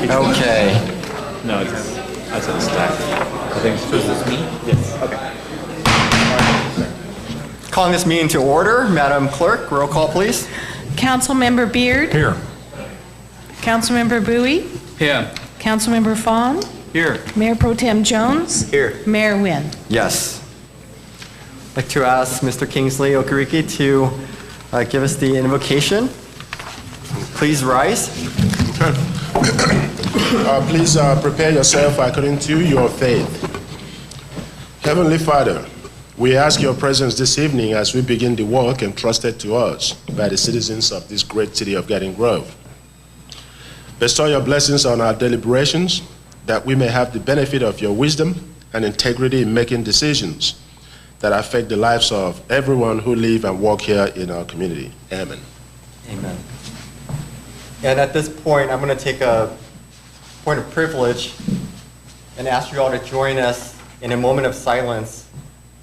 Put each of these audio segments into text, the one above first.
Okay. No, it's that's a stack. I think it's supposed to be me? Yes. Okay. Calling this meeting to order. Madam Clerk, roll call, please. Councilmember Beard. Here. Councilmember Bowie. Here. Councilmember Fawn. Here. Mayor Pro Tem Jones. Here. Mayor Nguyen. Yes. I'd like to ask Mr. Kingsley Okereke to give us the invocation. Please rise. Okay. Please prepare yourself according to your faith. Heavenly Father, we ask your presence this evening as we begin the work entrusted to us by the citizens of this great city of Garden Grove. Bestow your blessings on our deliberations that we may have the benefit of your wisdom and integrity in making decisions that affect the lives of everyone who live and work here in our community. Amen. Amen. And at this point, I'm going to take a point of privilege and ask you all to join us in a moment of silence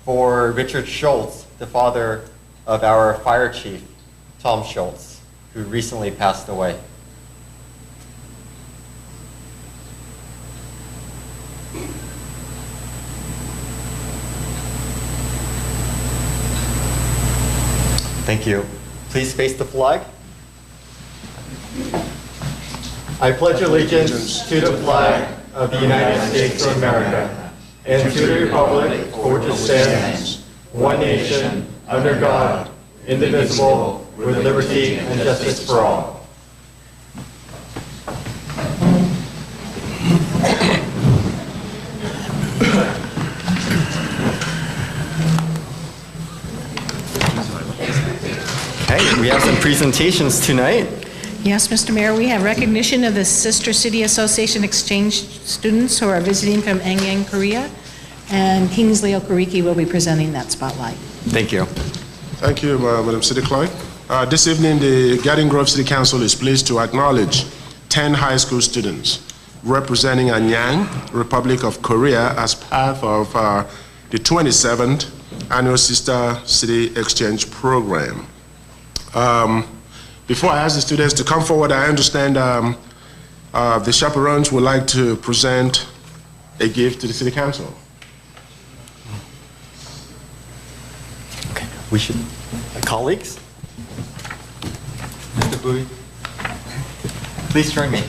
for Richard Schultz, the father of our fire chief, Tom Schultz, who recently passed away. Thank you. Please face the flag. I pledge allegiance to the flag of the United States of America and to the republic for which it stands, one nation, under God, indivisible, with liberty and justice for all. Okay, we have some presentations tonight. Yes, Mr. Mayor, we have recognition of the Sister City Association exchange students who are visiting from Anyang, Korea, and Kingsley Okereke will be presenting that spotlight. Thank you. Thank you, Madam City Clerk. This evening, the Garden Grove City Council is pleased to acknowledge 10 high school students representing Anyang, Republic of Korea, as part of the 27th Annual Sister City Exchange Program. Before I ask the students to come forward, I understand the chaperones would like to present a gift to the City Council. Okay, we should, colleagues? Mr. Bowie, please join me.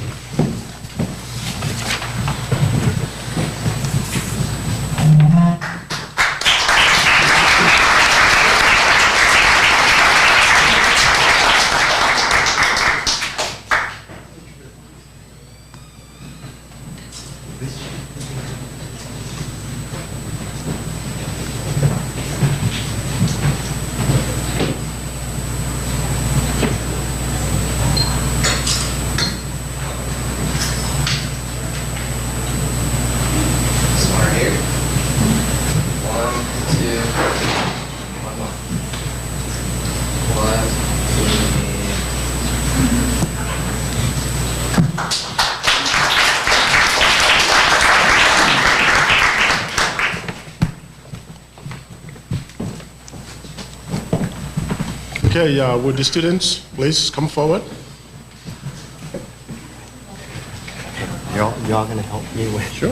Okay, would the students please come forward? Y'all gonna help me with? Sure.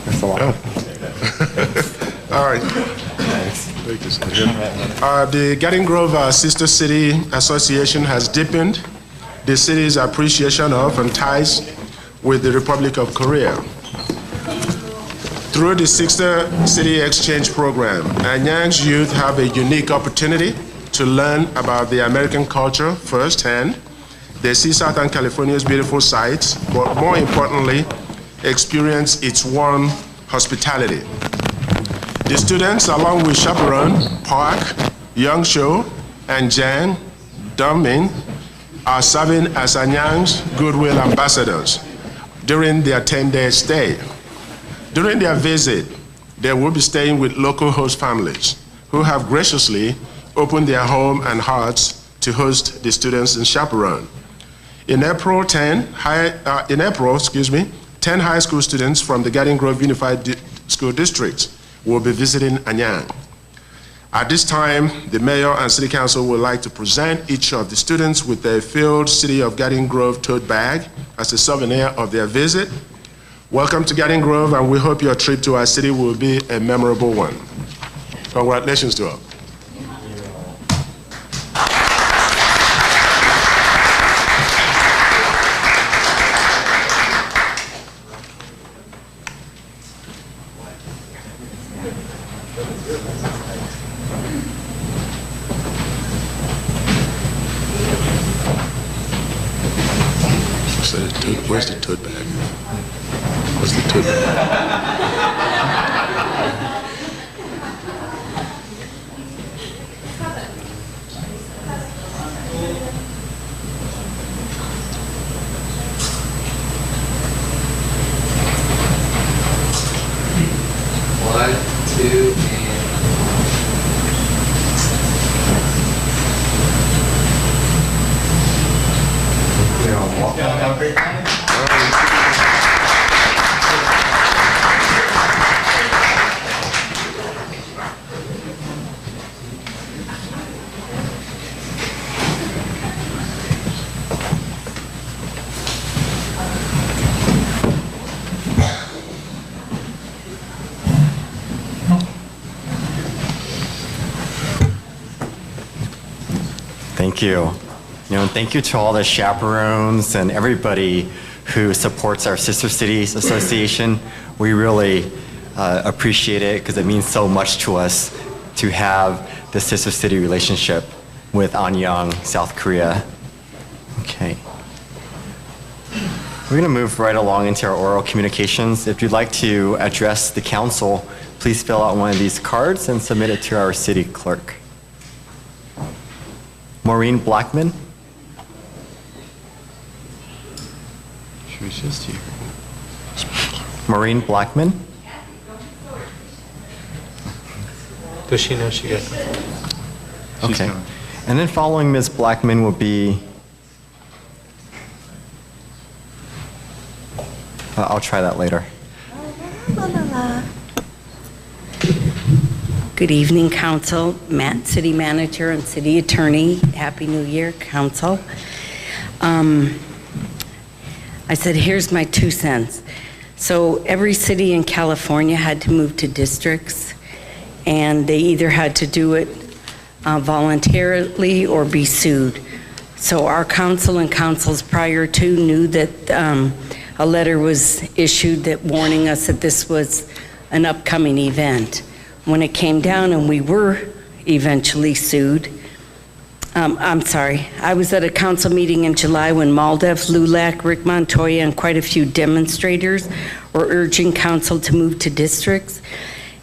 That's a lot. All right. Thank you, sir. The Garden Grove Sister City Association has deepened the city's appreciation of and ties with the Republic of Korea. Through the Sister City Exchange Program, Anyang's youth have a unique opportunity to learn about the American culture firsthand. They see Southern California's beautiful sights, but more importantly, experience its warm hospitality. The students, along with chaperone Park, Young Cho, and Jan Dongmin, are serving as Anyang's goodwill ambassadors during their 10-day stay. During their visit, they will be staying with local host families who have graciously opened their home and hearts to host the students and chaperone. In April, 10 high school students from the Garden Grove Unified School District will be visiting Anyang. At this time, the mayor and city council would like to present each of the students with a filled City of Garden Grove tote bag as a souvenir of their visit. Welcome to Garden Grove, and we hope your trip to our city will be a memorable one. Congratulations to all. Where's the tote bag? Where's the tote bag? One, two, Thank you. And thank you to all the chaperones and everybody who supports our Sister Cities Association. We really appreciate it because it means so much to us to have the Sister City relationship with Anyang, South Korea. Okay. We're going to move right along into our oral communications. If you'd like to address the council, please fill out one of these cards and submit it to our city clerk. Maureen Blackman. She was just here. Maureen Blackman. Does she know she got it? Okay. And then following Ms. Blackman will be, I'll try that later. Good evening, Council, City Manager, and City Attorney. Happy New Year, Council. I said, here's my 2 cents. So every city in California had to move to districts, and they either had to do it voluntarily or be sued. So our council and councils prior to knew that a letter was issued that warning us that this was an upcoming event. When it came down and we were eventually sued, I'm sorry, I was at a council meeting in July when MALDEF, LULAC, Rick Montoya, and quite a few demonstrators were urging council to move to districts.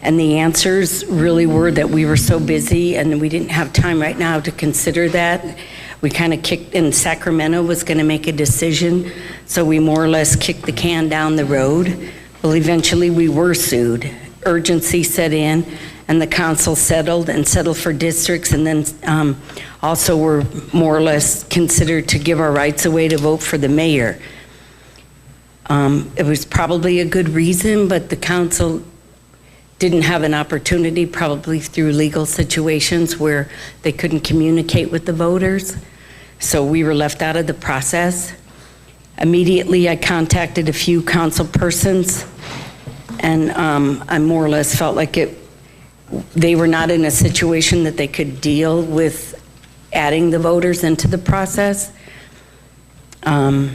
And the answers really were that we were so busy and we didn't have time right now to consider that. We kind of kicked, and Sacramento was going to make a decision, so we more or less kicked the can down the road. Well, eventually we were sued. Urgency set in, and the council settled for districts, and then also were more or less considered to give our rights away to vote for the mayor. It was probably a good reason, but the council didn't have an opportunity, probably through legal situations where they couldn't communicate with the voters. So we were left out of the process. Immediately, I contacted a few council persons, and I more or less felt like they were not in a situation that they could deal with adding the voters into the process. I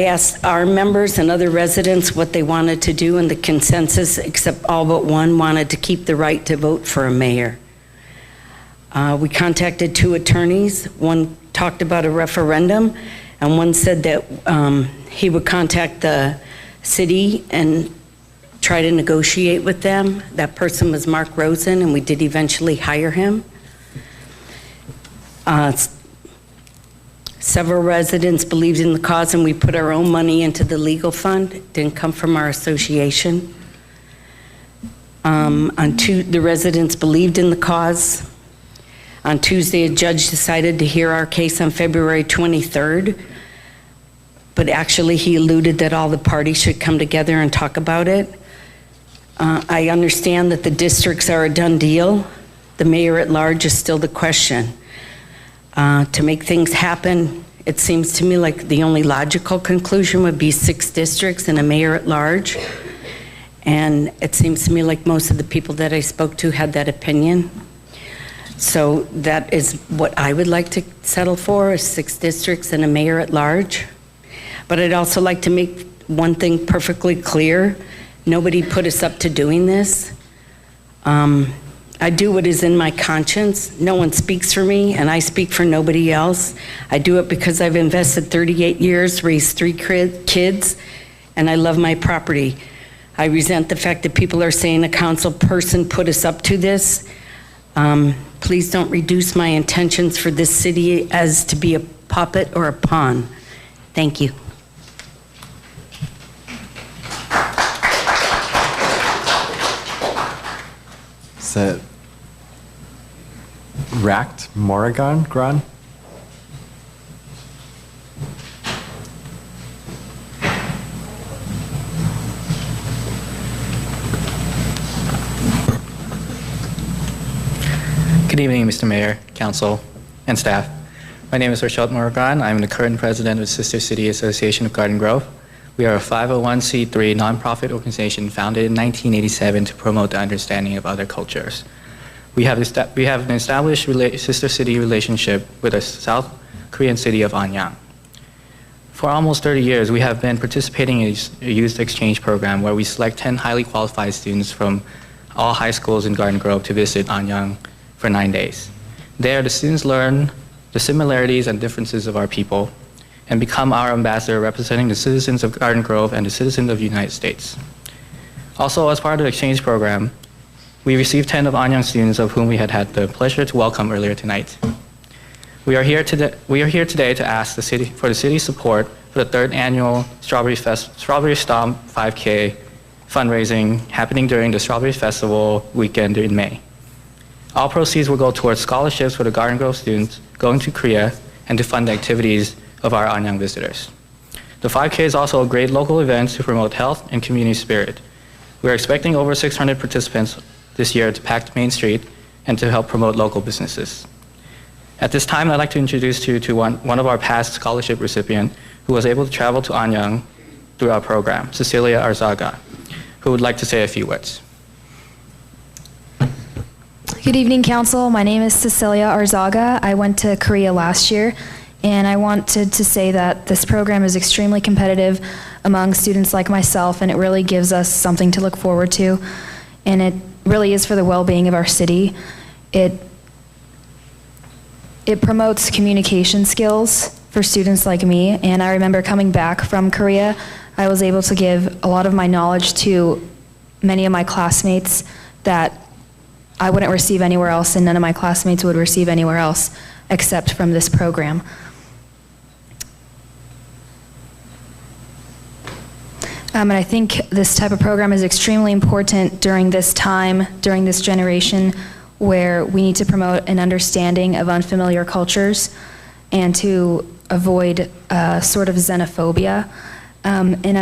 asked our members and other residents what they wanted to do, and the consensus, except all but one, wanted to keep the right to vote for a mayor. We contacted 2 attorneys. One talked about a referendum, and one said that he would contact the city and try to negotiate with them. That person was Mark Rosen, and we did eventually hire him. Several residents believed in the cause, and we put our own money into the legal fund. It didn't come from our association. The residents believed in the cause. On Tuesday, a judge decided to hear our case on February 23rd, but actually he alluded that all the parties should come together and talk about it. I understand that the districts are a done deal. The mayor at large is still the question. To make things happen, it seems to me like the only logical conclusion would be 6 districts and a mayor at large. And it seems to me like most of the people that I spoke to had that opinion. So that is what I would like to settle for, is 6 districts and a mayor at large. But I'd also like to make one thing perfectly clear. Nobody put us up to doing this. I do what is in my conscience. No one speaks for me, and I speak for nobody else. I do it because I've invested 38 years, raised 3 kids, and I love my property. I resent the fact that people are saying a council person put us up to this. Please don't reduce my intentions for this city as to be a puppet or a pawn. Thank you. Is it Racked Morrigan Gran? Good evening, Mr. Mayor, Council, and staff. My name is Rashad Morgan. I'm the current president of Sister City Association of Garden Grove. We are a 501c3 nonprofit organization founded in 1987 to promote the understanding of other cultures. We have an established sister city relationship with the South Korean city of Anyang. For almost 30 years, we have been participating in a youth exchange program where we select 10 highly qualified students from all high schools in Garden Grove to visit Anyang for 9 days. There, the students learn the similarities and differences of our people and become our ambassador representing the citizens of Garden Grove and the citizens of the United States. Also, as part of the exchange program, we received 10 of Anyang students of whom we had the pleasure to welcome earlier tonight. We are here today to ask for the city's support for the 3rd annual Strawberry Stomp 5K fundraising happening during the Strawberry Festival weekend in May. All proceeds will go towards scholarships for the Garden Grove students going to Korea and to fund the activities of our Anyang visitors. The 5K is also a great local event to promote health and community spirit. We are expecting over 600 participants this year to pack Main Street and to help promote local businesses. At this time, I'd like to introduce you to one of our past scholarship recipients who was able to travel to Anyang through our program, Cecilia Arzaga, who would like to say a few words. Good evening, Council. My name is Cecilia Arzaga. I went to Korea last year, and I wanted to say that this program is extremely competitive among students like myself, and it really gives us something to look forward to, and it really is for the well-being of our city. It promotes communication skills for students like me, and I remember coming back from Korea, I was able to give a lot of my knowledge to many of my classmates that I wouldn't receive anywhere else, and none of my classmates would receive anywhere else except from this program. And I think this type of program is extremely important during this time, during this generation, where we need to promote an understanding of unfamiliar cultures and to avoid sort of xenophobia. And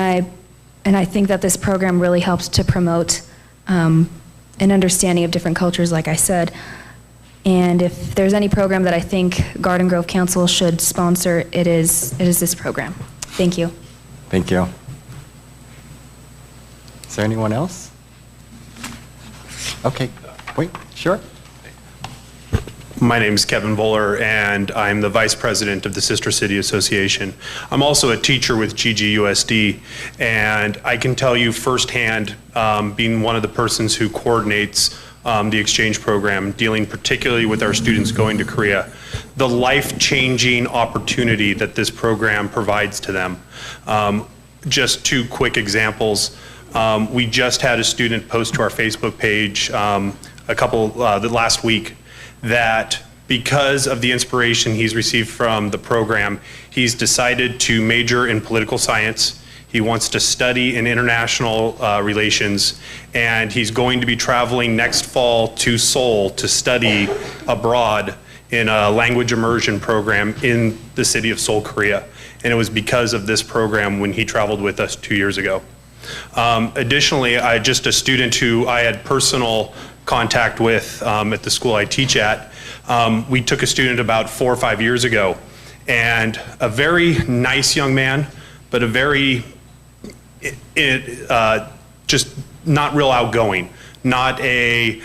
I think that this program really helps to promote an understanding of different cultures, like I said. And if there's any program that I think Garden Grove Council should sponsor, it is this program. Thank you. Thank you. Is there anyone else? Okay, wait, sure. My name is Kevin Voller, and I'm the Vice President of the Sister City Association. I'm also a teacher with GGUSD, and I can tell you firsthand, being one of the persons who coordinates the exchange program, dealing particularly with our students going to Korea, the life-changing opportunity that this program provides to them. Just 2 quick examples. We just had a student post to our Facebook page the last week that because of the inspiration he's received from the program, he's decided to major in political science. He wants to study in international relations, and he's going to be traveling next fall to Seoul to study abroad in a language immersion program in the city of Seoul, Korea. And it was because of this program when he traveled with us 2 years ago. Additionally, just a student who I had personal contact with at the school I teach at, we took a student about 4 or 5 years ago, and a very nice young man, but a very, just not real outgoing, not a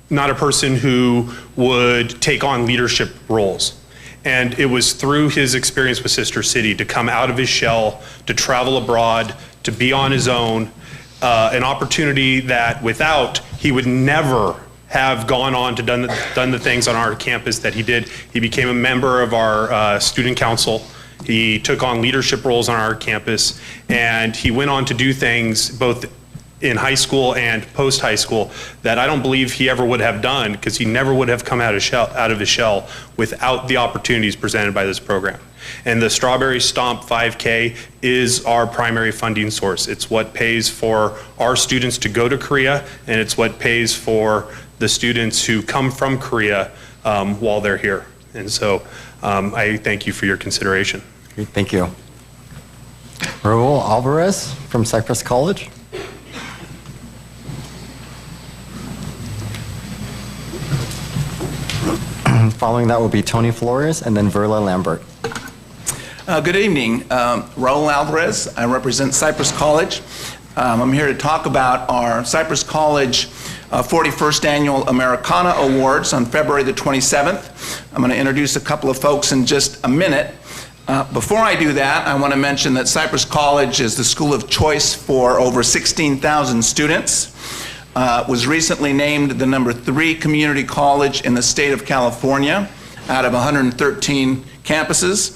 person who would take on leadership roles. And it was through his experience with Sister City to come out of his shell, to travel abroad, to be on his own, an opportunity that without, he would never have gone on to done the things on our campus that he did. He became a member of our student council. He took on leadership roles on our campus, and he went on to do things both in high school and post-high school that I don't believe he ever would have done, because he never would have come out of his shell without the opportunities presented by this program. And the Strawberry Stomp 5K is our primary funding source. It's what pays for our students to go to Korea, and it's what pays for the students who come from Korea while they're here. And so I thank you for your consideration. Thank you. Raul Alvarez from Cypress College. Following that will be Tony Flores and then Verla Lambert. Good evening. Raul Alvarez. I represent Cypress College. I'm here to talk about our Cypress College 41st Annual Americana Awards on February the 27th. I'm going to introduce a couple of folks in just a minute. Before I do that, I want to mention that Cypress College is the school of choice for over 16,000 students. Was recently named the #3 community college in the state of California out of 113 campuses.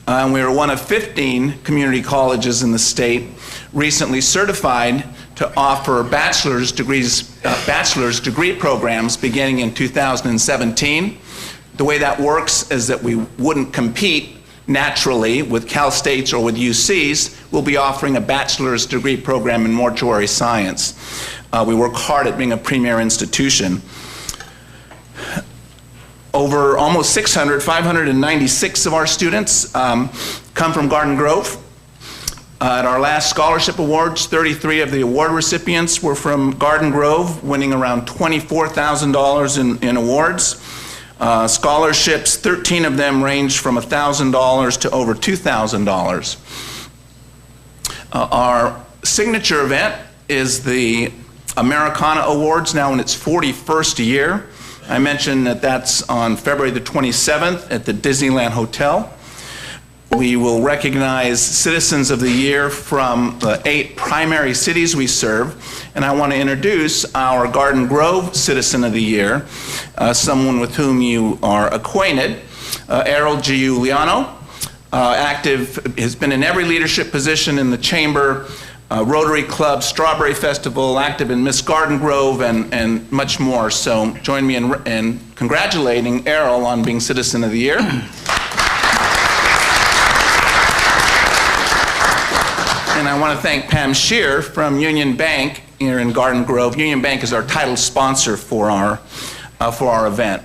We are one of 15 community colleges in the state recently certified to offer bachelor's degree programs beginning in 2017. The way that works is that we wouldn't compete naturally with Cal States or with UCs. We'll be offering a bachelor's degree program in mortuary science. We work hard at being a premier institution. Over almost 600, 596 of our students come from Garden Grove. At our last scholarship awards, 33 of the award recipients were from Garden Grove, winning around $24,000 in awards. Scholarships, 13 of them ranged from $1,000 to over $2,000. Our signature event is the Americana Awards, now in its 41st year. I mentioned that that's on February the 27th at the Disneyland Hotel. We will recognize Citizens of the Year from the 8 primary cities we serve. And I want to introduce our Garden Grove Citizen of the Year, someone with whom you are acquainted, Errol Giuliano. Active, has been in every leadership position in the Chamber, Rotary Club, Strawberry Festival, active in Miss Garden Grove, and much more. So join me in congratulating Errol on being Citizen of the Year. And I want to thank Pam Shear from Union Bank here in Garden Grove. Union Bank is our title sponsor for our event.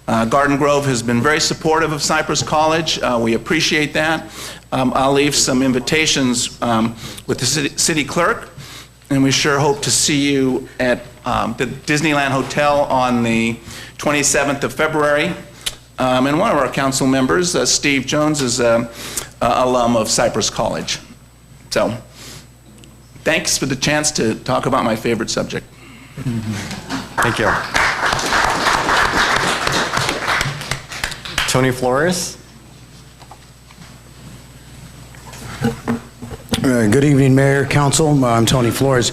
Garden Grove has been very supportive of Cypress College. We appreciate that. I'll leave some invitations with the city clerk, and we sure hope to see you at the Disneyland Hotel on the 27th of February. And one of our council members, Steve Jones, is an alum of Cypress College. So, thanks for the chance to talk about my favorite subject. Thank you. Tony Flores. Good evening, Mayor, Council. I'm Tony Flores.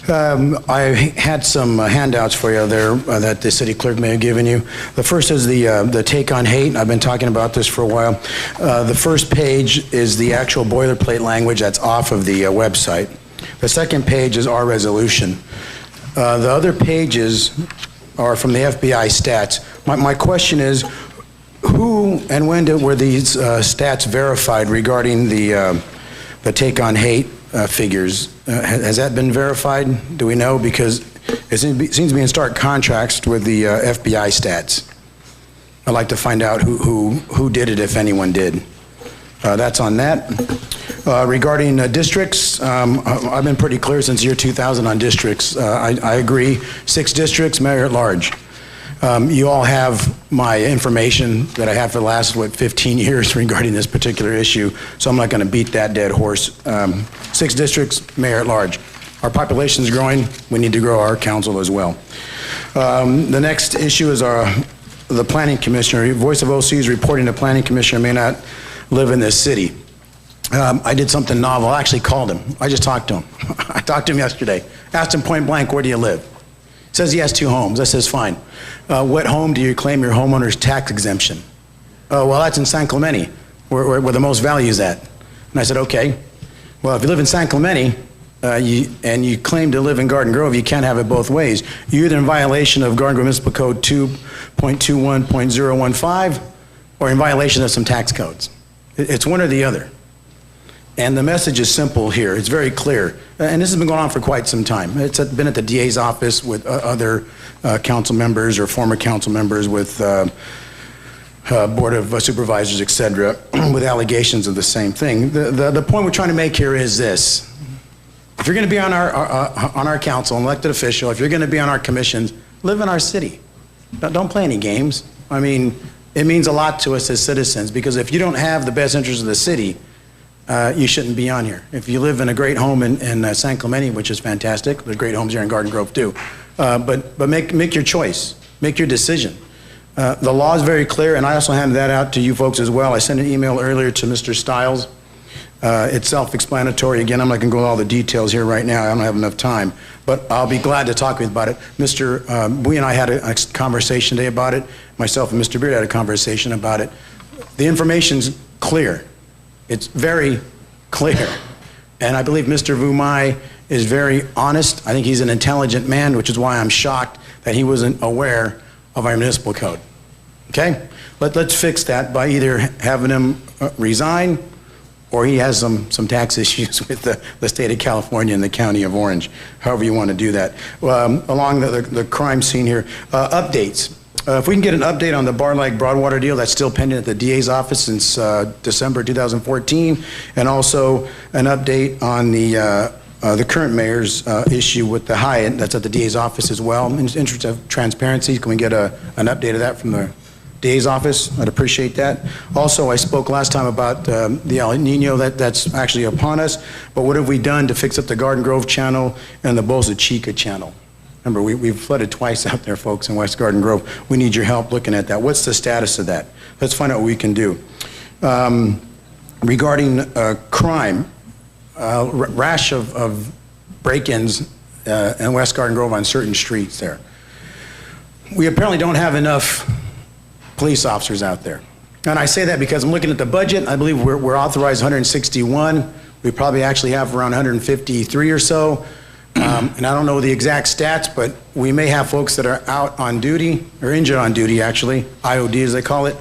I had some handouts for you there that the city clerk may have given you. The first is the take on hate. I've been talking about this for a while. The first page is the actual boilerplate language that's off of the website. The second page is our resolution. The other pages are from the FBI stats. My question is, who and when were these stats verified regarding the take on hate figures? Has that been verified? Do we know? Because it seems to be in stark contrast with the FBI stats. I'd like to find out who did it, if anyone did. That's on that. Regarding districts, I've been pretty clear since year 2000 on districts. I agree, 6 districts, mayor at large. You all have my information that I have for the last, 15 years regarding this particular issue, so I'm not going to beat that dead horse. 6 districts, mayor at large. Our population is growing. We need to grow our council as well. The next issue is the planning commissioner. Voice of OC is reporting the planning commissioner may not live in this city. I did something novel. I actually called him. I just talked to him. I talked to him yesterday. Asked him point blank, where do you live? Says he has 2 homes. I says, fine. What home do you claim your homeowner's tax exemption? Oh, well, that's in San Clemente, where the most value is at. And I said, okay. Well, if you live in San Clemente and you claim to live in Garden Grove, you can't have it both ways. You're either in violation of Garden Grove Municipal Code 2.21.015 or in violation of some tax codes. It's one or the other. And the message is simple here. It's very clear. And this has been going on for quite some time. It's been at the DA's office with other council members or former council members with Board of Supervisors, et cetera, with allegations of the same thing. The point we're trying to make here is this. If you're going to be on our council, an elected official, if you're going to be on our commissions, live in our city. Don't play any games. I mean, it means a lot to us as citizens, because if you don't have the best interests of the city, you shouldn't be on here. If you live in a great home in San Clemente, which is fantastic, there's great homes here in Garden Grove too, but make your choice, make your decision. The law is very clear, and I also handed that out to you folks as well. I sent an email earlier to Mr. Stiles. It's self-explanatory. Again, I'm not going to go into all the details here right now. I don't have enough time, but I'll be glad to talk with you about it. We and I had a conversation today about it. Myself and Mr. Beard had a conversation about it. The information's clear. It's very clear. And I believe Mr. Vumai is very honest. I think he's an intelligent man, which is why I'm shocked that he wasn't aware of our municipal code. Okay? Let's fix that by either having him resign, or he has some tax issues with the state of California and the county of Orange, however you want to do that. Along the crime scene here, updates. If we can get an update on the Bar Lake Broadwater deal, that's still pending at the DA's office since December 2014, and also an update on the current mayor's issue with the Hyatt, that's at the DA's office as well. In the interest of transparency, can we get an update of that from the DA's office? I'd appreciate that. Also, I spoke last time about the El Nino that's actually upon us, but what have we done to fix up the Garden Grove channel and the Bolsa Chica channel? Remember, we've flooded twice out there, folks, in West Garden Grove. We need your help looking at that. What's the status of that? Let's find out what we can do. Regarding crime, rash of break-ins in West Garden Grove on certain streets there. We apparently don't have enough police officers out there. And I say that because I'm looking at the budget. I believe we're authorized 161. We probably actually have around 153 or so. And I don't know the exact stats, but we may have folks that are out on duty, or injured on duty actually, IOD as they call it.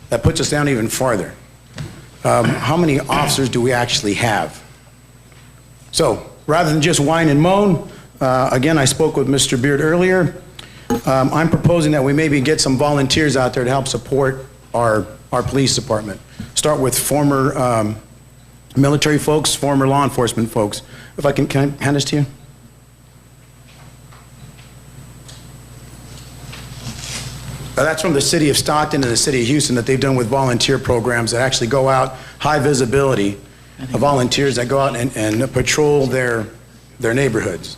That puts us down even farther. How many officers do we actually have? So rather than just whine and moan, again, I spoke with Mr. Beard earlier. I'm proposing that we maybe get some volunteers out there to help support our police department. Start with former military folks, former law enforcement folks. If I can I hand this to you? That's from the city of Stockton and the city of Houston that they've done with volunteer programs that actually go out, high visibility, volunteers that go out and patrol their neighborhoods.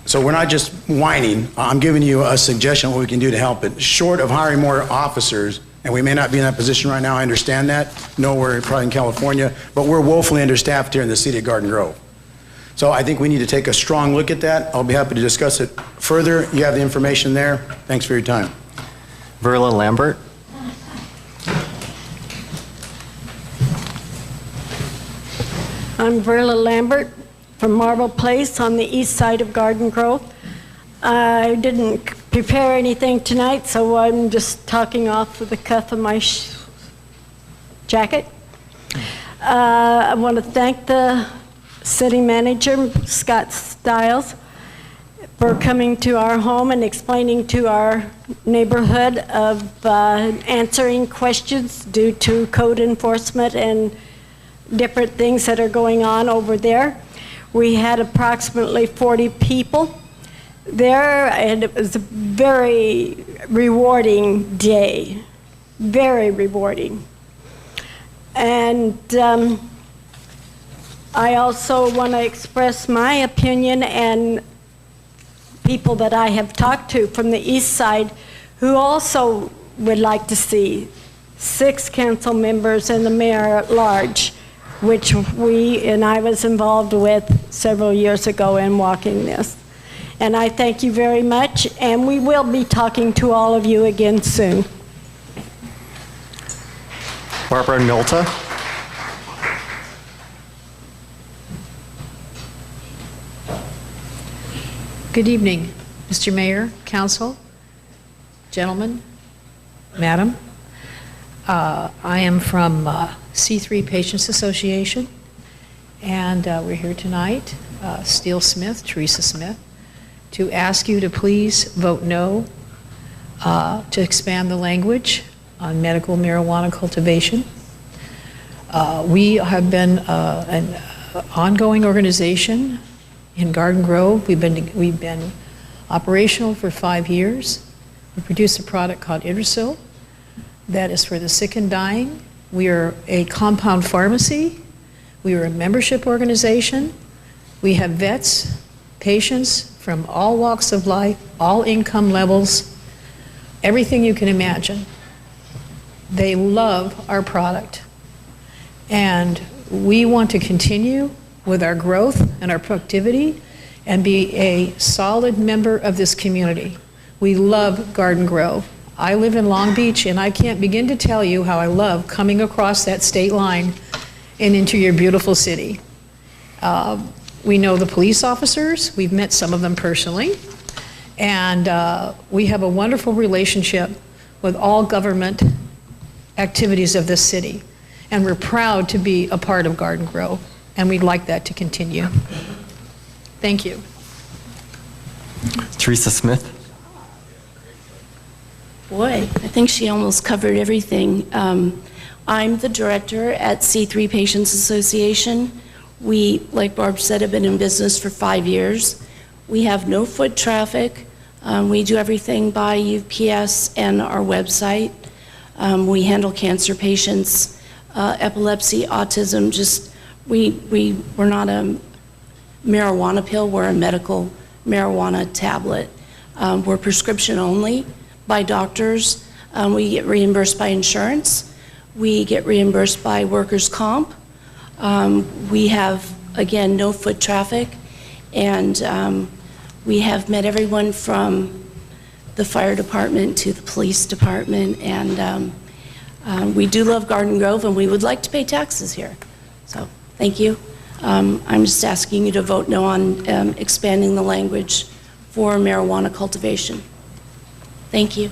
So we're not just whining. I'm giving you a suggestion on what we can do to help it. Short of hiring more officers, and we may not be in that position right now, I understand that. No, we're probably in California, but we're woefully understaffed here in the city of Garden Grove. So I think we need to take a strong look at that. I'll be happy to discuss it further. You have the information there. Thanks for your time. Verla Lambert. I'm Verla Lambert from Marble Place on the east side of Garden Grove. I didn't prepare anything tonight, so I'm just talking off of the cuff of my jacket. I want to thank the city manager, Scott Stiles, for coming to our home and explaining to our neighborhood of answering questions due to code enforcement and different things that are going on over there. We had approximately 40 people there, and it was a very rewarding day, very rewarding. And I also want to express my opinion, and people that I have talked to from the east side who also would like to see 6 council members and the mayor at large, which I was involved with several years ago in walking this. And I thank you very much, and we will be talking to all of you again soon. Barbara Nolta. Good evening, Mr. Mayor, Council, gentlemen, Madam. I am from C3 Patients Association, and we're here tonight, Steele Smith, Teresa Smith, to ask you to please vote no to expand the language on medical marijuana cultivation. We have been an ongoing organization in Garden Grove. We've been operational for 5 years. We produce a product called Idrisil that is for the sick and dying. We are a compound pharmacy. We are a membership organization. We have vets, patients from all walks of life, all income levels, everything you can imagine. They love our product. And we want to continue with our growth and our productivity and be a solid member of this community. We love Garden Grove. I live in Long Beach, and I can't begin to tell you how I love coming across that state line and into your beautiful city. We know the police officers. We've met some of them personally. And we have a wonderful relationship with all government activities of this city. And we're proud to be a part of Garden Grove, and we'd like that to continue. Thank you. Teresa Smith. Boy, I think she almost covered everything. I'm the director at C3 Patients Association. We, like Barb said, have been in business for 5 years. We have no foot traffic. We do everything by UPS and our website. We handle cancer patients, epilepsy, autism. We're not a marijuana pill, we're a medical marijuana tablet. We're prescription only by doctors. We get reimbursed by insurance. We get reimbursed by workers' comp. We have, again, no foot traffic, and we have met everyone from the fire department to the police department, and we do love Garden Grove, and we would like to pay taxes here. So, thank you. I'm just asking you to vote no on expanding the language for marijuana cultivation. Thank you.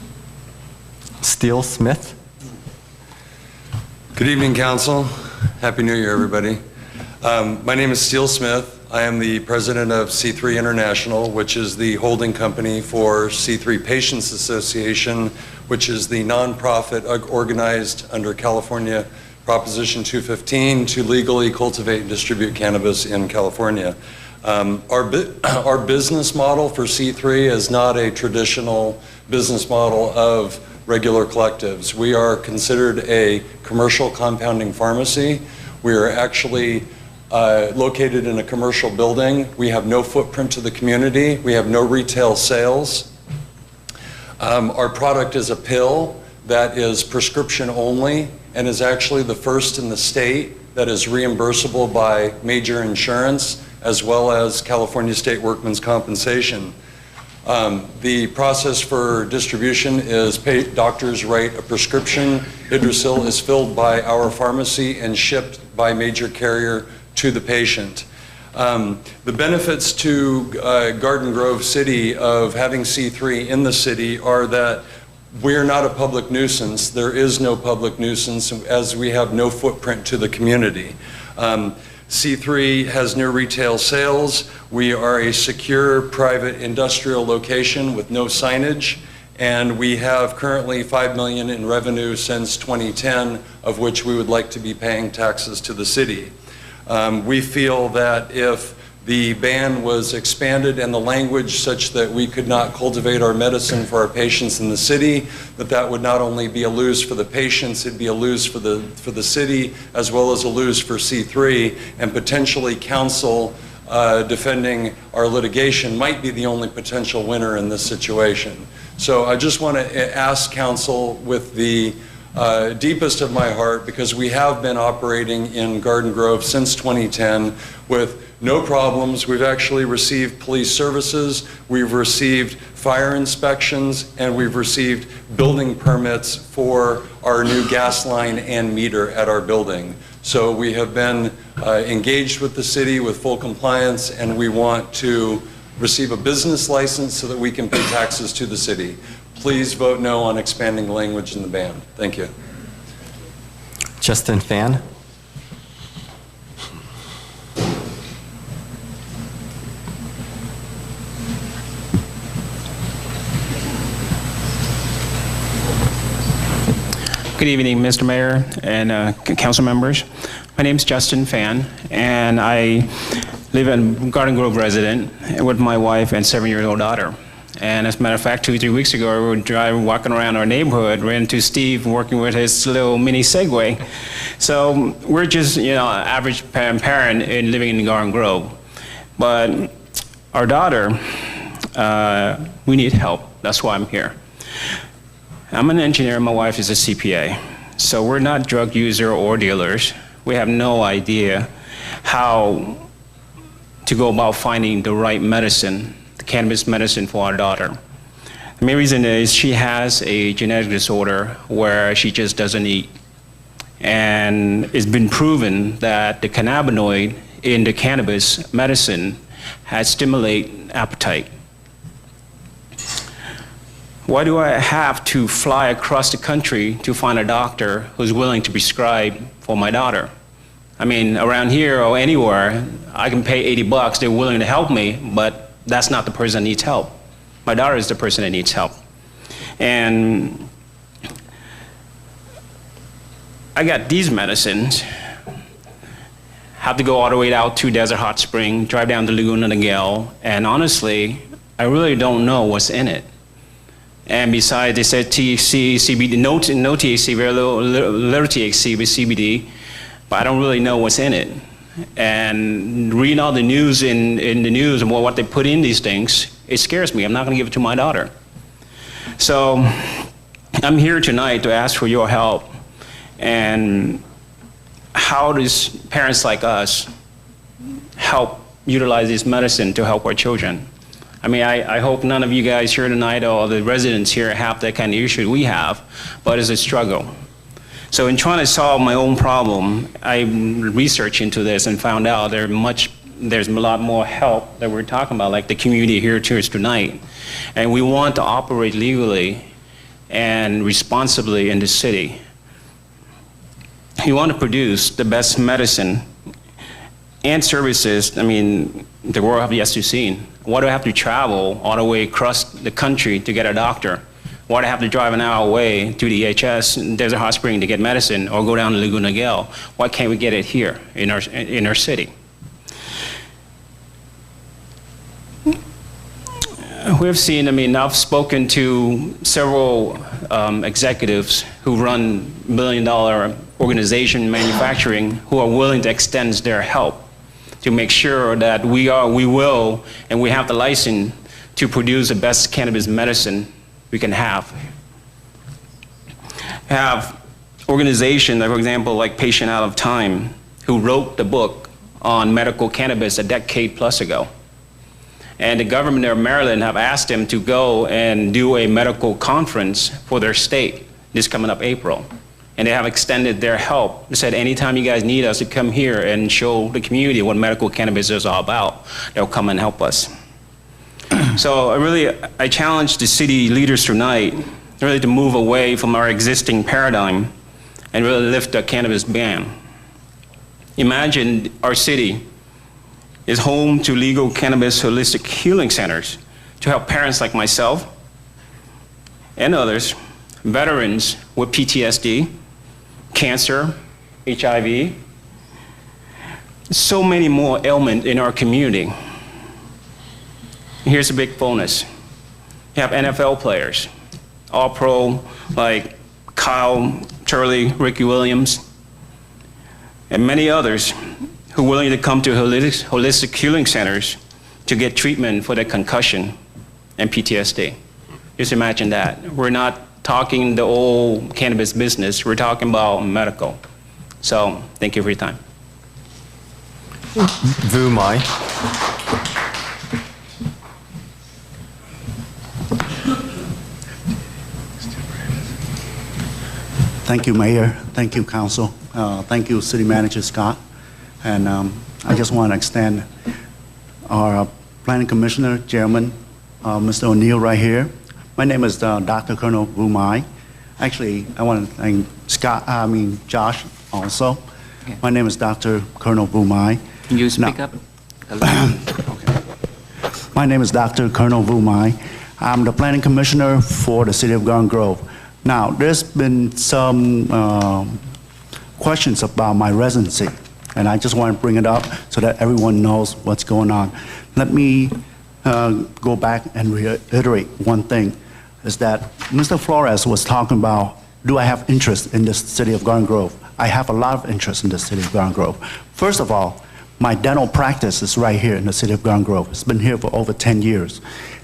Steele Smith. Good evening, Council. Happy New Year, everybody. My name is Steele Smith. I am the president of C3 International, which is the holding company for C3 Patients Association, which is the nonprofit organized under California Proposition 215 to legally cultivate and distribute cannabis in California. Our business model for C3 is not a traditional business model of regular collectives. We are considered a commercial compounding pharmacy. We are actually located in a commercial building. We have no footprint to the community. We have no retail sales. Our product is a pill that is prescription only and is actually the first in the state that is reimbursable by major insurance as well as California State Workmen's Compensation. The process for distribution is doctors write a prescription. Idrisil is filled by our pharmacy and shipped by major carrier to the patient. The benefits to Garden Grove City of having C3 in the city are that we are not a public nuisance. There is no public nuisance as we have no footprint to the community. C3 has no retail sales. We are a secure private industrial location with no signage, and we have currently $5 million in revenue since 2010, of which we would like to be paying taxes to the city. We feel that if the ban was expanded and the language such that we could not cultivate our medicine for our patients in the city, that would not only be a lose for the patients, it'd be a lose for the city, as well as a lose for C3, and potentially counsel defending our litigation might be the only potential winner in this situation. So I just want to ask council with the deepest of my heart, because we have been operating in Garden Grove since 2010 with no problems. We've actually received police services, we've received fire inspections, and we've received building permits for our new gas line and meter at our building. So we have been engaged with the city with full compliance, and we want to receive a business license so that we can pay taxes to the city. Please vote no on expanding language in the ban. Thank you. Justin Fan. Good evening, Mr. Mayor and council members. My name is Justin Fan, and I live in Garden Grove resident with my wife and 7-year-old daughter. And as a matter of fact, 2-3 weeks ago, we were walking around our neighborhood, ran into Steve working with his little mini Segway. So we're just, average parent living in Garden Grove. But our daughter, we need help. That's why I'm here. I'm an engineer, my wife is a CPA. So we're not drug user or dealers. We have no idea how to go about finding the right medicine, the cannabis medicine for our daughter. The main reason is she has a genetic disorder where she just doesn't eat. And it's been proven that the cannabinoid in the cannabis medicine has stimulate appetite. Why do I have to fly across the country to find a doctor who's willing to prescribe for my daughter? I mean, around here or anywhere, I can pay 80 bucks, they're willing to help me, but that's not the person that needs help. My daughter is the person that needs help. And I got these medicines, have to go all the way out to Desert Hot Spring, drive down to Laguna Niguel, and honestly, I really don't know what's in it. And besides, they said THC, CBD, no THC, very little THC with CBD, but I don't really know what's in it. And reading all the news in the news and what they put in these things, it scares me. I'm not going to give it to my daughter. So I'm here tonight to ask for your help. And how does parents like us help utilize this medicine to help our children? I mean, I hope none of you guys here tonight or the residents here have that kind of issue we have, but it's a struggle. So in trying to solve my own problem, I researched into this and found out there's a lot more help that we're talking about, like the community here tonight. And we want to operate legally and responsibly in the city. You want to produce the best medicine and services, I mean, the world have yet to see. Why do I have to travel all the way across the country to get a doctor? Why do I have to drive an hour away to the EHS, Desert Hot Spring to get medicine, or go down to Laguna Niguel? Why can't we get it here in our city? We've seen, I mean, I've spoken to several executives who run billion-dollar organization manufacturing who are willing to extend their help to make sure that we will, and we have the license to produce the best cannabis medicine we can have. Have organizations, for example, like Patient Out of Time, who wrote the book on medical cannabis a decade plus ago. And the government of Maryland have asked them to go and do a medical conference for their state this coming up April. And they have extended their help. They said, anytime you guys need us to come here and show the community what medical cannabis is all about, they'll come and help us. So I challenge the city leaders tonight really to move away from our existing paradigm and really lift the cannabis ban. Imagine our city is home to legal cannabis holistic healing centers to help parents like myself and others, veterans with PTSD, cancer, HIV, so many more ailments in our community. Here's a big bonus. You have NFL players, all pro like Kyle, Charlie, Ricky Williams, and many others who are willing to come to holistic healing centers to get treatment for their concussion and PTSD. Just imagine that. We're not talking the old cannabis business, we're talking about medical. So, thank you for your time. Vu Mai. Thank you, Mayor. Thank you, Council. Thank you, City Manager Scott. And I just want to extend our Planning Commissioner, Chairman, Mr. O'Neill right here. My name is Dr. Colonel Vu Mai. Actually, I want to thank Josh also. Okay. My name is Dr. Colonel Vu Mai. Can you speak up? Okay. My name is Dr. Colonel Vu Mai. I'm the Planning Commissioner for the City of Garden Grove. Now, there's been some questions about my residency, and I just want to bring it up so that everyone knows what's going on. Let me go back and reiterate one thing, is that Mr. Flores was talking about, do I have interest in the City of Garden Grove? I have a lot of interest in the City of Garden Grove. First of all, my dental practice is right here in the City of Garden Grove. It's been here for over 10 years.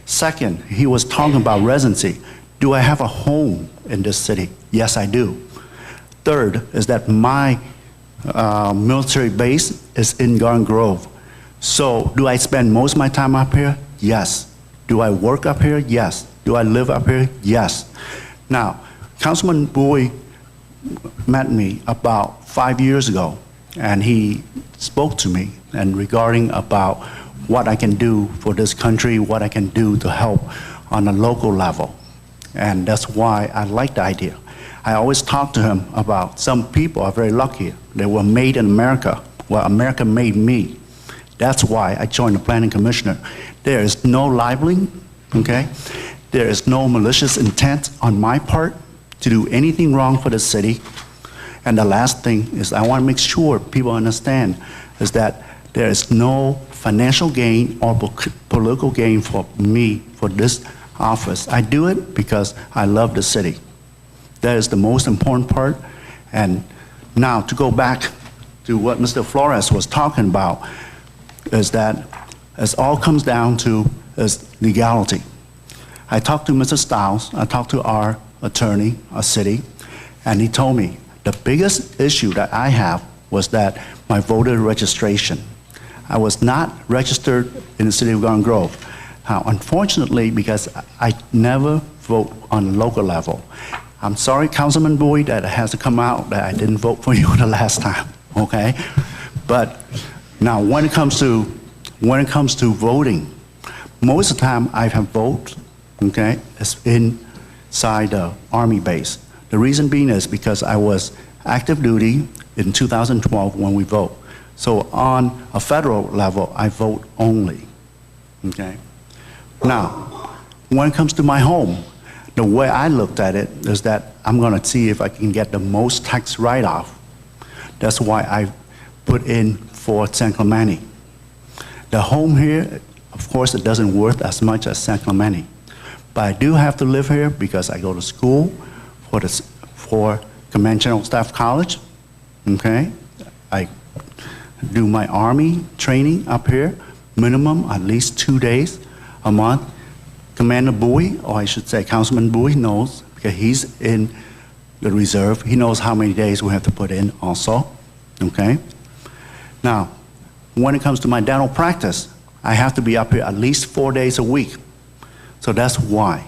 Second, he was talking about residency. Do I have a home in this city? Yes, I do. Third is that my military base is in Garden Grove. So do I spend most of my time up here? Yes. Do I work up here? Yes. Do I live up here? Yes. Now, Councilman Bowie met me about 5 years ago, and he spoke to me and regarding about what I can do for this country, what I can do to help on a local level. And that's why I like the idea. I always talk to him about some people are very lucky. They were made in America. Well, America made me. That's why I joined the Planning Commissioner. There is no libeling, okay? There is no malicious intent on my part to do anything wrong for the city. And the last thing is I want to make sure people understand is that there is no financial gain or political gain for me for this office. I do it because I love the city. That is the most important part. And now to go back to what Mr. Flores was talking about is that it all comes down to is legality. I talked to Mr. Stiles, I talked to our attorney, our city, and he told me the biggest issue that I have was that my voter registration. I was not registered in the City of Garden Grove. Unfortunately, because I never vote on the local level. I'm sorry, Councilman Bowie, that it has to come out that I didn't vote for you the last time, okay? But now when it comes to voting, most of the time I have voted, okay, it's inside the Army base. The reason being is because I was active duty in 2012 when we vote. So on a federal level, I vote only, okay? Now, when it comes to my home, the way I looked at it is that I'm going to see if I can get the most tax write-off. That's why I put in for San Clemente. The home here, of course, it doesn't worth as much as San Clemente. But I do have to live here because I go to school for Conventional Staff College, okay? I do my Army training up here, minimum at least 2 days a month. Commander Bowie, or I should say Councilman Bowie knows, because he's in the reserve. He knows how many days we have to put in also, okay? Now, when it comes to my dental practice, I have to be up here at least 4 days a week. So that's why.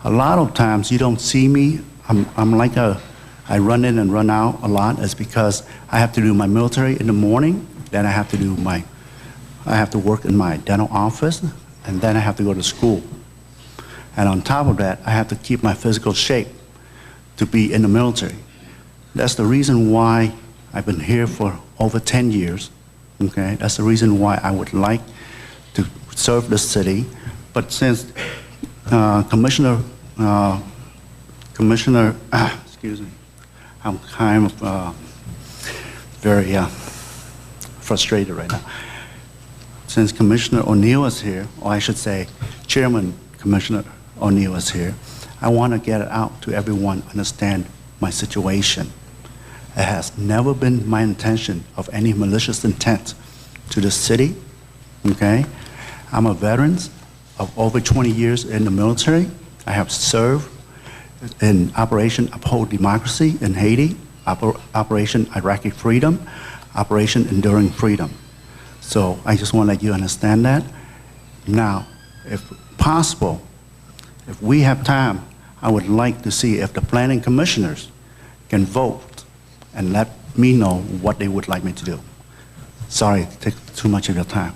A lot of times you don't see me. I'm like I run in and run out a lot. It's because I have to do my military in the morning, then I have to work in my dental office, and then I have to go to school. And on top of that, I have to keep my physical shape to be in the military. That's the reason why I've been here for over 10 years, okay? That's the reason why I would like to serve the city. But since Commissioner Commissioner, excuse me, I'm kind of very frustrated right now. Since Commissioner O'Neill is here, or I should say Chairman Commissioner O'Neill is here, I want to get it out to everyone, understand my situation. It has never been my intention of any malicious intent to the city, okay? I'm a veteran of over 20 years in the military. I have served in Operation Uphold Democracy in Haiti, Operation Iraqi Freedom, Operation Enduring Freedom. So I just want to let you understand that. Now, if possible, if we have time, I would like to see if the planning commissioners can vote and let me know what they would like me to do. Sorry to take too much of your time.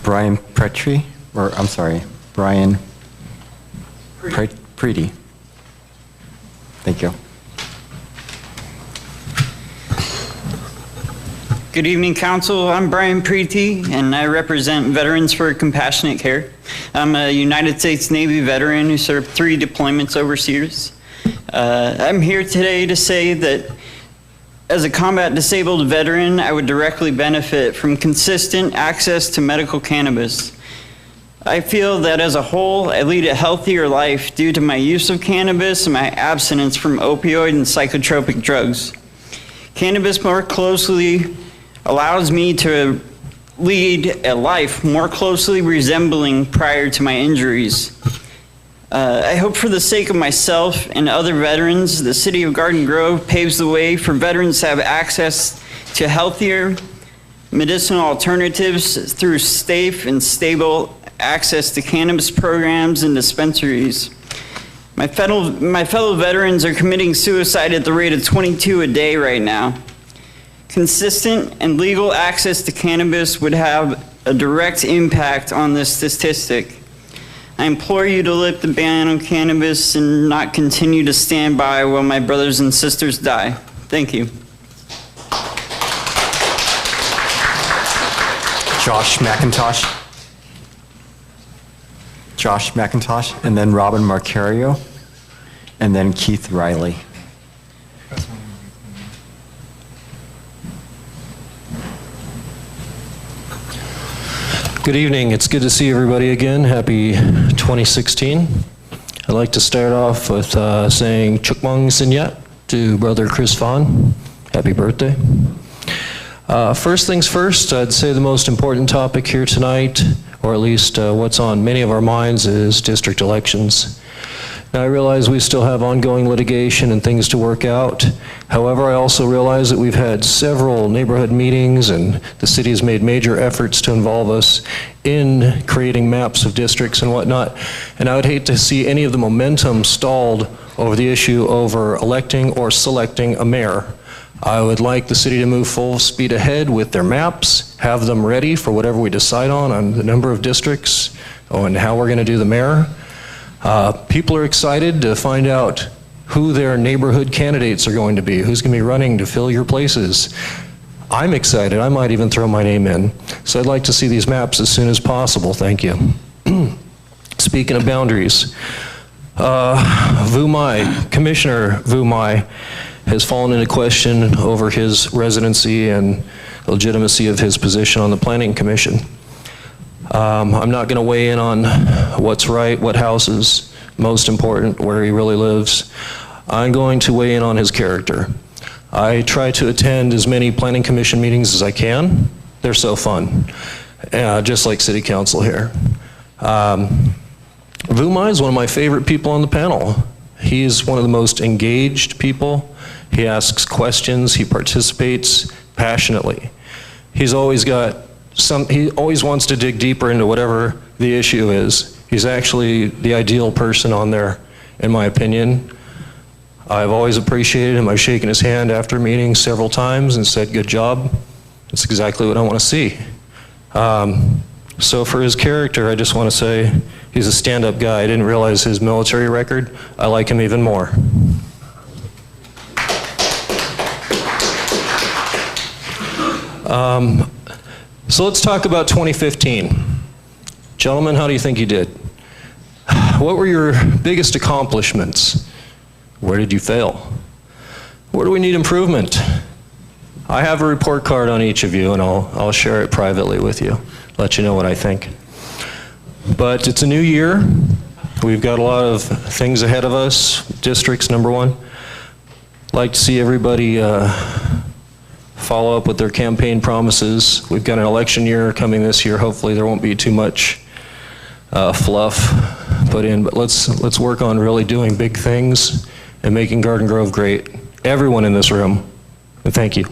Brian Pretry, or I'm sorry, Brian Preety. Thank you. Good evening, Council. I'm Brian Preety, and I represent Veterans for Compassionate Care. I'm a United States Navy veteran who served 3 deployments overseas. I'm here today to say that as a combat disabled veteran, I would directly benefit from consistent access to medical cannabis. I feel that as a whole, I lead a healthier life due to my use of cannabis and my abstinence from opioid and psychotropic drugs. Cannabis more closely allows me to lead a life more closely resembling prior to my injuries. I hope for the sake of myself and other veterans, the City of Garden Grove paves the way for veterans to have access to healthier medicinal alternatives through safe and stable access to cannabis programs and dispensaries. My fellow veterans are committing suicide at the rate of 22 a day right now. Consistent and legal access to cannabis would have a direct impact on this statistic. I implore you to lift the ban on cannabis and not continue to stand by while my brothers and sisters die. Thank you. Josh McIntosh. Josh McIntosh, and then Robin Marcario, and then Keith Riley. Good evening. It's good to see everybody again. Happy 2016. I'd like to start off with saying Chukmang Sinyat to Brother Chris Vaughn. Happy birthday. First things first, I'd say the most important topic here tonight, or at least what's on many of our minds, is district elections. Now, I realize we still have ongoing litigation and things to work out. However, I also realize that we've had several neighborhood meetings and the city has made major efforts to involve us in creating maps of districts and whatnot. And I would hate to see any of the momentum stalled over the issue over electing or selecting a mayor. I would like the city to move full speed ahead with their maps, have them ready for whatever we decide on the number of districts and how we're going to do the mayor. People are excited to find out who their neighborhood candidates are going to be, who's going to be running to fill your places. I'm excited. I might even throw my name in. So I'd like to see these maps as soon as possible. Thank you. Speaking of boundaries, Commissioner Vumai has fallen into question over his residency and legitimacy of his position on the Planning Commission. I'm not going to weigh in on what's right, what house is most important, where he really lives. I'm going to weigh in on his character. I try to attend as many Planning Commission meetings as I can. They're so fun, just like City Council here. Vumai is one of my favorite people on the panel. He's one of the most engaged people. He asks questions, he participates passionately. He's always got he always wants to dig deeper into whatever the issue is. He's actually the ideal person on there, in my opinion. I've always appreciated him. I've shaken his hand after meetings several times and said, good job. That's exactly what I want to see. So for his character, I just want to say he's a stand-up guy. I didn't realize his military record. I like him even more. So let's talk about 2015. Gentlemen, how do you think you did? what were your biggest accomplishments? Where did you fail? Where do we need improvement? I have a report card on each of you, and I'll share it privately with you, let you know what I think. But it's a new year. We've got a lot of things ahead of us. Districts, number one. I'd like to see everybody follow up with their campaign promises. We've got an election year coming this year. Hopefully there won't be too much fluff put in, but let's work on really doing big things and making Garden Grove great. Everyone in this room, and thank you.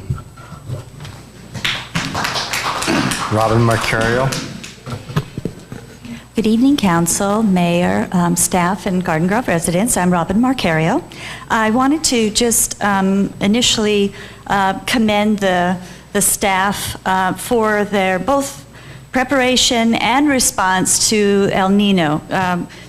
Robin Marcario. Good evening, Council, Mayor, staff, and Garden Grove residents. I'm Robin Marcario. I wanted to just initially commend the staff for their both preparation and response to El Nino.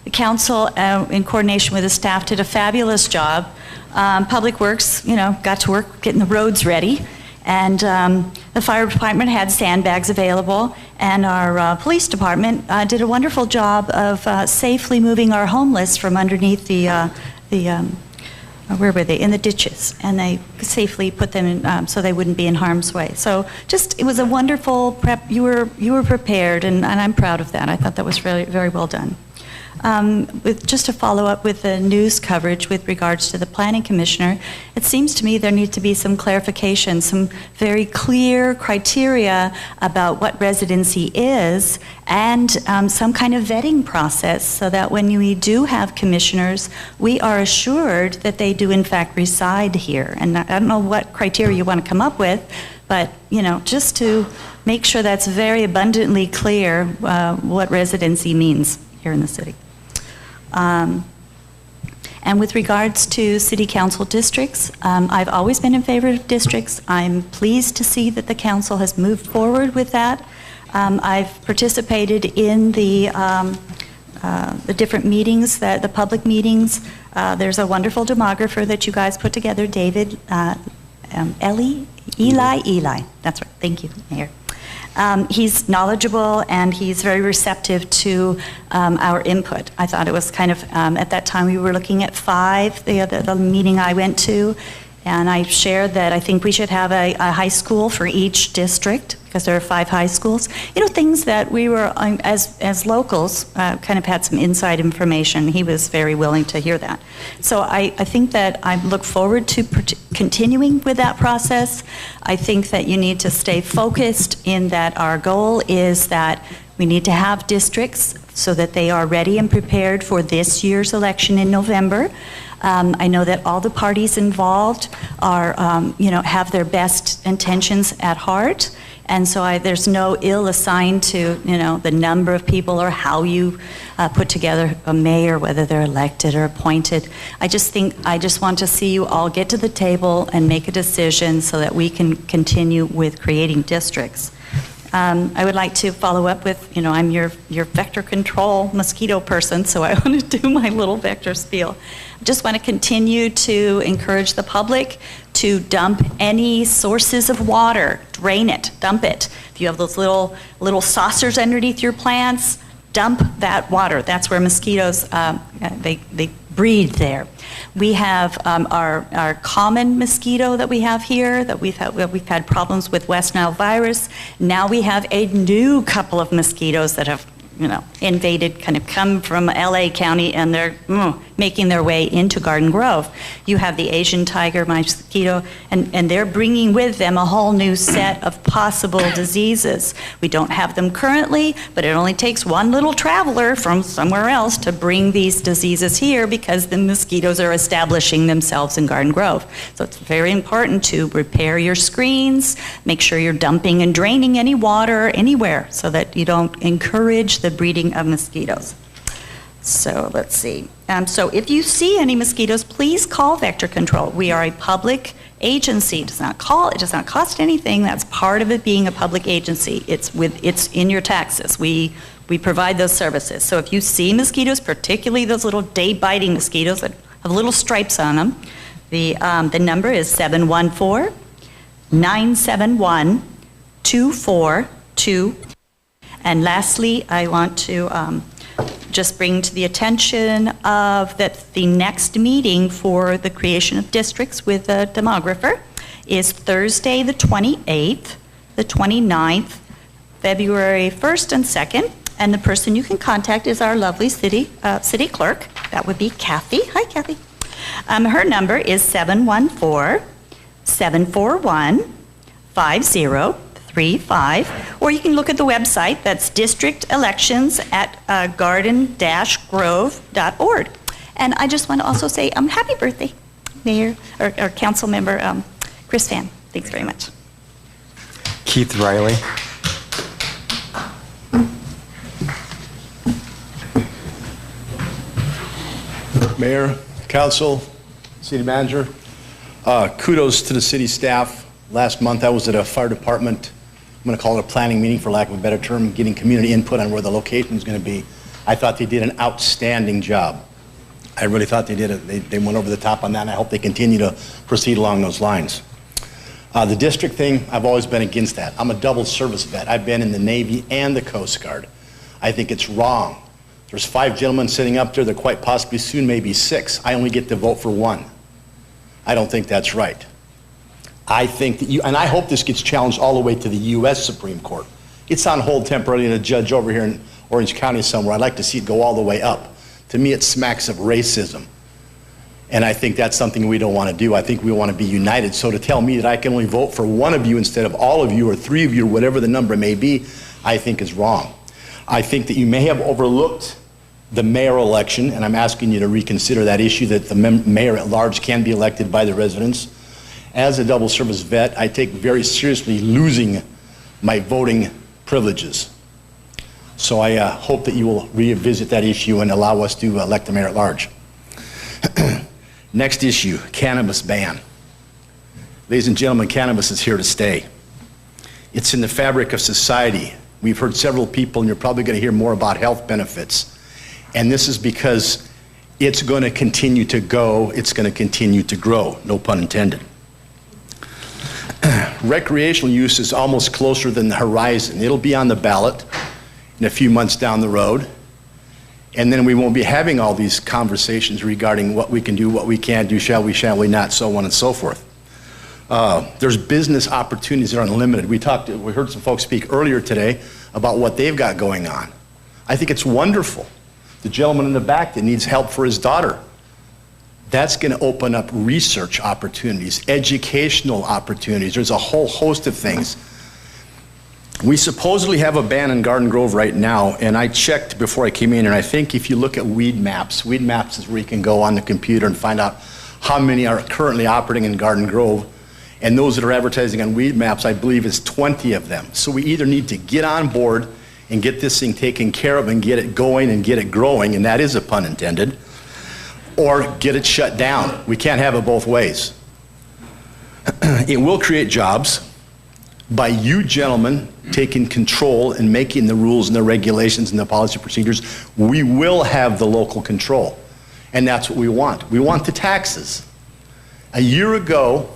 The Council, in coordination with the staff, did a fabulous job. Public Works, got to work getting the roads ready. And the fire department had sandbags available, and our police department did a wonderful job of safely moving our homeless from underneath where were they? In the ditches, and they safely put them in so they wouldn't be in harm's way. So it was a wonderful prep. You were prepared, and I'm proud of that. I thought that was very, very well done. Just to follow up with the news coverage with regards to the Planning Commissioner, it seems to me there needs to be some clarification, some very clear criteria about what residency is, and some kind of vetting process so that when we do have commissioners, we are assured that they do in fact reside here. And I don't know what criteria you want to come up with, but just to make sure that's very abundantly clear what residency means here in the city. And with regards to city council districts, I've always been in favor of districts. I'm pleased to see that the council has moved forward with that. I've participated in the different meetings, the public meetings. There's a wonderful demographer that you guys put together, David, Eli. That's right. Thank you, Mayor. He's knowledgeable and he's very receptive to our input. I thought it was kind of, at that time we were looking at 5, the meeting I went to, and I shared that I think we should have a high school for each district because there are 5 high schools. Things that we were, as locals, kind of had some inside information. He was very willing to hear that. So I think that I look forward to continuing with that process. I think that you need to stay focused in that our goal is that we need to have districts so that they are ready and prepared for this year's election in November. I know that all the parties involved are, have their best intentions at heart. And so there's no ill assigned to, the number of people or how you put together a mayor, whether they're elected or appointed. I just want to see you all get to the table and make a decision so that we can continue with creating districts. I would like to follow up with, I'm your vector control mosquito person, so I want to do my little vector spiel. I just want to continue to encourage the public to dump any sources of water, drain it, dump it. If you have those little saucers underneath your plants, dump that water. That's where mosquitoes, they breed there. We have our common mosquito that we have here, that we've had problems with West Nile virus. Now we have a new couple of mosquitoes that have invaded, kind of come from LA County, and they're making their way into Garden Grove. You have the Asian tiger mosquito, and they're bringing with them a whole new set of possible diseases. We don't have them currently, but it only takes one little traveler from somewhere else to bring these diseases here because the mosquitoes are establishing themselves in Garden Grove. So it's very important to repair your screens, make sure you're dumping and draining any water anywhere so that you don't encourage the breeding of mosquitoes. So let's see. So if you see any mosquitoes, please call Vector Control. We are a public agency. It does not cost anything. That's part of it being a public agency. It's in your taxes. We provide those services. So if you see mosquitoes, particularly those little day-biting mosquitoes that have little stripes on them, the number is 714-971-242. And lastly, I want to just bring to the attention of that the next meeting for the creation of districts with a demographer is Thursday, the 28th, the 29th, February 1st and 2nd, and the person you can contact is our lovely city clerk. That would be Kathy. Hi, Kathy. Her number is 714-741-5035, or you can look at the website. That's districtelections@garden-grove.org. And I just want to also say happy birthday, Mayor or Council Member Chris Phan. Thanks very much. Keith Riley. Mayor, Council, City Manager, kudos to the city staff. Last month I was at a fire department, I'm going to call it a planning meeting for lack of a better term, getting community input on where the location is going to be. I thought they did an outstanding job. I really thought they did it. They went over the top on that, and I hope they continue to proceed along those lines. The district thing, I've always been against that. I'm a double service vet. I've been in the Navy and the Coast Guard. I think it's wrong. There's 5 gentlemen sitting up there, there quite possibly soon may be 6. I only get to vote for 1. I don't think that's right. I think that and I hope this gets challenged all the way to the U.S. Supreme Court. It's on hold temporarily in a judge over here in Orange County somewhere. I'd like to see it go all the way up. To me, it smacks of racism. And I think that's something we don't want to do. I think we want to be united. So to tell me that I can only vote for 1 of you instead of all of you or 3 of you or whatever the number may be, I think is wrong. I think that you may have overlooked the mayoral election, and I'm asking you to reconsider that issue that the mayor at large can be elected by the residents. As a double service vet, I take very seriously losing my voting privileges. So I hope that you will revisit that issue and allow us to elect the mayor at large. Next issue, cannabis ban. Ladies and gentlemen, cannabis is here to stay. It's in the fabric of society. We've heard several people, and you're probably going to hear more about health benefits. And this is because it's going to continue to go, it's going to continue to grow, no pun intended. Recreational use is almost closer than the horizon. It'll be on the ballot in a few months down the road. And then we won't be having all these conversations regarding what we can do, what we can't do, shall we not, so on and so forth. There's business opportunities that are unlimited. We heard some folks speak earlier today about what they've got going on. I think it's wonderful. The gentleman in the back that needs help for his daughter. That's going to open up research opportunities, educational opportunities. There's a whole host of things. We supposedly have a ban in Garden Grove right now, and I checked before I came in, and I think if you look at weed maps is where you can go on the computer and find out how many are currently operating in Garden Grove. And those that are advertising on weed maps, I believe, is 20 of them. So we either need to get on board and get this thing taken care of and get it going and get it growing, and that is a pun intended, or get it shut down. We can't have it both ways. It will create jobs by you gentlemen taking control and making the rules and the regulations and the policy procedures. We will have the local control, and that's what we want. We want the taxes. A year ago,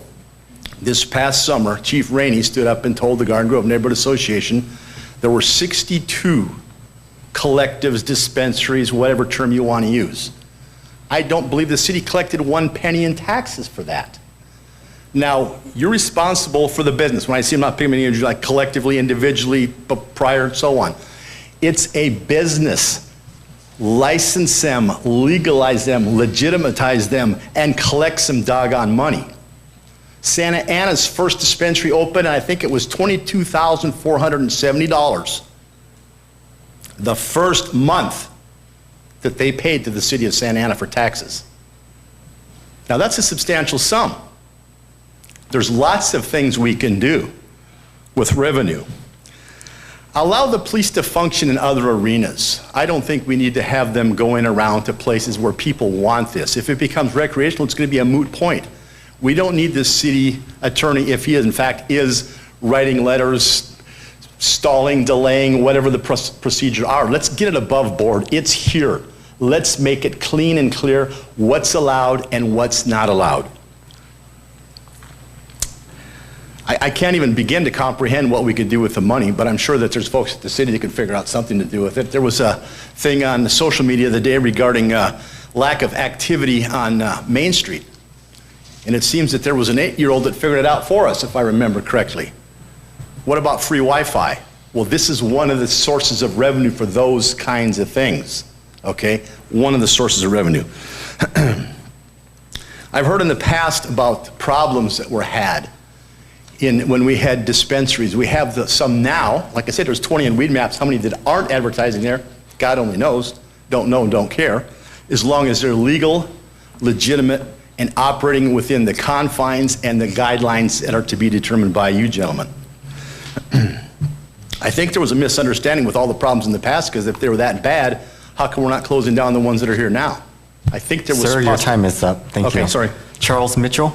this past summer, Chief Rainey stood up and told the Garden Grove Neighborhood Association there were 62 collectives, dispensaries, whatever term you want to use. I don't believe the city collected 1 penny in taxes for that. Now, you're responsible for the business. When I say I'm not picking any, like collectively, individually, but prior, and so on. It's a business. License them, legalize them, legitimatize them, and collect some doggone money. Santa Ana's first dispensary opened, and I think it was $22,470. The first month that they paid to the city of Santa Ana for taxes. Now that's a substantial sum. There's lots of things we can do with revenue. Allow the police to function in other arenas. I don't think we need to have them going around to places where people want this. If it becomes recreational, it's going to be a moot point. We don't need this city attorney, if he in fact is writing letters, stalling, delaying, whatever the procedures are. Let's get it above board. It's here. Let's make it clean and clear what's allowed and what's not allowed. I can't even begin to comprehend what we could do with the money, but I'm sure that there's folks at the city that can figure out something to do with it. There was a thing on the social media the other day regarding lack of activity on Main Street. And it seems that there was an 8-year-old that figured it out for us, if I remember correctly. What about free Wi-Fi? Well, this is one of the sources of revenue for those kinds of things, okay? One of the sources of revenue. I've heard in the past about problems that were had when we had dispensaries. We have some now. Like I said, there's 20 in Weed Maps. How many that aren't advertising there? God only knows. Don't know and don't care. As long as they're legal, legitimate, and operating within the confines and the guidelines that are to be determined by you gentlemen. I think there was a misunderstanding with all the problems in the past, because if they were that bad, how come we're not closing down the ones that are here now? I think there was... Sir, your time is up. Thank you. Okay, sorry. Charles Mitchell.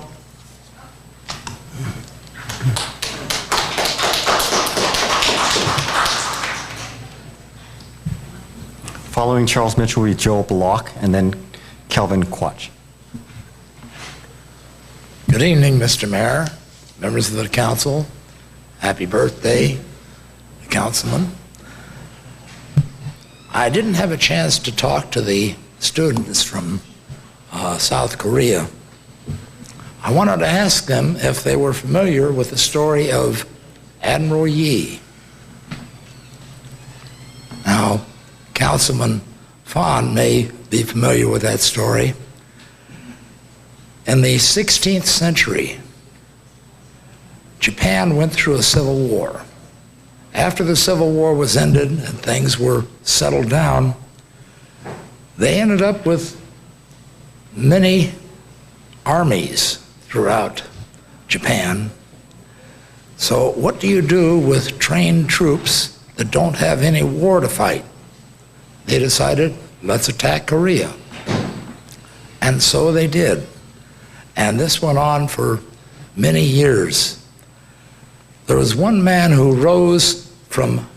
Following Charles Mitchell will be Joel Block, and then Kelvin Quach. Good evening, Mr. Mayor, members of the council. Happy birthday, Councilman. I didn't have a chance to talk to the students from South Korea. I wanted to ask them if they were familiar with the story of Admiral Yi. Now, Councilman Fawn may be familiar with that story. In the 16th century, Japan went through a civil war. After the Civil War was ended and things were settled down, they ended up with many armies throughout Japan. So what do you do with trained troops that don't have any war to fight? They decided, let's attack Korea. And so they did. And this went on for many years. There was one man who rose from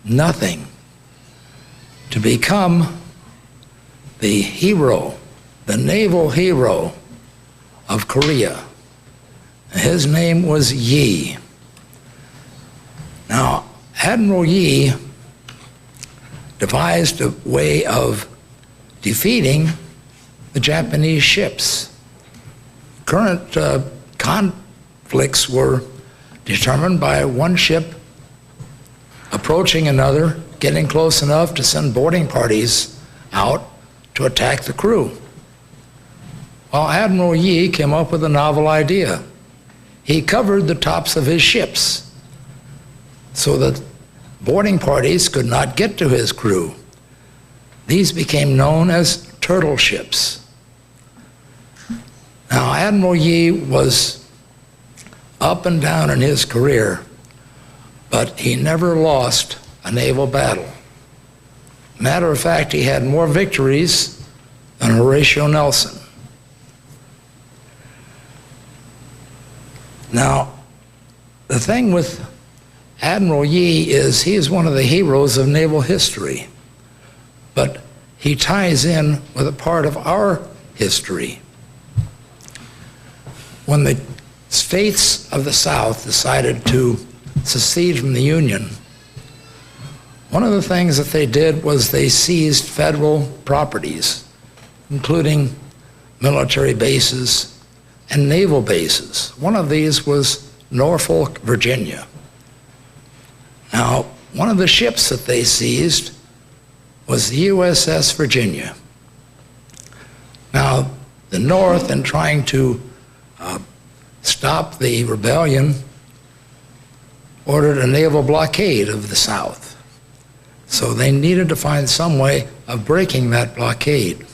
nothing to become the hero, the naval hero of Korea. His name was Yi. Now, Admiral Yi devised a way of defeating the Japanese ships. Current conflicts were determined by one ship approaching another, getting close enough to send boarding parties out to attack the crew. Well, Admiral Yi came up with a novel idea. He covered the tops of his ships so that boarding parties could not get to his crew. These became known as turtle ships. Now, Admiral Yi was up and down in his career, but he never lost a naval battle. Matter of fact, he had more victories than Horatio Nelson. Now, the thing with Admiral Yi is he is one of the heroes of naval history, but he ties in with a part of our history. When the states of the South decided to secede from the Union, one of the things that they did was they seized federal properties, including military bases and naval bases. One of these was Norfolk, Virginia. Now, one of the ships that they seized was the USS Virginia. Now, the North, in trying to stop the rebellion, ordered a naval blockade of the South. So they needed to find some way of breaking that blockade.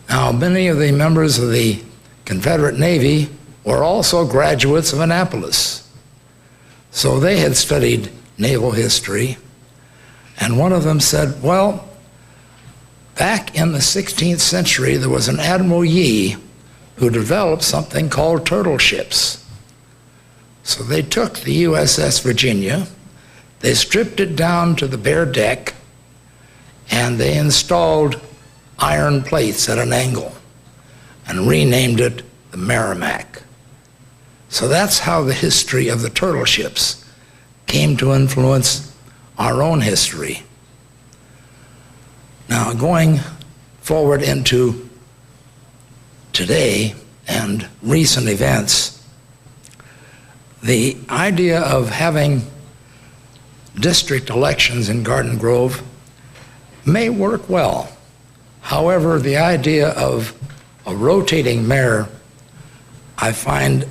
Now, many of the members of the Confederate Navy were also graduates of Annapolis. So they had studied naval history, and one of them said, well, back in the 16th century, there was an Admiral Yi who developed something called turtle ships. So they took the USS Virginia, they stripped it down to the bare deck, and they installed iron plates at an angle and renamed it the Merrimack. So that's how the history of the turtle ships came to influence our own history. Now, going forward into today and recent events, the idea of having district elections in Garden Grove may work well. However, the idea of a rotating mayor, I find,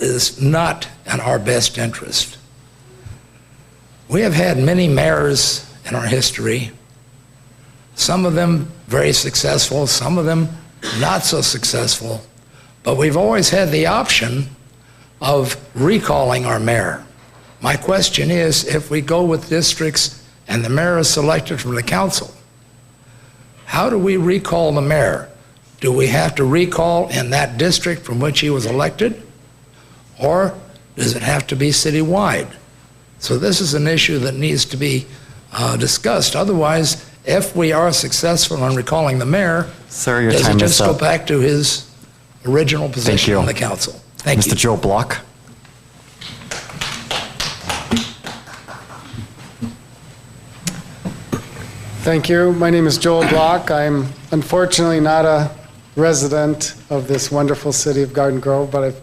is not in our best interest. We have had many mayors in our history, some of them very successful, some of them not so successful, but we've always had the option of recalling our mayor. My question is, if we go with districts and the mayor is selected from the council, how do we recall the mayor? Do we have to recall in that district from which he was elected? Or does it have to be citywide? So this is an issue that needs to be discussed. Otherwise, if we are successful in recalling the mayor, Sir, your does time it is just go up. back to his original position you. on the council? Thank Mr. you. Joe Block. Thank you. My name is Joel Block. I'm unfortunately not a resident of this wonderful city of Garden Grove, but I've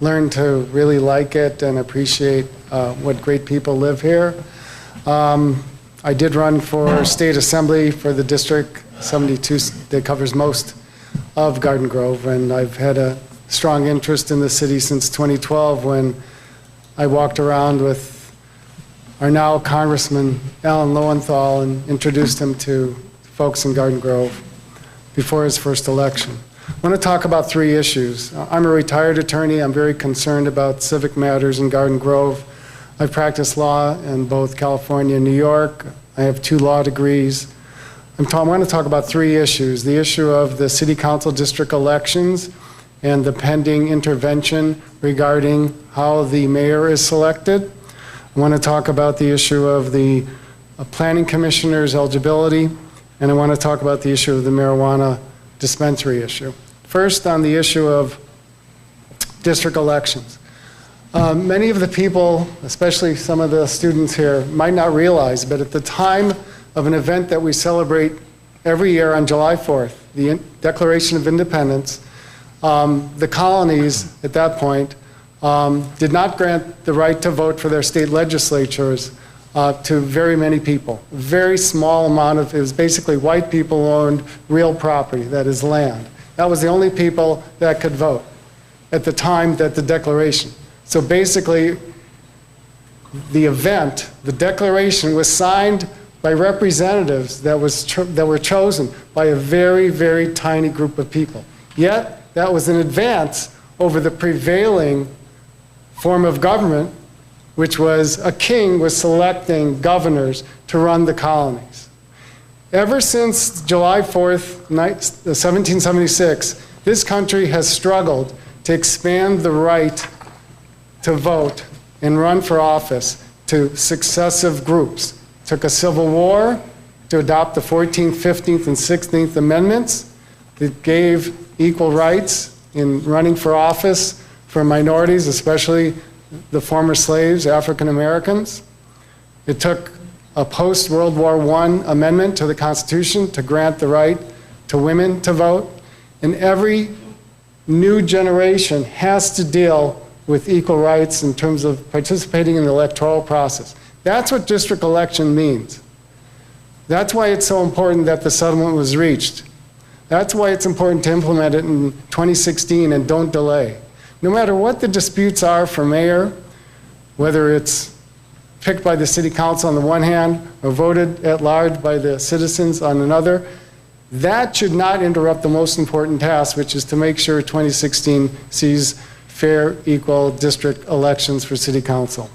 learned to really like it and appreciate what great people live here. I did run for state assembly for the District 72 that covers most of Garden Grove, and I've had a strong interest in the city since 2012 when I walked around with our now Congressman Alan Lowenthal and introduced him to folks in Garden Grove before his first election. I want to talk about three issues. I'm a retired attorney. I'm very concerned about civic matters in Garden Grove. I've practiced law in both California and New York. I have 2 law degrees. I want to talk about 3 issues: the issue of the city council district elections and the pending intervention regarding how the mayor is selected. I want to talk about the issue of the planning commissioner's eligibility, and I want to talk about the issue of the marijuana dispensary issue. First, on the issue of district elections. Many of the people, especially some of the students here, might not realize, but at the time of an event that we celebrate every year on July 4th, the Declaration of Independence, the colonies at that point did not grant the right to vote for their state legislatures to very many people. A very small amount of, it was basically white people owned real property, that is land. That was the only people that could vote at the time that the Declaration. So basically, the event, the Declaration, was signed by representatives that were chosen by a very, very tiny group of people. Yet, that was an advance over the prevailing form of government, which was a king was selecting governors to run the colonies. Ever since July 4th, 1776, this country has struggled to expand the right to vote and run for office to successive groups. It took a civil war to adopt the 14th, 15th, and 16th Amendments that gave equal rights in running for office for minorities, especially the former slaves, African Americans. It took a post-World War I amendment to the Constitution to grant the right to women to vote. And every new generation has to deal with equal rights in terms of participating in the electoral process. That's what district election means. That's why it's so important that the settlement was reached. That's why it's important to implement it in 2016 and don't delay. No matter what the disputes are for mayor, whether it's picked by the city council on the one hand or voted at large by the citizens on another, that should not interrupt the most important task, which is to make sure 2016 sees fair, equal district elections for city council.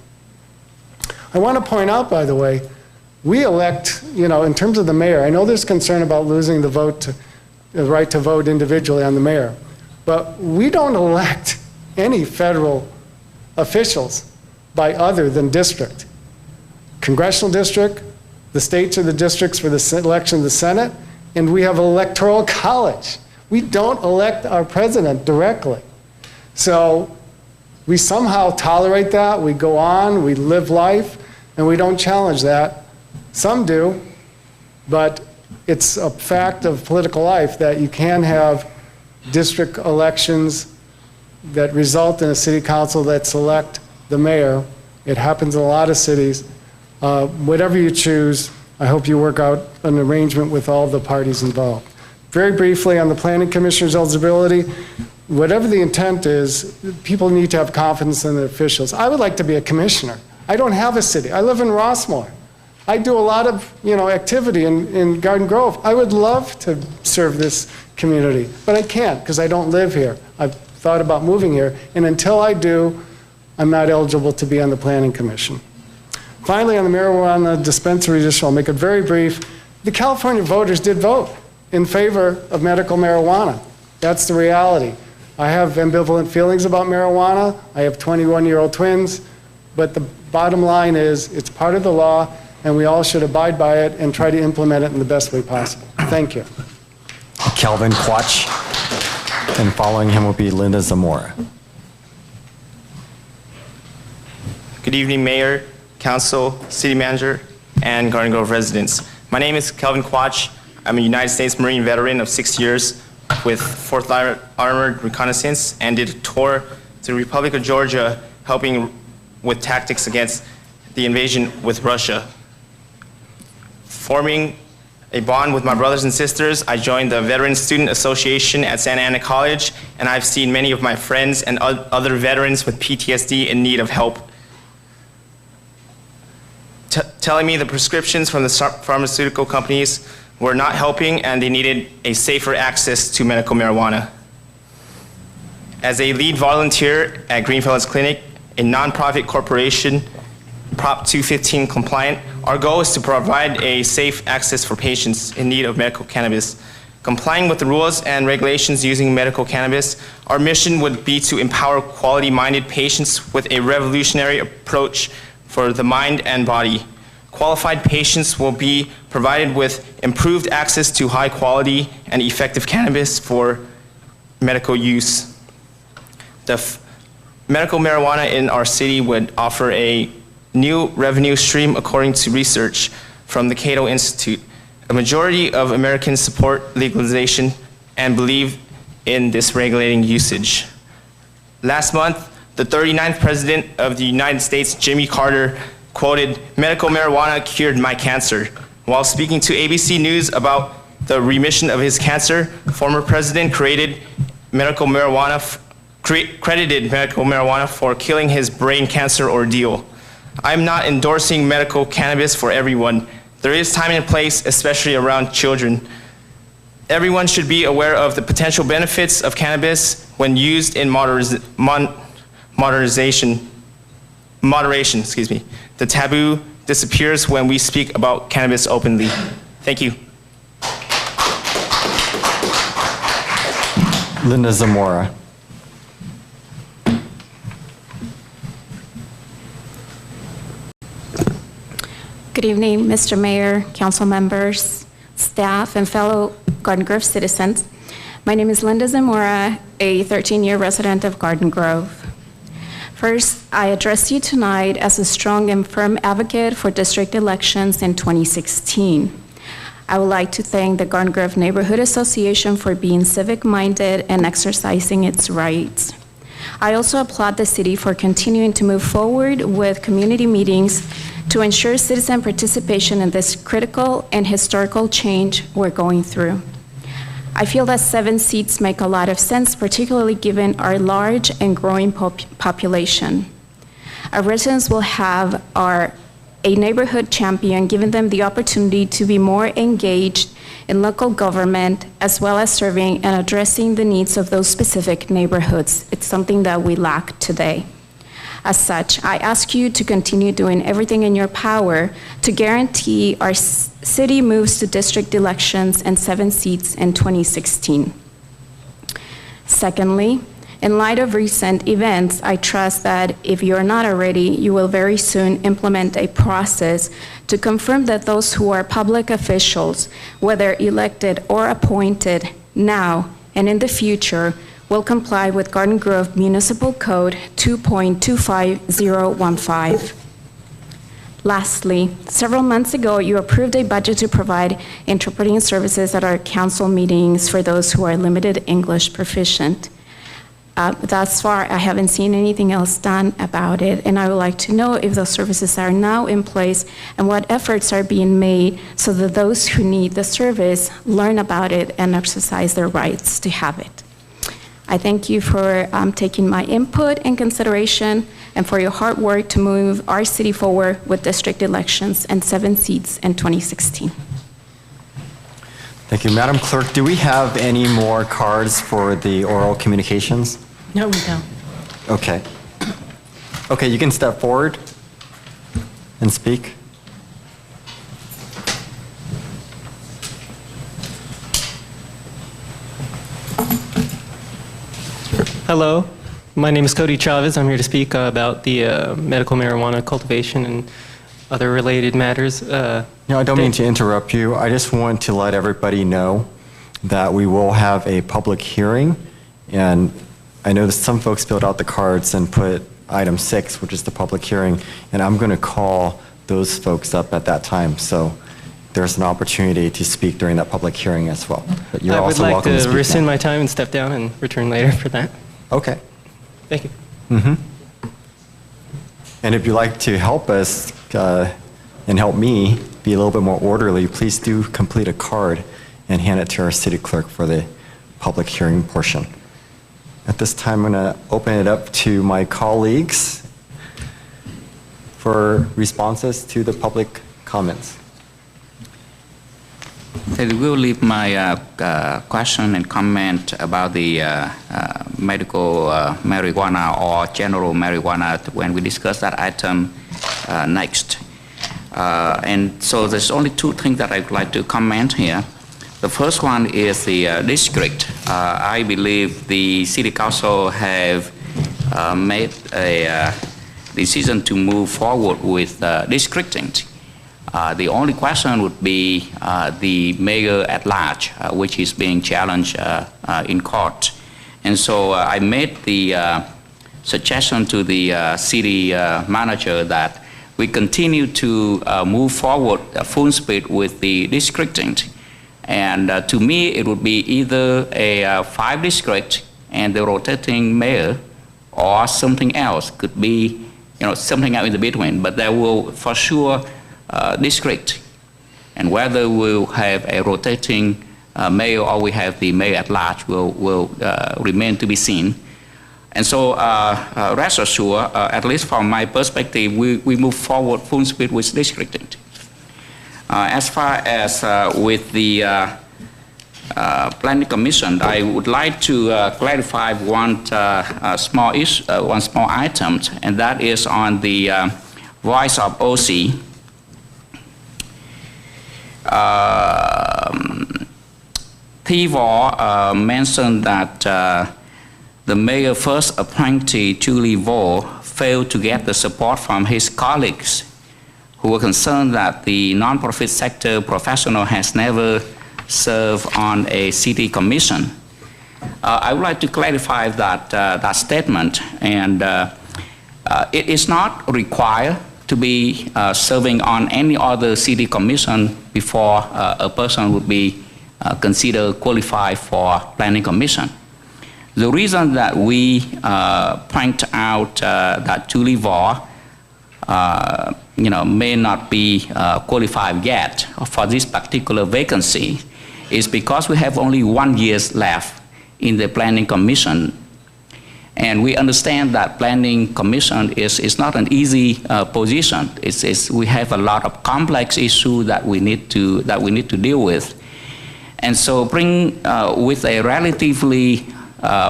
I want to point out, by the way, we elect, in terms of the mayor, I know there's concern about losing the right to vote individually on the mayor, but we don't elect any federal officials by other than district. Congressional district, the states are the districts for the election of the Senate, and we have an electoral college. We don't elect our president directly. So We somehow tolerate that, we go on, we live life, and we don't challenge that. Some do, but it's a fact of political life that you can have district elections that result in a city council that select the mayor. It happens in a lot of cities. Whatever you choose, I hope you work out an arrangement with all the parties involved. Very briefly on the planning commissioner's eligibility, whatever the intent is, people need to have confidence in the officials. I would like to be a commissioner. I don't have a city. I live in Rossmore. I do a lot of activity in Garden Grove. I would love to serve this community, but I can't because I don't live here. I've thought about moving here, and until I do, I'm not eligible to be on the planning commission. Finally, on the marijuana dispensary issue, I'll make it very brief. The California voters did vote in favor of medical marijuana. That's the reality. I have ambivalent feelings about marijuana. I have 21-year-old twins, but the bottom line is it's part of the law, and we all should abide by it and try to implement it in the best way possible. Thank you. Kelvin Quach, and following him will be Linda Zamora. Good evening, Mayor, Council, City Manager, and Garden Grove residents. My name is Kelvin Quach. I'm a United States Marine veteran of 6 years with 4th Armored Reconnaissance and did a tour to the Republic of Georgia helping with tactics against the invasion with Russia. Forming a bond with my brothers and sisters, I joined the Veteran Student Association at Santa Ana College, and I've seen many of my friends and other veterans with PTSD in need of help. Telling me the prescriptions from the pharmaceutical companies were not helping and they needed a safer access to medical marijuana. As a lead volunteer at Greenfellas Clinic, a nonprofit corporation, Prop 215 compliant, our goal is to provide a safe access for patients in need of medical cannabis. Complying with the rules and regulations using medical cannabis, our mission would be to empower quality-minded patients with a revolutionary approach for the mind and body. Qualified patients will be provided with improved access to high quality and effective cannabis for medical use. Medical marijuana in our city would offer a new revenue stream according to research from the Cato Institute. A majority of Americans support legalization and believe in this regulating usage. Last month, the 39th President of the United States, Jimmy Carter, quoted, "Medical marijuana cured my cancer." While speaking to ABC News about the remission of his cancer, former President credited medical marijuana for killing his brain cancer ordeal. I'm not endorsing medical cannabis for everyone. There is time and place, especially around children. Everyone should be aware of the potential benefits of cannabis when used in moderation. The taboo disappears when we speak about cannabis openly. Thank you. Linda Zamora. Good evening, Mr. Mayor, council members, staff, and fellow Garden Grove citizens. My name is Linda Zamora, a 13-year resident of Garden Grove. First, I address you tonight as a strong and firm advocate for district elections in 2016. I would like to thank the Garden Grove Neighborhood Association for being civic-minded and exercising its rights. I also applaud the city for continuing to move forward with community meetings to ensure citizen participation in this critical and historical change we're going through. I feel that 7 seats make a lot of sense, particularly given our large and growing population. Our residents will have a neighborhood champion, giving them the opportunity to be more engaged in local government, as well as serving and addressing the needs of those specific neighborhoods. It's something that we lack today. As such, I ask you to continue doing everything in your power to guarantee our city moves to district elections and 7 seats in 2016. Secondly, in light of recent events, I trust that if you are not already, you will very soon implement a process to confirm that those who are public officials, whether elected or appointed now and in the future, will comply with Garden Grove Municipal Code 2.25015. Lastly, several months ago, you approved a budget to provide interpreting services at our council meetings for those who are limited English proficient. Thus far, I haven't seen anything else done about it, and I would like to know if those services are now in place and what efforts are being made so that those who need the service learn about it and exercise their rights to have it. I thank you for taking my input and consideration and for your hard work to move our city forward with district elections and 7 seats in 2016. Thank you. Madam Clerk, do we have any more cards for the oral communications? No, we don't. Okay. Okay, you can step forward and speak. Hello, my name is Cody Chavez. I'm here to speak about the medical marijuana cultivation and other related matters. No, I don't mean to interrupt you. I just want to let everybody know that we will have a public hearing, and I know that some folks filled out the cards and put item 6, which is the public hearing, and I'm going to call those folks up at that time. So there's an opportunity to speak during that public hearing as well. But you're also welcome to I would like speak to rescind now. my time and step down and return later for that. Okay. Thank you. And if you'd like to help us and help me be a little bit more orderly, please do complete a card and hand it to our city clerk for the public hearing portion. At this time, I'm going to open it up to my colleagues for responses to the public comments. I will leave my question and comment about the medical marijuana or general marijuana when we discuss that item next. And so there's only 2 things that I would like to comment here. The first one is the district. I believe the City Council have made a decision to move forward with districting. The only question would be the mayor at large, which is being challenged in court. And so I made the suggestion to the city manager that we continue to move forward full speed with the districting. And to me, it would be either a 5 district and the rotating mayor, or something else. Could be, something out in the between. But there will for sure district, and whether we'll have a rotating mayor or we have the mayor at large will remain to be seen. And so rest assured, at least from my perspective, we move forward full speed with districting. As far as with the Planning Commission, I would like to clarify one small issue, one small item, and that is on the voice of OC. Tivor mentioned that the mayor first appointee, Julie Vo, failed to get the support from his colleagues who were concerned that the nonprofit sector professional has never served on a city commission. I would like to clarify that statement, and it is not required to be serving on any other city commission before a person would be considered qualified for Planning Commission. The reason that we point out that Julie Vaughn may not be qualified yet for this particular vacancy is because we have only 1 year left in the Planning Commission. And we understand that Planning Commission is not an easy position. We have a lot of complex issues that we need to deal with. And so bring with a relatively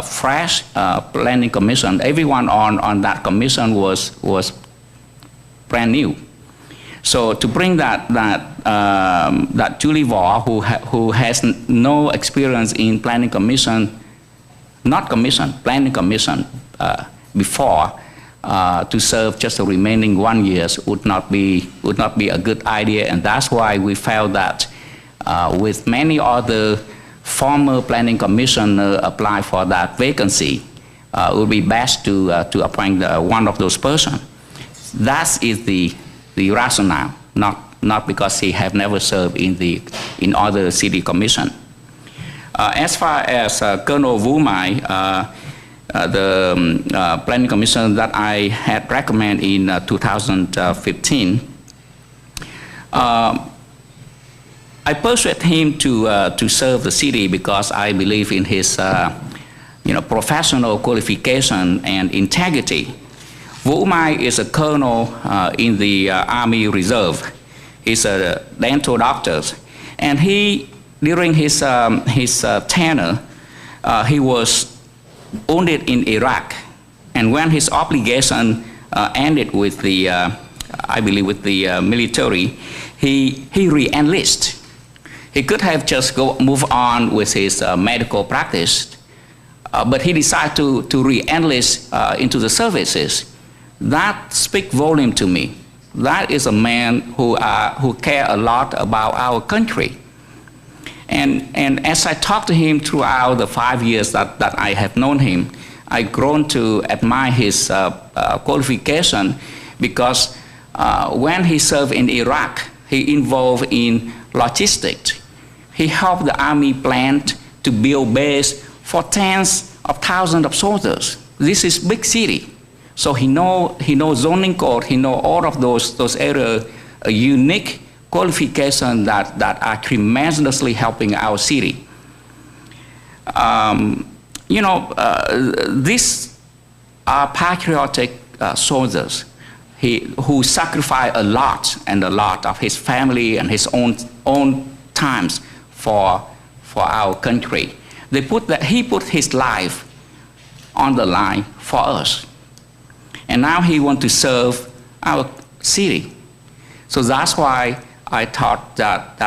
fresh Planning Commission, everyone on that commission was brand new. So to bring that Julie Vaughn, who has no experience in Planning Commission, Planning Commission before, to serve just the remaining 1 year would not be a good idea, and that's why we felt that with many other former planning commissioner apply for that vacancy, it would be best to appoint one of those persons. That is the rationale, not because he have never served in other city commission. As far as Colonel Vu Mai, the planning commission that I had recommended in 2015, I persuaded him to serve the city because I believe in his professional qualification and integrity. Vu Mai is a colonel in the Army Reserve. He's a dental doctor, and during his tenure, he was wounded in Iraq, and when his obligation ended with the, I believe, with the military, he re-enlisted. He could have just move on with his medical practice, but he decided to re-enlist into the services. That speaks volume to me. That is a man who cares a lot about our country. And as I talked to him throughout the 5 years that I have known him, I've grown to admire his qualification because when he served in Iraq, he involved in logistics. He helped the army plant to build base for tens of thousands of soldiers. This is big city. So he knows zoning code, he knows all of those areas, a unique qualification that are tremendously helping our city. These are patriotic soldiers who sacrifice a lot of his family and his own times for our country. He put his life on the line for us. And now he wants to serve our city. So that's why I thought that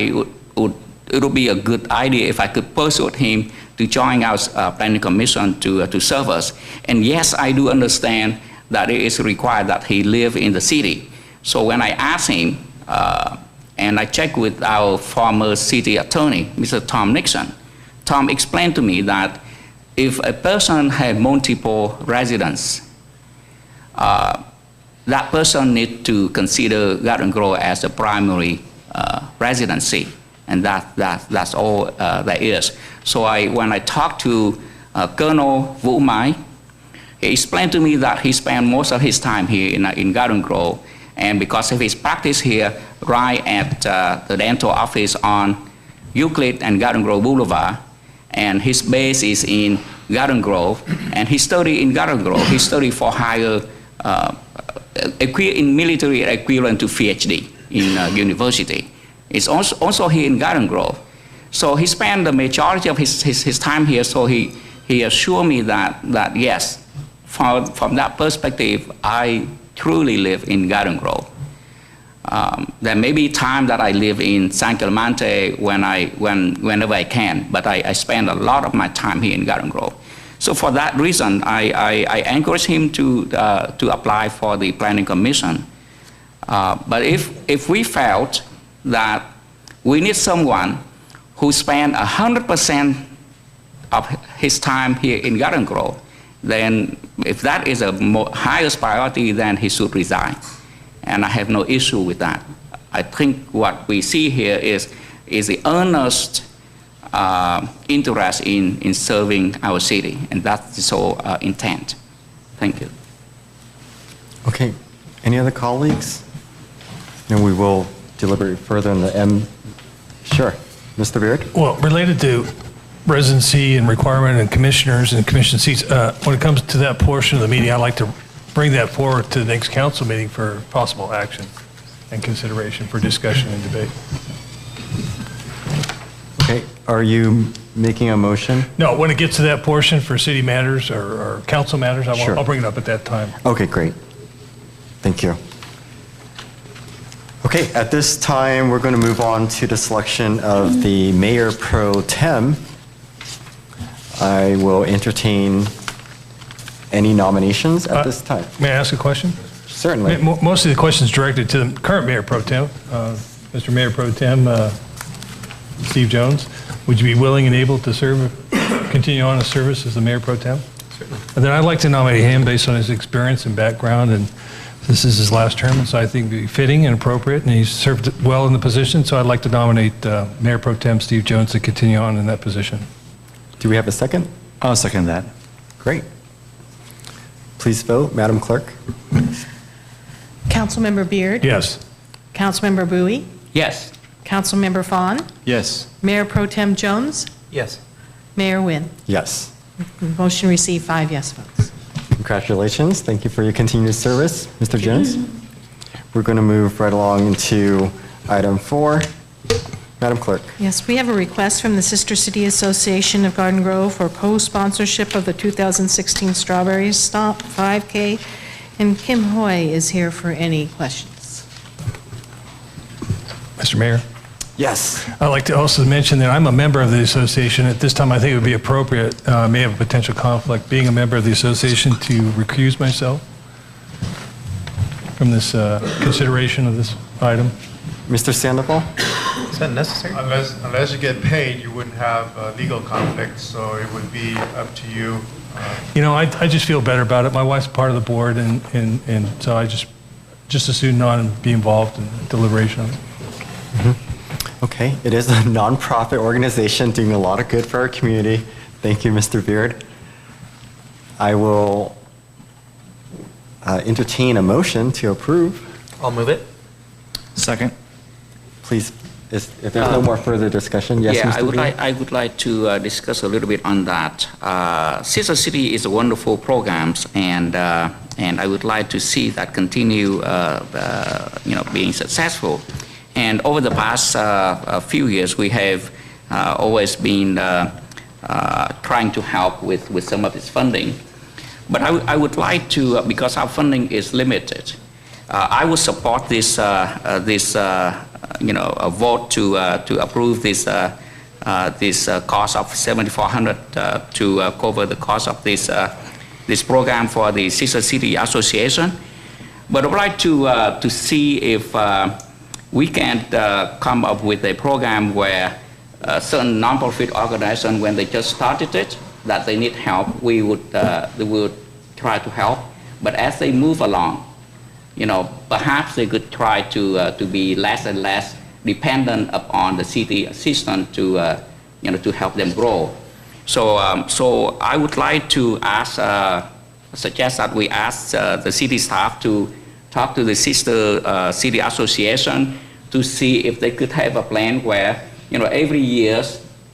it would be a good idea if I could persuade him to join our planning commission to serve us. And yes, I do understand that it is required that he live in the city. So when I asked him, and I checked with our former city attorney, Mr. Tom Nixon, Tom explained to me that if a person had multiple residents, that person needs to consider Garden Grove as a primary residency, and that's all there is. So when I talked to Colonel Vu Mai, he explained to me that he spent most of his time here in Garden Grove, and because of his practice here, right at the dental office on Euclid and Garden Grove Boulevard, and his base is in Garden Grove, and he studied in Garden Grove. He studied for higher, in military equivalent to PhD in university. It's also here in Garden Grove. So he spent the majority of his time here, so he assured me that yes, from that perspective, I truly live in Garden Grove. There may be time that I live in San Clemente whenever I can, but I spend a lot of my time here in Garden Grove. So for that reason, I encourage him to apply for the planning commission. But if we felt that we need someone who spend 100% of his time here in Garden Grove, then if that is a highest priority, then he should resign. And I have no issue with that. I think what we see here is the earnest interest in serving our city, and that's the whole intent. Thank you. Okay, any other colleagues? And we will deliberate further in the M. Sure, Mr. Beard? Well, related to residency and requirement and commissioners and commission seats, when it comes to that portion of the meeting, I'd like to bring that forward to the next council meeting for possible action and consideration for discussion and debate. Okay, are you making a motion? No, when it gets to that portion for city matters or council matters, Sure. I'll bring it up at that time. Okay, great. Thank you. Okay, at this time, we're going to move on to the selection of the Mayor Pro Tem. I will entertain any nominations at this time. May I ask a question? Certainly. Most of the questions directed to the current Mayor Pro Tem. Mr. Mayor Pro Tem, Steve Jones. Would you be willing and able to continue on his service as the mayor pro tem? Certainly. And then I'd like to nominate him based on his experience and background, and this is his last term, so I think it'd be fitting and appropriate, and he's served well in the position, so I'd like to nominate Mayor Pro Tem Steve Jones to continue on in that position. Do we have a second? I'll second that. Great. Please vote, Madam Clerk. Councilmember Beard? Yes. Councilmember Bowie? Yes. Councilmember Fawn? Yes. Mayor Pro Tem Jones? Yes. Mayor Nguyen? Yes. Motion received, 5 yes votes. Congratulations. Thank you for your continued service, Mr. Jones. We're going to move right along into item 4. Madam Clerk. Yes, we have a request from the Sister City Association of Garden Grove for co-sponsorship of the 2016 Strawberry Stomp 5K, and Kim Hoy is here for any questions. Mr. Mayor? Yes. I'd like to also mention that I'm a member of the association. At this time, I think it would be appropriate, may have a potential conflict, being a member of the association, to recuse myself from this consideration of this item. Mr. Sandoval? Is that necessary? Unless you get paid, you wouldn't have a legal conflict, so it would be up to you. You know, I just feel better about it. My wife's part of the board, and so I just as soon not be involved in deliberation of it. Mm-hmm. Okay, it is a nonprofit organization doing a lot of good for our community. Thank you, Mr. Beard. I will entertain a motion to approve. I'll move it. Second. Please, if there's no more further discussion, yes, Yeah, Mr. Beard? I would like to discuss a little bit on that. Sister City is a wonderful program, and I would like to see that continue, being successful. And over the past few years, we have always been trying to help with some of its funding. But I would like to, because our funding is limited, I would support this a vote to approve this cost of $7,400 to cover the cost of this program for the Sister City Association. But I would like to see if we can come up with a program where certain nonprofit organizations, when they just started it, that they need help, they would try to help. But as they move along, perhaps they could try to be less and less dependent upon the city assistance to help them grow. So I would like to suggest that we ask the city staff to talk to the Sister City Association to see if they could have a plan where, every year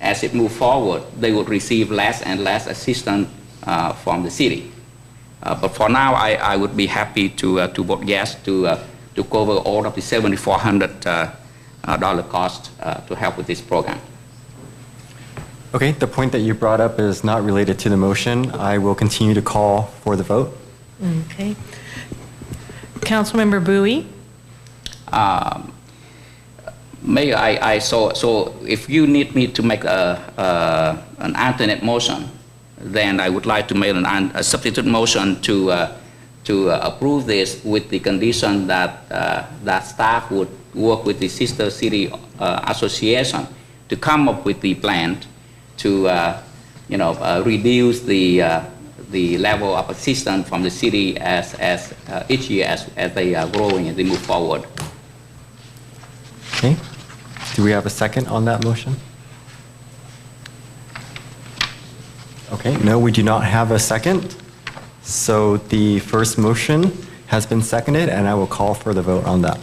as it moves forward, they would receive less and less assistance from the city. But for now, I would be happy to vote yes to cover all of the $7,400 cost to help with this program. Okay, the point that you brought up is not related to the motion. I will continue to call for the vote. Okay. Councilmember Bowie? Mayor, so if you need me to make an alternate motion, then I would like to make a substitute motion to approve this with the condition that that staff would work with the Sister City Association to come up with the plan to reduce the level of assistance from the city as each year as they are growing and they move forward. Okay. Do we have a second on that motion? Okay, no, we do not have a second. So the first motion has been seconded, and I will call for the vote on that.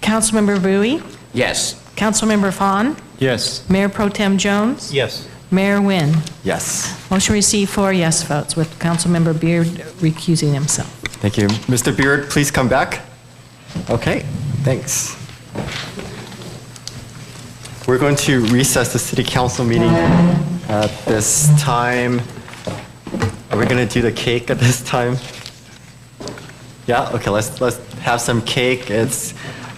Councilmember Bowie? Yes. Councilmember Fawn? Yes. Mayor Pro Tem Jones? Yes. Mayor Nguyen? Yes. Motion received 4 yes votes, with Councilmember Beard recusing himself. Thank you. Mr. Beard, please come back. Okay, thanks. We're going to recess the city council meeting at this time. Are we going to do the cake at this time? Yeah, okay, let's have some cake. It's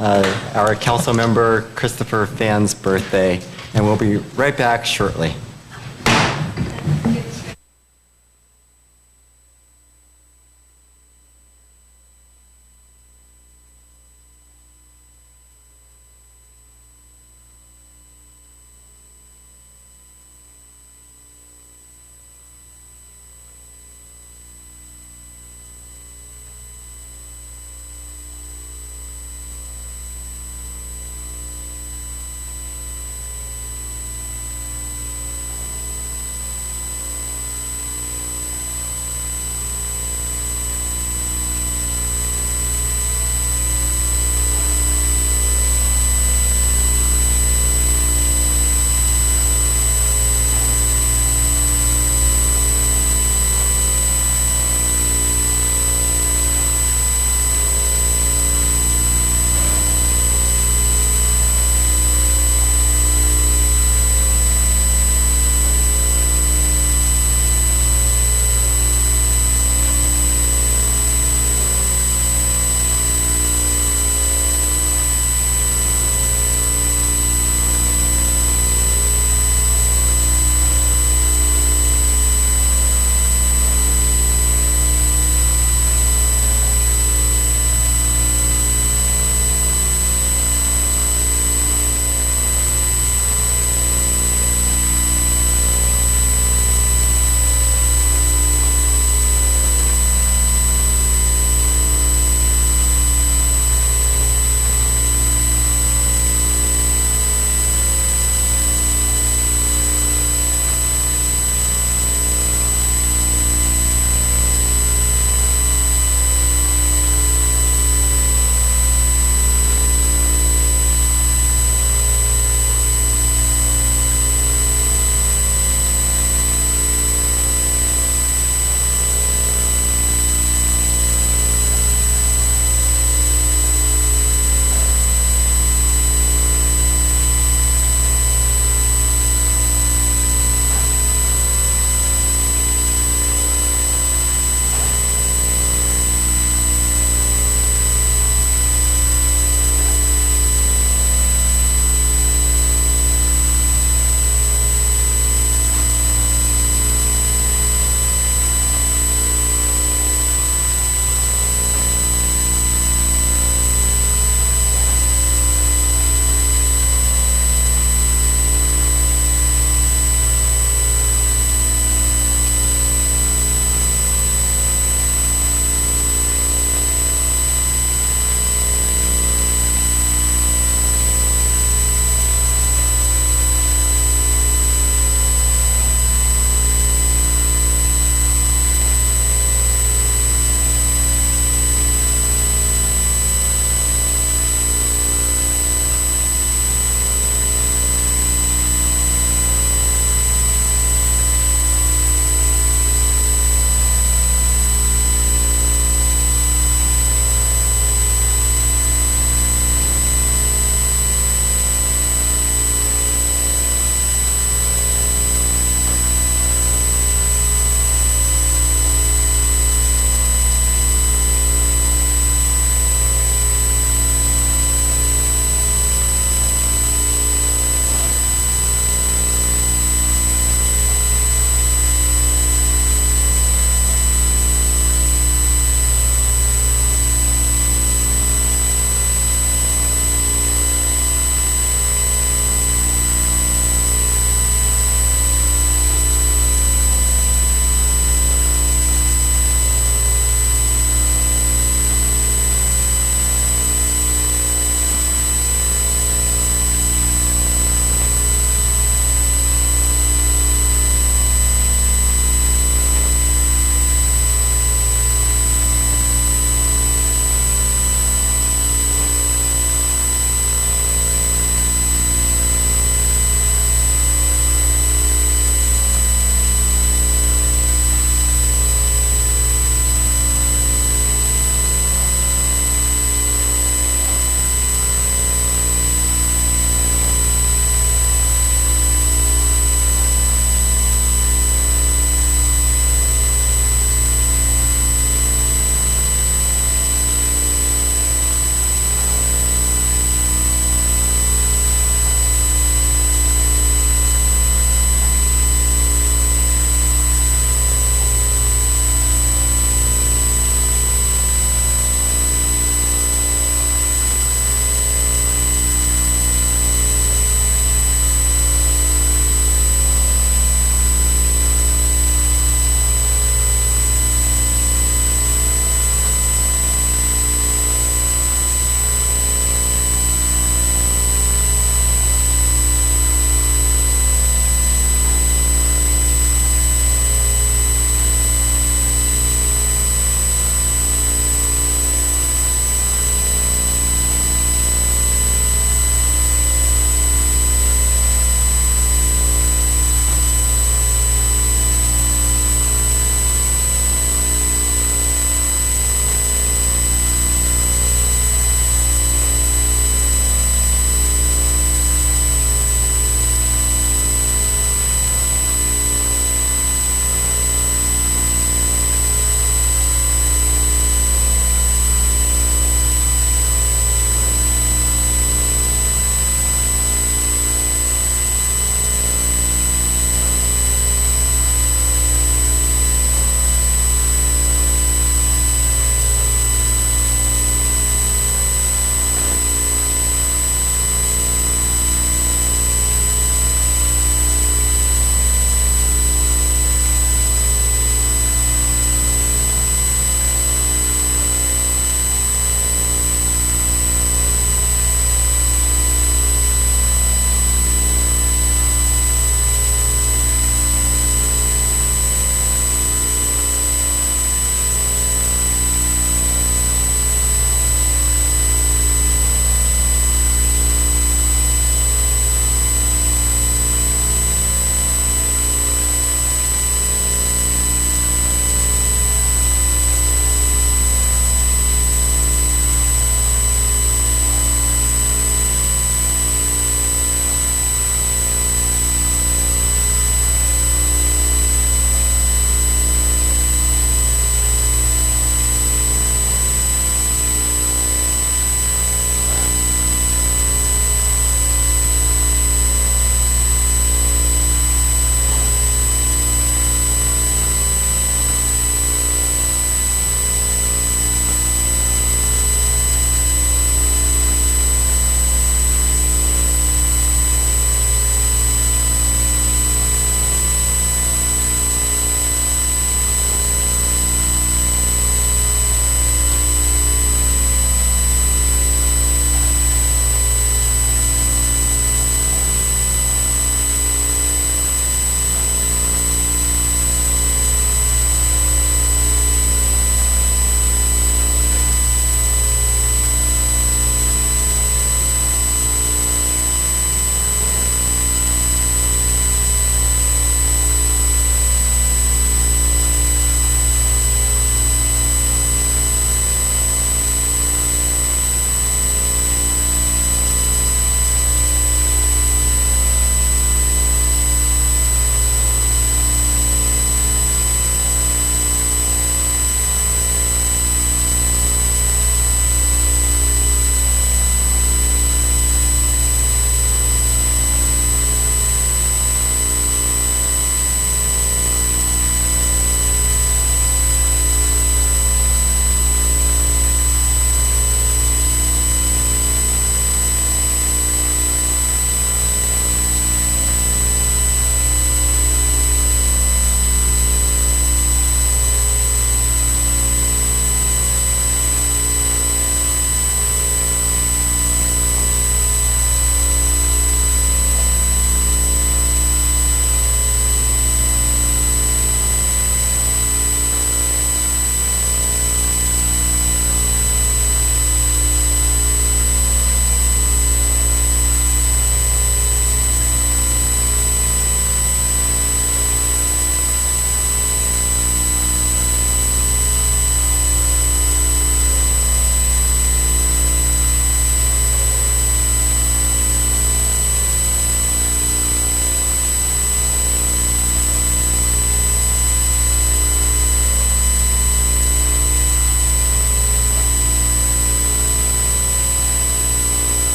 our council member Christopher Phan's birthday, and we'll be right back shortly.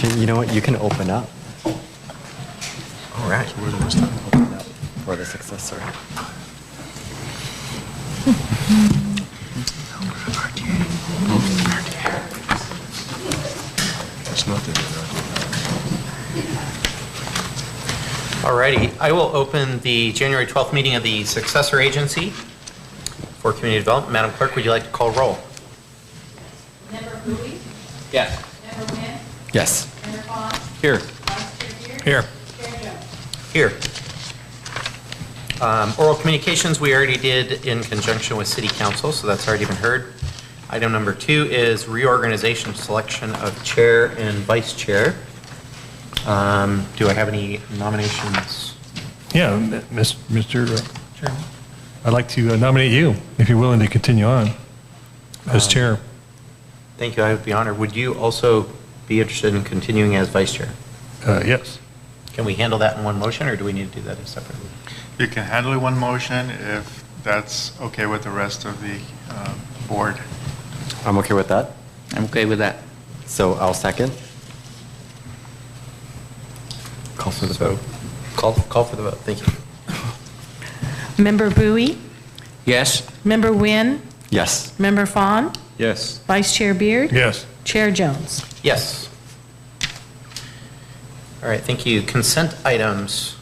Actually, you know what? You can open up. All right. Open up for the successor. Alrighty, I will open the January 12th meeting of the Successor Agency for Community Development. Madam Clerk, would you like to call roll? Member Bowie? Yes. Member Wynn? Yes. Member Vaughn? Here. Vice Chair Beard? Here. Chair Jones? Here. Oral communications we already did in conjunction with City Council, so that's already been heard. Item number 2 is reorganization, selection of chair and vice chair. Do I have any nominations? Yeah, Mr. Chairman. I'd like to nominate you, if you're willing to continue on as chair. Thank you, I would be honored. Would you also be interested in continuing as vice chair? Yes. Can we handle that in one motion, or do we need to do that separately? You can handle it one motion if that's okay with the rest of the board. I'm okay with that. I'm okay with that. So I'll second. Call for the vote. Call for the vote, thank you. Member Bowie? Yes. Member Wynn? Yes. Member Fawn? Yes. Vice Chair Beard? Yes. Chair Jones? Yes. All right, thank you. Consent items.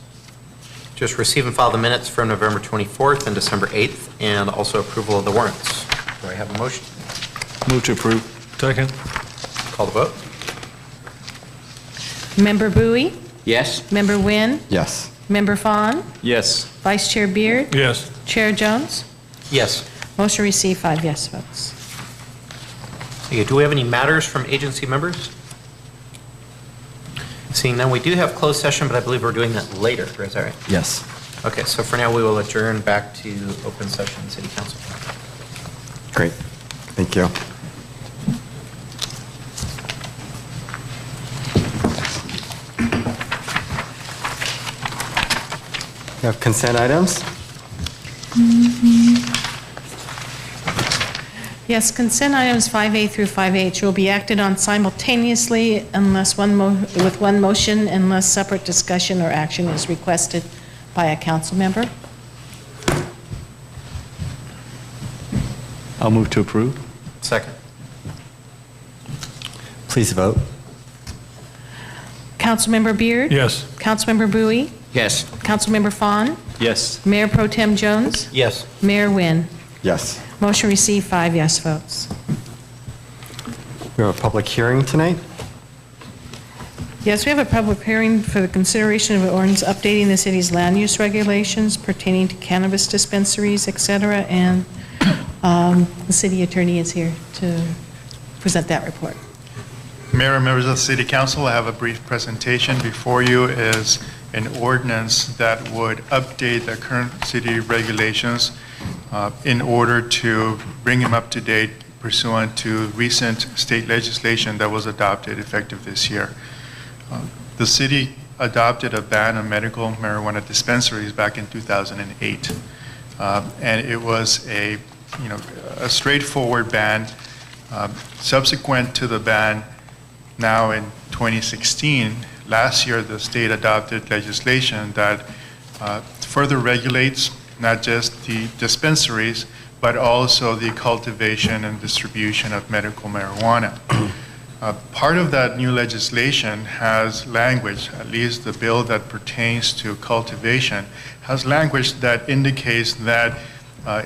Just receive and file the minutes from November 24th and December 8th, and also approval of the warrants. Do I have a motion? Move to approve. Second. Call the vote. Member Bowie? Yes. Member Wynn? Yes. Member Fawn? Yes. Vice Chair Beard? Yes. Chair Jones? Yes. Motion received, 5 yes votes. Okay, do we have any matters from agency members? Seeing none, we do have closed session, but I believe we're doing that later, is that right? Yes. Okay, so for now, we will adjourn back to open session, City Council. Great. Thank you. We have consent items. Yes, consent items 5A through 5H will be acted on simultaneously unless with one motion unless separate discussion or action is requested by a council member. I'll move to approve. Second. Please vote. Councilmember Beard? Yes. Councilmember Bowie? Yes. Councilmember Fawn? Yes. Mayor Pro Tem Jones? Yes. Mayor Wynn? Yes. Motion received, 5 yes votes. We have a public hearing tonight. Yes, we have a public hearing for the consideration of an ordinance updating the city's land use regulations pertaining to cannabis dispensaries, et cetera, and the city attorney is here to present that report. Mayor and members of the City Council, I have a brief presentation. Before you is an ordinance that would update the current city regulations in order to bring them up to date pursuant to recent state legislation that was adopted effective this year. The city adopted a ban on medical marijuana dispensaries back in 2008. And it was a straightforward ban. Subsequent to the ban, now in 2016, last year the state adopted legislation that further regulates not just the dispensaries, but also the cultivation and distribution of medical marijuana. Part of that new legislation has language, at least the bill that pertains to cultivation, has language that indicates that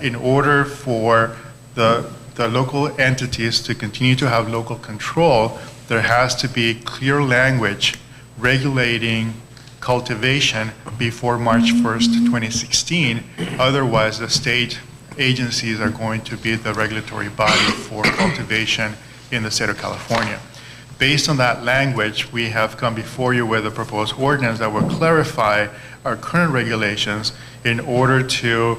in order for the local entities to continue to have local control, there has to be clear language regulating cultivation before March 1st, 2016. Otherwise, the state agencies are going to be the regulatory body for cultivation in the state of California. Based on that language, we have come before you with a proposed ordinance that will clarify our current regulations in order to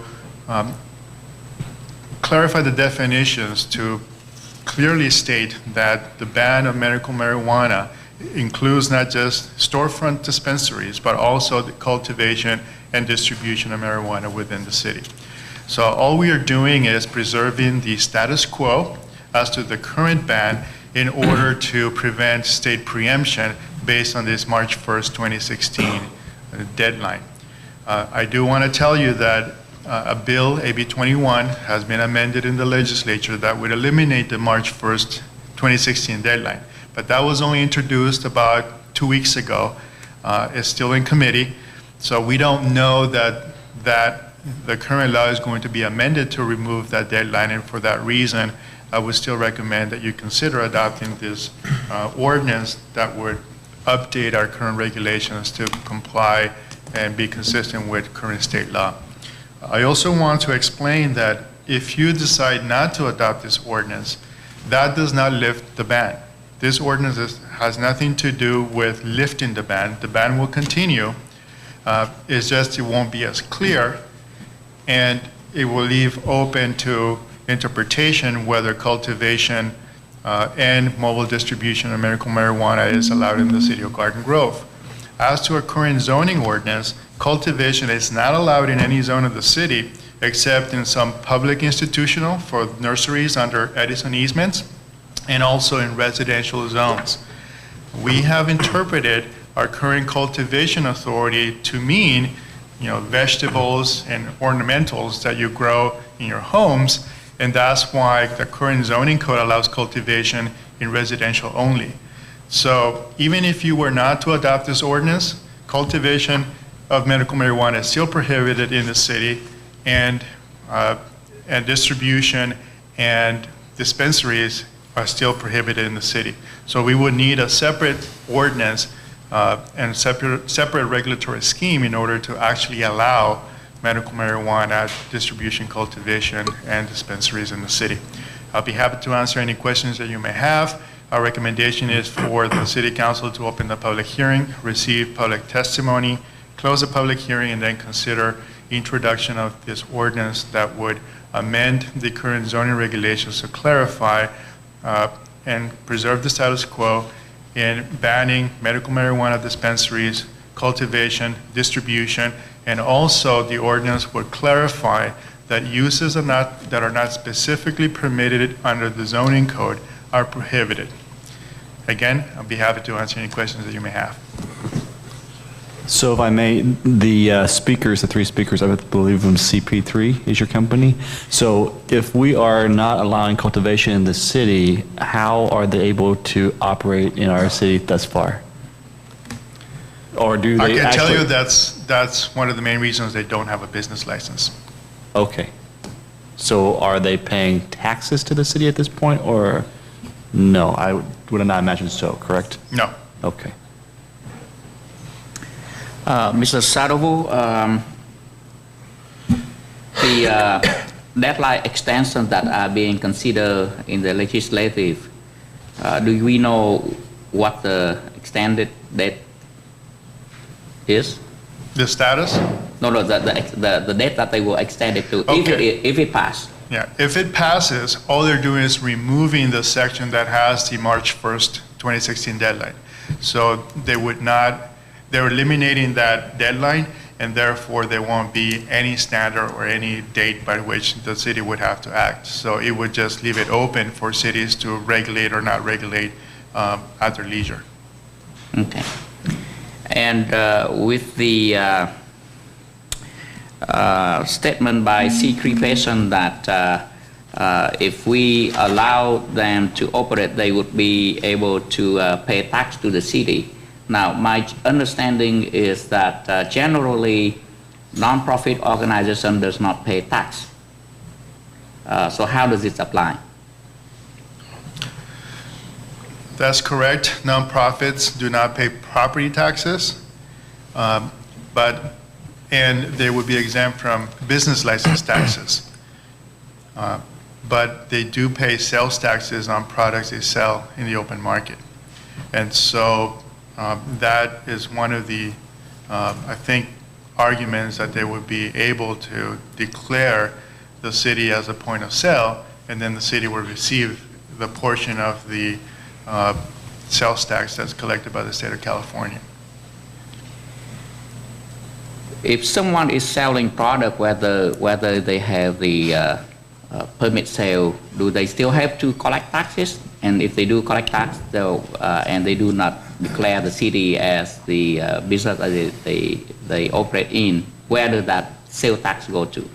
clarify the definitions to clearly state that the ban of medical marijuana includes not just storefront dispensaries, but also the cultivation and distribution of marijuana within the city. So all we are doing is preserving the status quo as to the current ban in order to prevent state preemption based on this March 1st, 2016 deadline. I do want to tell you that a bill, AB 21, has been amended in the legislature that would eliminate the March 1st, 2016 deadline. But that was only introduced about 2 weeks ago. It's still in committee. So we don't know that the current law is going to be amended to remove that deadline. And for that reason, I would still recommend that you consider adopting this ordinance that would update our current regulations to comply and be consistent with current state law. I also want to explain that if you decide not to adopt this ordinance, that does not lift the ban. This ordinance has nothing to do with lifting the ban. The ban will continue. It's just it won't be as clear, and it will leave open to interpretation whether cultivation and mobile distribution of medical marijuana is allowed in the city of Garden Grove. As to our current zoning ordinance, cultivation is not allowed in any zone of the city except in some public institutional for nurseries under Edison easements and also in residential zones. We have interpreted our current cultivation authority to mean, vegetables and ornamentals that you grow in your homes, and that's why the current zoning code allows cultivation in residential only. So even if you were not to adopt this ordinance, cultivation of medical marijuana is still prohibited in the city, and distribution and dispensaries are still prohibited in the city. So we would need a separate ordinance and separate regulatory scheme in order to actually allow medical marijuana distribution, cultivation, and dispensaries in the city. I'll be happy to answer any questions that you may have. Our recommendation is for the City Council to open the public hearing, receive public testimony, close the public hearing, and then consider introduction of this ordinance that would amend the current zoning regulations to clarify and preserve the status quo in banning medical marijuana dispensaries, cultivation, distribution, and also the ordinance would clarify that uses that are not specifically permitted under the zoning code are prohibited. Again, I'll be happy to answer any questions that you may have. So if I may, the speakers, the three speakers, I believe from CP3 is your company. So if we are not allowing cultivation in the city, how are they able to operate in our city thus far? Or do they I can tell you that's one of the main reasons they don't have a business license. Okay. So are they paying taxes to the city at this point, or no? I would not imagine so, correct? No. Okay. Mr. Sadovu, the deadline extensions that are being considered in the legislative, do we know what the extended date is? The status? No, the date that they will extend it to, okay. if it passes. Yeah, if it passes, all they're doing is removing the section that has the March 1st, 2016 deadline. So they're eliminating that deadline, and therefore there won't be any standard or any date by which the city would have to act. So it would just leave it open for cities to regulate or not regulate at their leisure. Okay. And with the statement by C3 Patient that if we allow them to operate, they would be able to pay tax to the city. Now, my understanding is that generally, nonprofit organization does not pay tax. So how does it apply? That's correct. Nonprofits do not pay property taxes, and they would be exempt from business license taxes. But they do pay sales taxes on products they sell in the open market. And so that is one of the, I think, arguments that they would be able to declare the city as a point of sale, and then the city would receive the portion of the sales tax that's collected by the state of California. If someone is selling product, whether they have the permit sale, do they still have to collect taxes? And if they do collect tax, and they do not declare the city as the business that they operate in, where does that sale tax go to?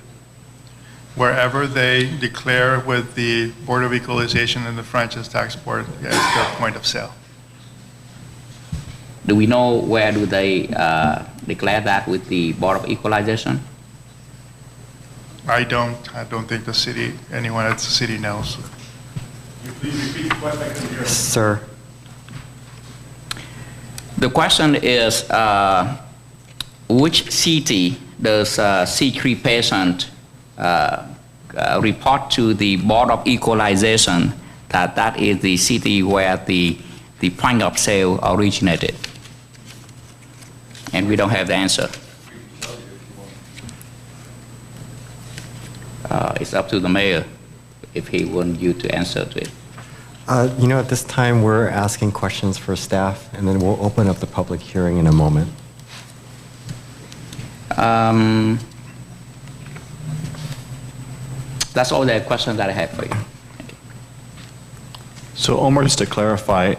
Wherever they declare with the Board of Equalization and the Franchise Tax Board as their point of sale. Do we know where do they declare that with the Board of Equalization? I don't think the city, anyone at the city knows. Please repeat the question, I couldn't hear. Sir. The question is, which city does C3 patient report to the Board of Equalization that is the city where the point of sale originated? And we don't have the answer. It's up to the mayor if he wants you to answer to it. At this time, we're asking questions for staff, and then we'll open up the public hearing in a moment. That's all the questions that I have for you. So Omar, just to clarify,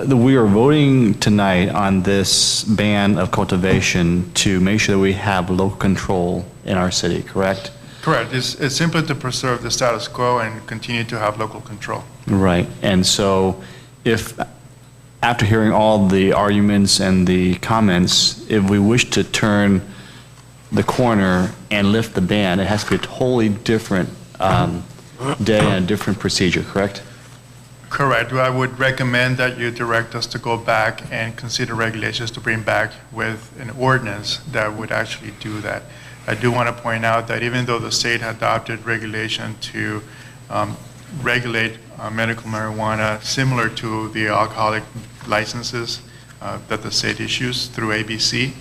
we are voting tonight on this ban of cultivation to make sure that we have local control in our city, correct? Correct. It's simply to preserve the status quo and continue to have local control. Right. And so if, after hearing all the arguments and the comments, if we wish to turn the corner and lift the ban, it has to be a totally different day and a different procedure, correct? Correct. I would recommend that you direct us to go back and consider regulations to bring back with an ordinance that would actually do that. I do want to point out that even though the state adopted regulation to regulate medical marijuana similar to the alcoholic licenses that the state issues through ABC,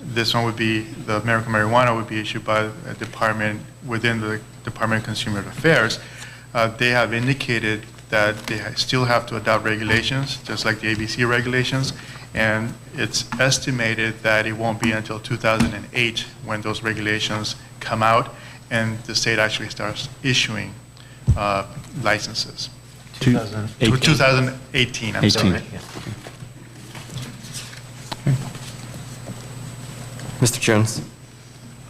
this one would be, the medical marijuana would be issued by a department within the Department of Consumer Affairs. They have indicated that they still have to adopt regulations, just like the ABC regulations, and it's estimated that it won't be until 2008 when those regulations come out and the state actually starts issuing licenses. 2018, I'm sorry. Yeah. Mr. Jones.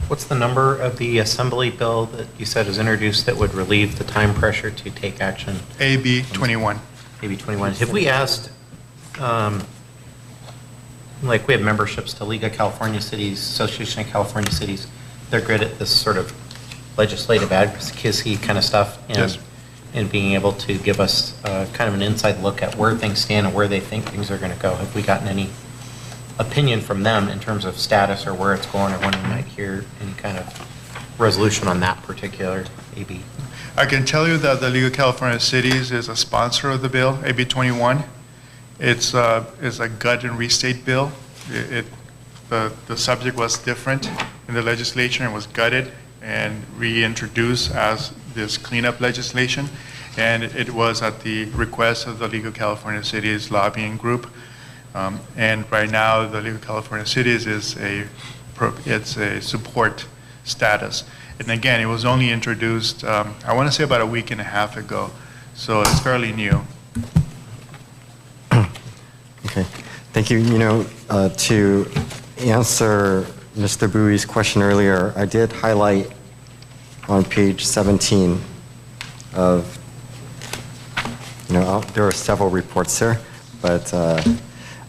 What's the number of the assembly bill that you said is introduced that would relieve the time pressure to take action? AB 21. AB 21. Have we asked, like we have memberships to League of California Cities, Association of California Cities, they're good at this sort of legislative advocacy kind of stuff, and, yes, and being able to give us kind of an inside look at where things stand and where they think things are going to go. Have we gotten any opinion from them in terms of status or where it's going, or when we might hear any kind of resolution on that particular AB? I can tell you that the League of California Cities is a sponsor of the bill, AB 21. It's a gut and restate bill. The subject was different in the legislature and was gutted and reintroduced as this cleanup legislation. And it was at the request of the League of California Cities lobbying group. And right now, the League of California Cities is it's a support status. And again, it was only introduced, I want to say about a week and a half ago. So it's fairly new. Okay, thank you. To answer Mr. Bowie's question earlier, I did highlight on page 17 of, there are several reports there, but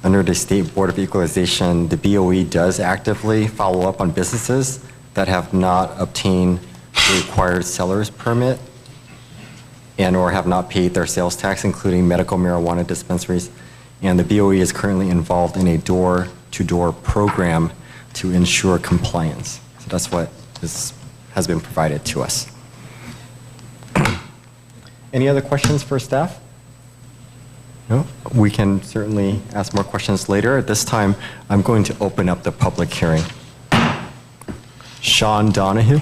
under the State Board of Equalization, the BOE does actively follow up on businesses that have not obtained the required seller's permit and or have not paid their sales tax, including medical marijuana dispensaries. And the BOE is currently involved in a door-to-door program to ensure compliance. So that's what has been provided to us. Any other questions for staff? No? We can certainly ask more questions later. At this time, I'm going to open up the public hearing. Sean Donahue.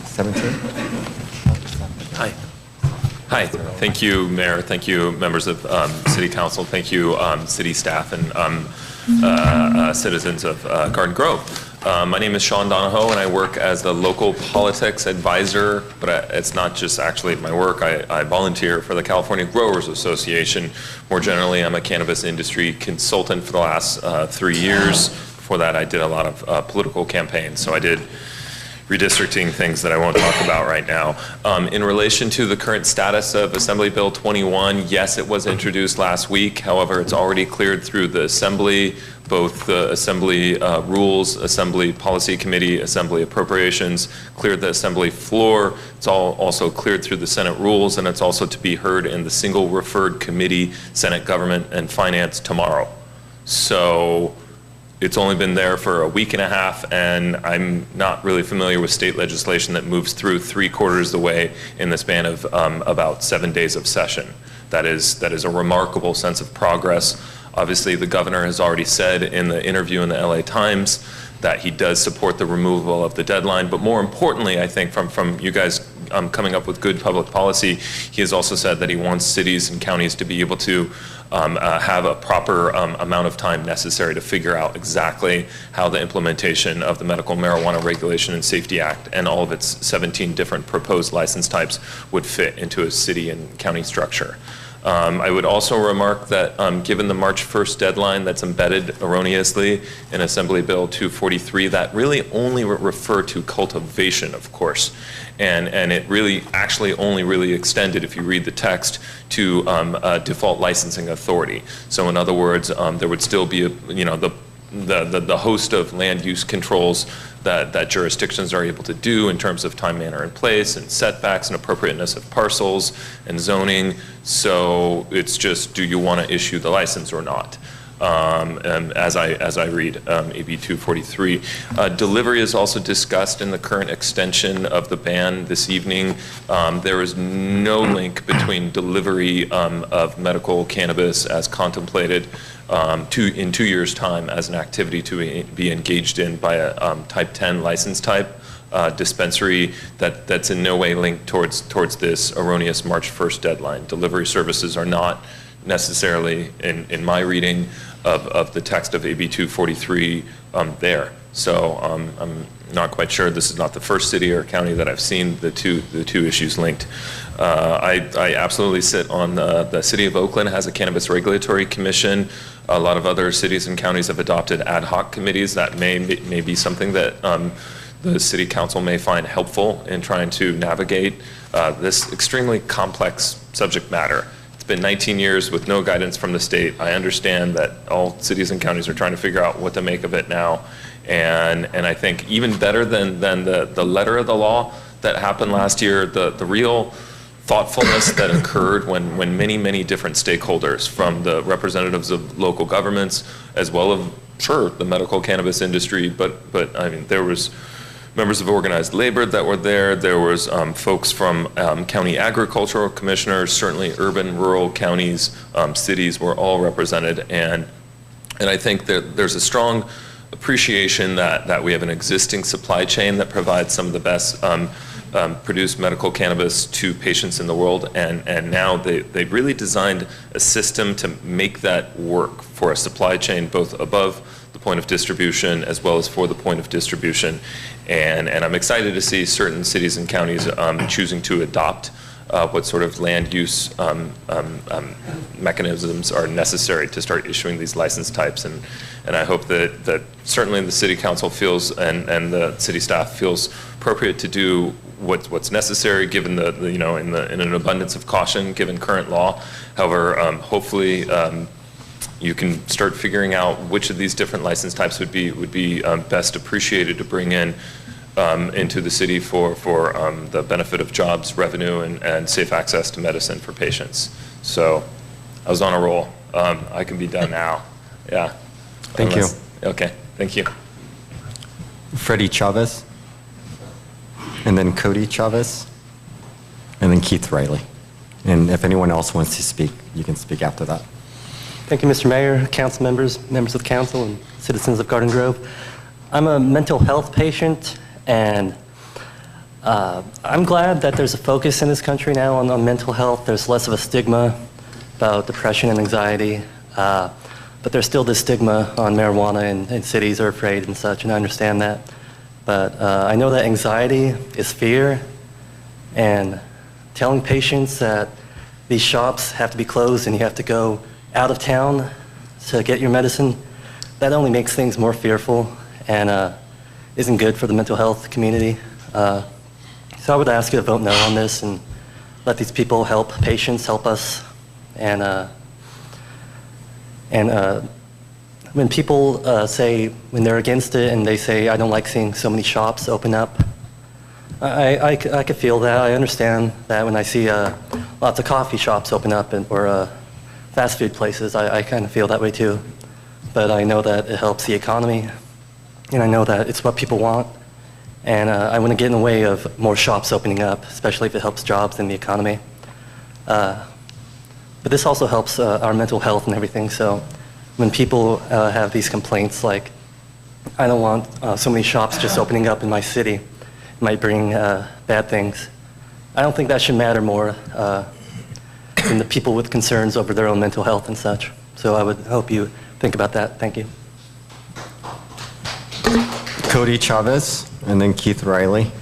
17. Hi, thank you, Mayor. Thank you, members of City Council. Thank you, city staff and citizens of Garden Grove. My name is Sean Donahoe, and I work as the local politics advisor, but it's not just actually my work. I volunteer for the California Growers Association. More generally, I'm a cannabis industry consultant for the last 3 years. Before that, I did a lot of political campaigns, so I did redistricting things that I won't talk about right now. In relation to the current status of Assembly Bill 21, yes, it was introduced last week. However, it's already cleared through the Assembly, both the Assembly Rules, Assembly Policy Committee, Assembly Appropriations, cleared the Assembly floor. It's all also cleared through the Senate Rules, and it's also to be heard in the single referred committee, Senate Government and Finance, tomorrow. So it's only been there for a week and a half, and I'm not really familiar with state legislation that moves through 3/4 of the way in the span of about 7 days of session. That is a remarkable sense of progress. Obviously, the governor has already said in the interview in the LA Times that he does support the removal of the deadline, but more importantly, I think from you guys coming up with good public policy, he has also said that he wants cities and counties to be able to have a proper amount of time necessary to figure out exactly how the implementation of the Medical Marijuana Regulation and Safety Act and all of its 17 different proposed license types would fit into a city and county structure. I would also remark that given the March 1st deadline that's embedded erroneously in Assembly Bill 243, that really only refer to cultivation, of course. And it really actually only really extended, if you read the text, to default licensing authority. So in other words, there would still be the host of land use controls that jurisdictions are able to do in terms of time, manner, and place, and setbacks and appropriateness of parcels and zoning. So it's just, do you want to issue the license or not? As I read AB 243. Delivery is also discussed in the current extension of the ban this evening. There is no link between delivery of medical cannabis as contemplated in 2 years' time as an activity to be engaged in by a type 10 license type dispensary that's in no way linked towards this erroneous March 1st deadline. Delivery services are not necessarily, in my reading of the text of AB 243, there. So I'm not quite sure. This is not the first city or county that I've seen the two issues linked. I absolutely sit on the City of Oakland has a Cannabis Regulatory Commission. A lot of other cities and counties have adopted ad hoc committees. That may be something that the City Council may find helpful in trying to navigate this extremely complex subject matter. It's been 19 years with no guidance from the state. I understand that all cities and counties are trying to figure out what to make of it now. And I think even better than the letter of the law that happened last year, the real thoughtfulness that occurred when many different stakeholders, from the representatives of local governments as well as, sure, the medical cannabis industry, but I mean, there was members of organized labor that were there. There was folks from county agricultural commissioners, certainly urban, rural counties, cities were all represented. And I think that there's a strong appreciation that we have an existing supply chain that provides some of the best produced medical cannabis to patients in the world, and now they've really designed a system to make that work for a supply chain both above the point of distribution as well as for the point of distribution. And I'm excited to see certain cities and counties choosing to adopt what sort of land use mechanisms are necessary to start issuing these license types. And I hope that certainly the City Council feels and the city staff feels appropriate to do what's necessary given in an abundance of caution given current law. However, hopefully you can start figuring out which of these different license types would be best appreciated to bring in into the city for the benefit of jobs, revenue, and safe access to medicine for patients. So I was on a roll. I can be done now. Yeah. Thank you. Okay, thank you. Freddie Chavez, and then Cody Chavez, and then Keith Riley. And if anyone else wants to speak, you can speak after that. Thank you, Mr. Mayor, council members, members of the council, and citizens of Garden Grove. I'm a mental health patient, and I'm glad that there's a focus in this country now on mental health. There's less of a stigma about depression and anxiety. But but there's still this stigma on marijuana, and cities are afraid and such, and I understand that. But I know that anxiety is fear, and telling patients that these shops have to be closed and you have to go out of town to get your medicine, that only makes things more fearful and isn't good for the mental health community. So I would ask you to vote no on this and let these people help patients, help us. And when people say, when they're against it and they say, I don't like seeing so many shops open up, I could feel that. I understand that when I see lots of coffee shops open up or fast food places, I kind of feel that way too. But I know that it helps the economy, and I know that it's what people want. And I want to get in the way of more shops opening up, especially if it helps jobs and the economy. But this also helps our mental health and everything. So when people have these complaints like, I don't want so many shops just opening up in my city, it might bring bad things. I don't think that should matter more than the people with concerns over their own mental health and such. So I would hope you think about that. Thank you. Cody Chavez, and then Keith Riley.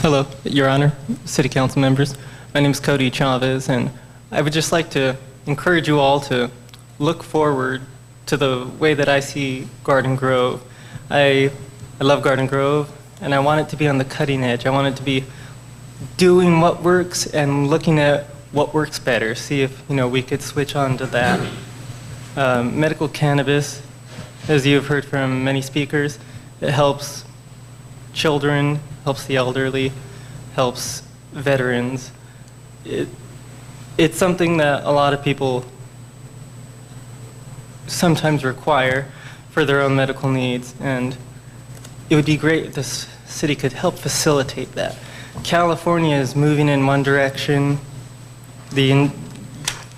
Hello, Your Honor, City Council members. My name is Cody Chavez, and I would just like to encourage you all to look forward to the way that I see Garden Grove. I love Garden Grove, and I want it to be on the cutting edge. I want it to be doing what works and looking at what works better, see if we could switch on to that. Medical cannabis, as you have heard from many speakers, it helps children, helps the elderly, helps veterans. It's something that a lot of people sometimes require for their own medical needs, and it would be great if this city could help facilitate that. California is moving in one direction.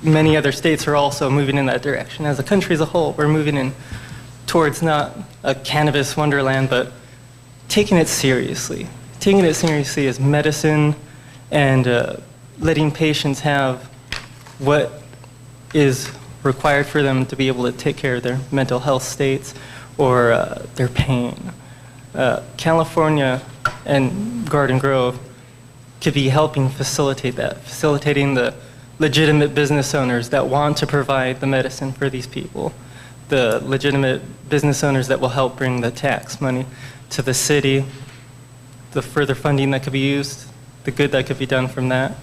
Many other states are also moving in that direction. As a country as a whole, we're moving in towards not a cannabis wonderland, but taking it seriously. Taking it seriously as medicine and letting patients have what is required for them to be able to take care of their mental health states or their pain. California and Garden Grove could be helping facilitate that, facilitating the legitimate business owners that want to provide the medicine for these people, the legitimate business owners that will help bring the tax money to the city, the further funding that could be used, the good that could be done from that.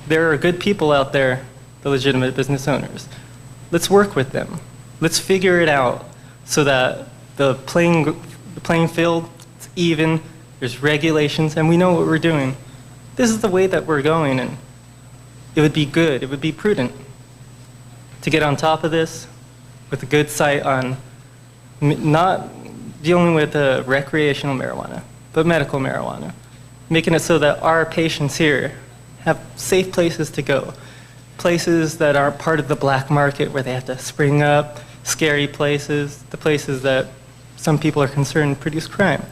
There are good people out there, the legitimate business owners. Let's work with them. Let's figure it out so that the playing field is even, there's regulations, and we know what we're doing. This is the way that we're going, and it would be good, it would be prudent to get on top of this with a good sight on not dealing with recreational marijuana, but medical marijuana, making it so that our patients here have safe places to go, places that aren't part of the black market where they have to spring up, scary places, the places that some people are concerned produce crime.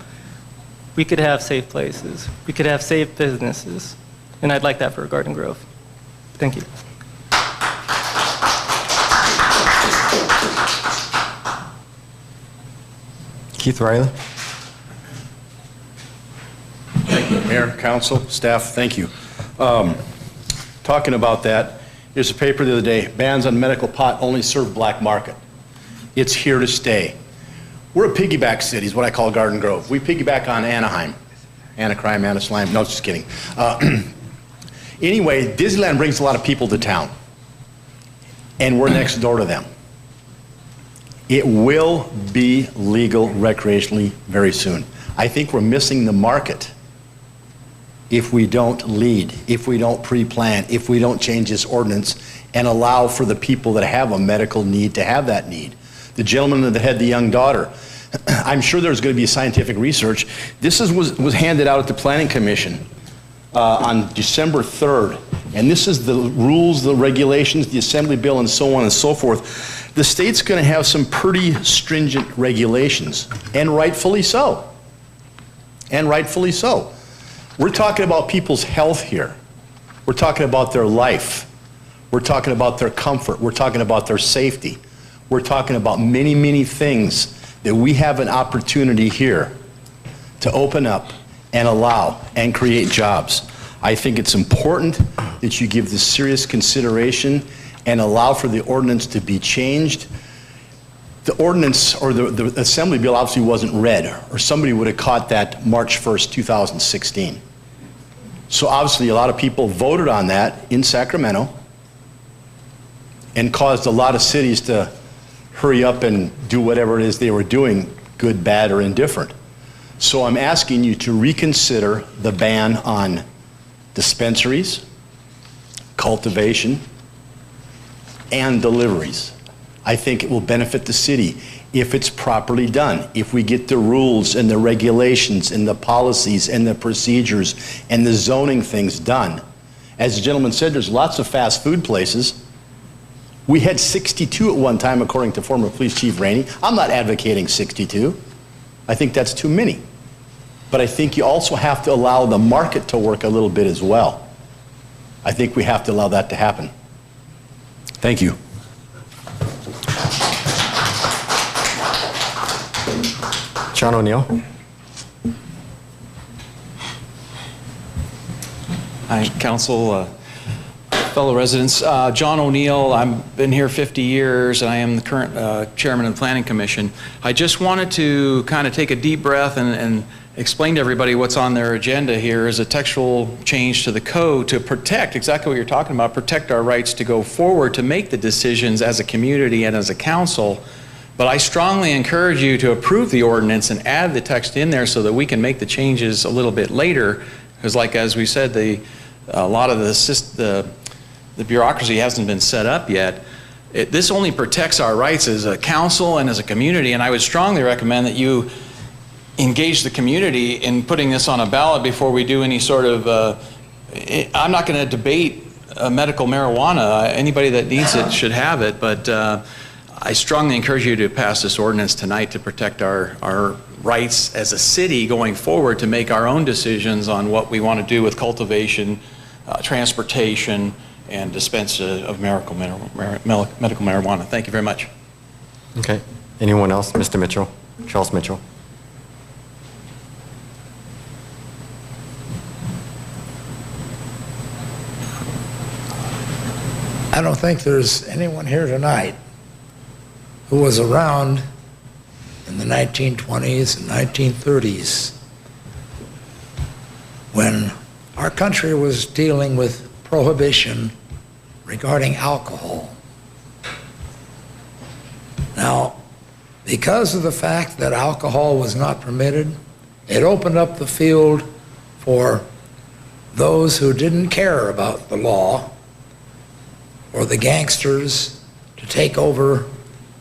We could have safe places. We could have safe businesses. And I'd like that for Garden Grove. Thank you. Keith Riley. Thank you, Mayor, Council, staff, thank you. Talking about that, there's a paper the other day, bans on medical pot only serve black market. It's here to stay. We're a piggyback city, is what I call Garden Grove. We piggyback on Anaheim. Anacrime, Anaslime, no, just kidding. Anyway, Disneyland brings a lot of people to town, and we're next door to them. It will be legal recreationally very soon. I think we're missing the market if we don't lead, if we don't pre-plan, if we don't change this ordinance and allow for the people that have a medical need to have that need. The gentleman that had the young daughter, I'm sure there's going to be scientific research. This was handed out at the Planning Commission on December 3rd, and this is the rules, the regulations, the Assembly Bill, and so on and so forth. The state's going to have some pretty stringent regulations, and rightfully so. And rightfully so. We're talking about people's health here. We're talking about their life. We're talking about their comfort. We're talking about their safety. We're talking about many, many things that we have an opportunity here to open up and allow and create jobs. I think it's important that you give this serious consideration and allow for the ordinance to be changed. The ordinance or the assembly bill obviously wasn't read, or somebody would have caught that March 1st, 2016. So obviously a lot of people voted on that in Sacramento and caused a lot of cities to hurry up and do whatever it is they were doing, good, bad, or indifferent. So I'm asking you to reconsider the ban on dispensaries, cultivation, and deliveries. I think it will benefit the city if it's properly done, if we get the rules and the regulations and the policies and the procedures and the zoning things done. As the gentleman said, there's lots of fast food places. We had 62 at one time, according to former Police Chief Rainey. I'm not advocating 62. I think that's too many. But I think you also have to allow the market to work a little bit as well. I think we have to allow that to happen. Thank you. John O'Neill. Hi, Council, fellow residents. John O'Neill, I've been here 50 years, and I am the current chairman of the Planning Commission. I just wanted to kind of take a deep breath and explain to everybody what's on their agenda here is a textual change to the code to protect, exactly what you're talking about, protect our rights to go forward, to make the decisions as a community and as a council. But I strongly encourage you to approve the ordinance and add the text in there so that we can make the changes a little bit later. Because like, as we said, a lot of the bureaucracy hasn't been set up yet. This only protects our rights as a council and as a community, and I would strongly recommend that you engage the community in putting this on a ballot before we do any sort of, I'm not going to debate medical marijuana. Anybody that needs it should have it, but I strongly encourage you to pass this ordinance tonight to protect our rights as a city going forward to make our own decisions on what we want to do with cultivation, transportation, and dispense of medical marijuana. Thank you very much. Okay. Anyone else? Mr. Mitchell, Charles Mitchell. I don't think there's anyone here tonight who was around in the 1920s and 1930s when our country was dealing with prohibition regarding alcohol. Now, because of the fact that alcohol was not permitted, it opened up the field for those who didn't care about the law or the gangsters to take over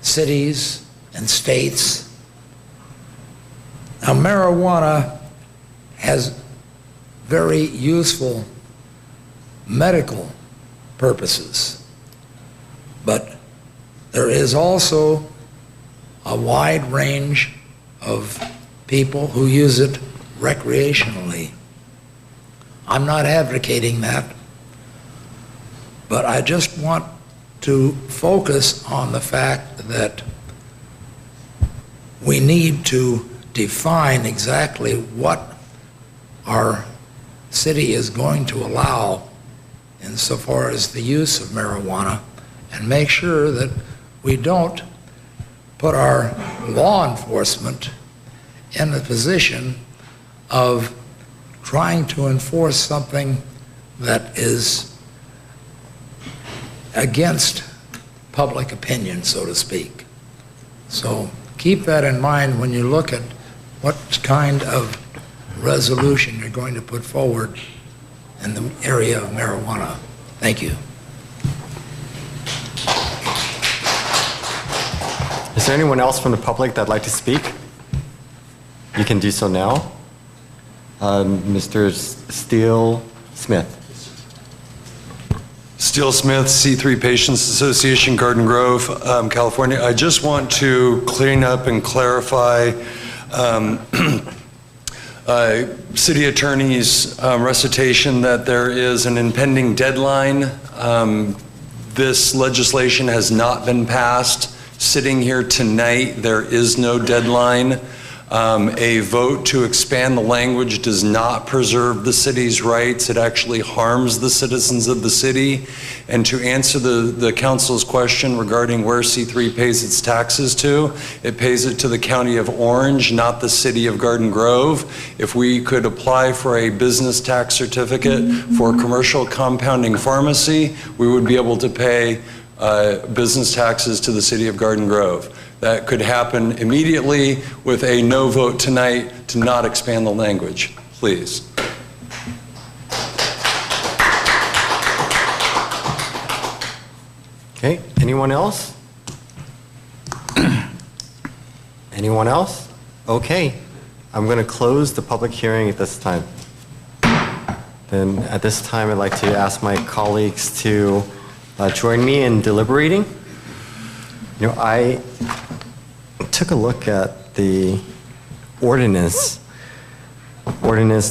cities and states. Now, marijuana has very useful medical purposes, but there is also a wide range of people who use it recreationally. I'm not advocating that, but I just want to focus on the fact that we need to define exactly what our city is going to allow insofar as the use of marijuana, and make sure that we don't put our law enforcement in the position of trying to enforce something that is against public opinion, so to speak. So keep that in mind when you look at what kind of resolution you're going to put forward in the area of marijuana. Thank you. Is there anyone else from the public that'd like to speak? You can do so now. Mr. Steele Smith. Steele Smith, C3 Patients Association, Garden Grove, California. I just want to clean up and clarify City Attorney's recitation that there is an impending deadline. This legislation has not been passed. Sitting here tonight, there is no deadline. A vote to expand the language does not preserve the city's rights. It actually harms the citizens of the city. And to answer the council's question regarding where C3 pays its taxes to, it pays it to the County of Orange, not the City of Garden Grove. If we could apply for a business tax certificate for commercial compounding pharmacy, we would be able to pay business taxes to the City of Garden Grove. That could happen immediately with a no vote tonight to not expand the language. Please. Okay, anyone else? Anyone else? Okay, I'm going to close the public hearing at this time. Then at this time, I'd like to ask my colleagues to join me in deliberating. You know, I took a look at the ordinance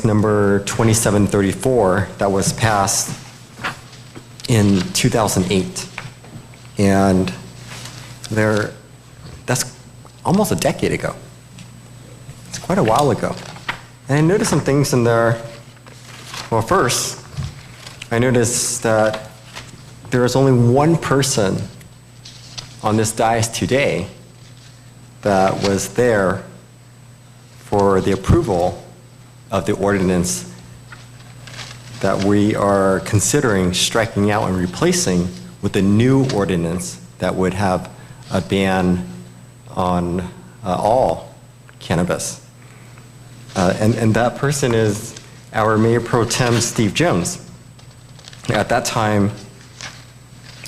number 2734 that was passed in 2008. And that's almost a decade ago. It's quite a while ago. And I noticed some things in there. Well, first, I noticed that there is only one person on this dais today that was there for the approval of the ordinance that we are considering striking out and replacing with a new ordinance that would have a ban on all cannabis. And that person is our Mayor Pro Tem, Steve Jones. At that time,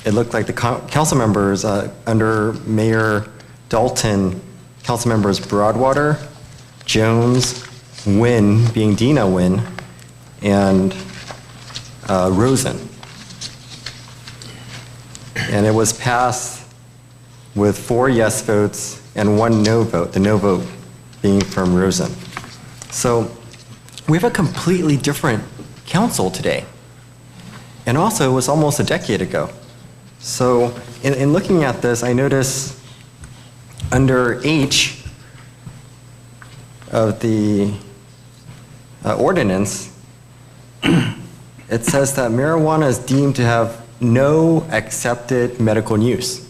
it looked like the council members under Mayor Dalton, council members Broadwater, Jones, Wynn, being Dina Wynn, and Rosen. And it was passed with 4 yes votes and 1 no vote, the no vote being from Rosen. So we have a completely different council today. And also, it was almost a decade ago. So in looking at this, I notice under H of the ordinance, it says that marijuana is deemed to have no accepted medical use.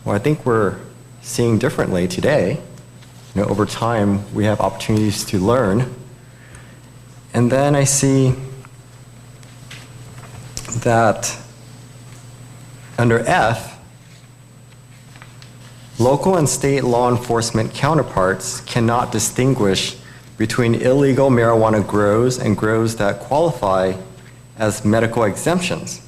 Well, I think we're seeing differently today. You know, over time, we have opportunities to learn. And then I see that under F, local and state law enforcement counterparts cannot distinguish between illegal marijuana grows and grows that qualify as medical exemptions,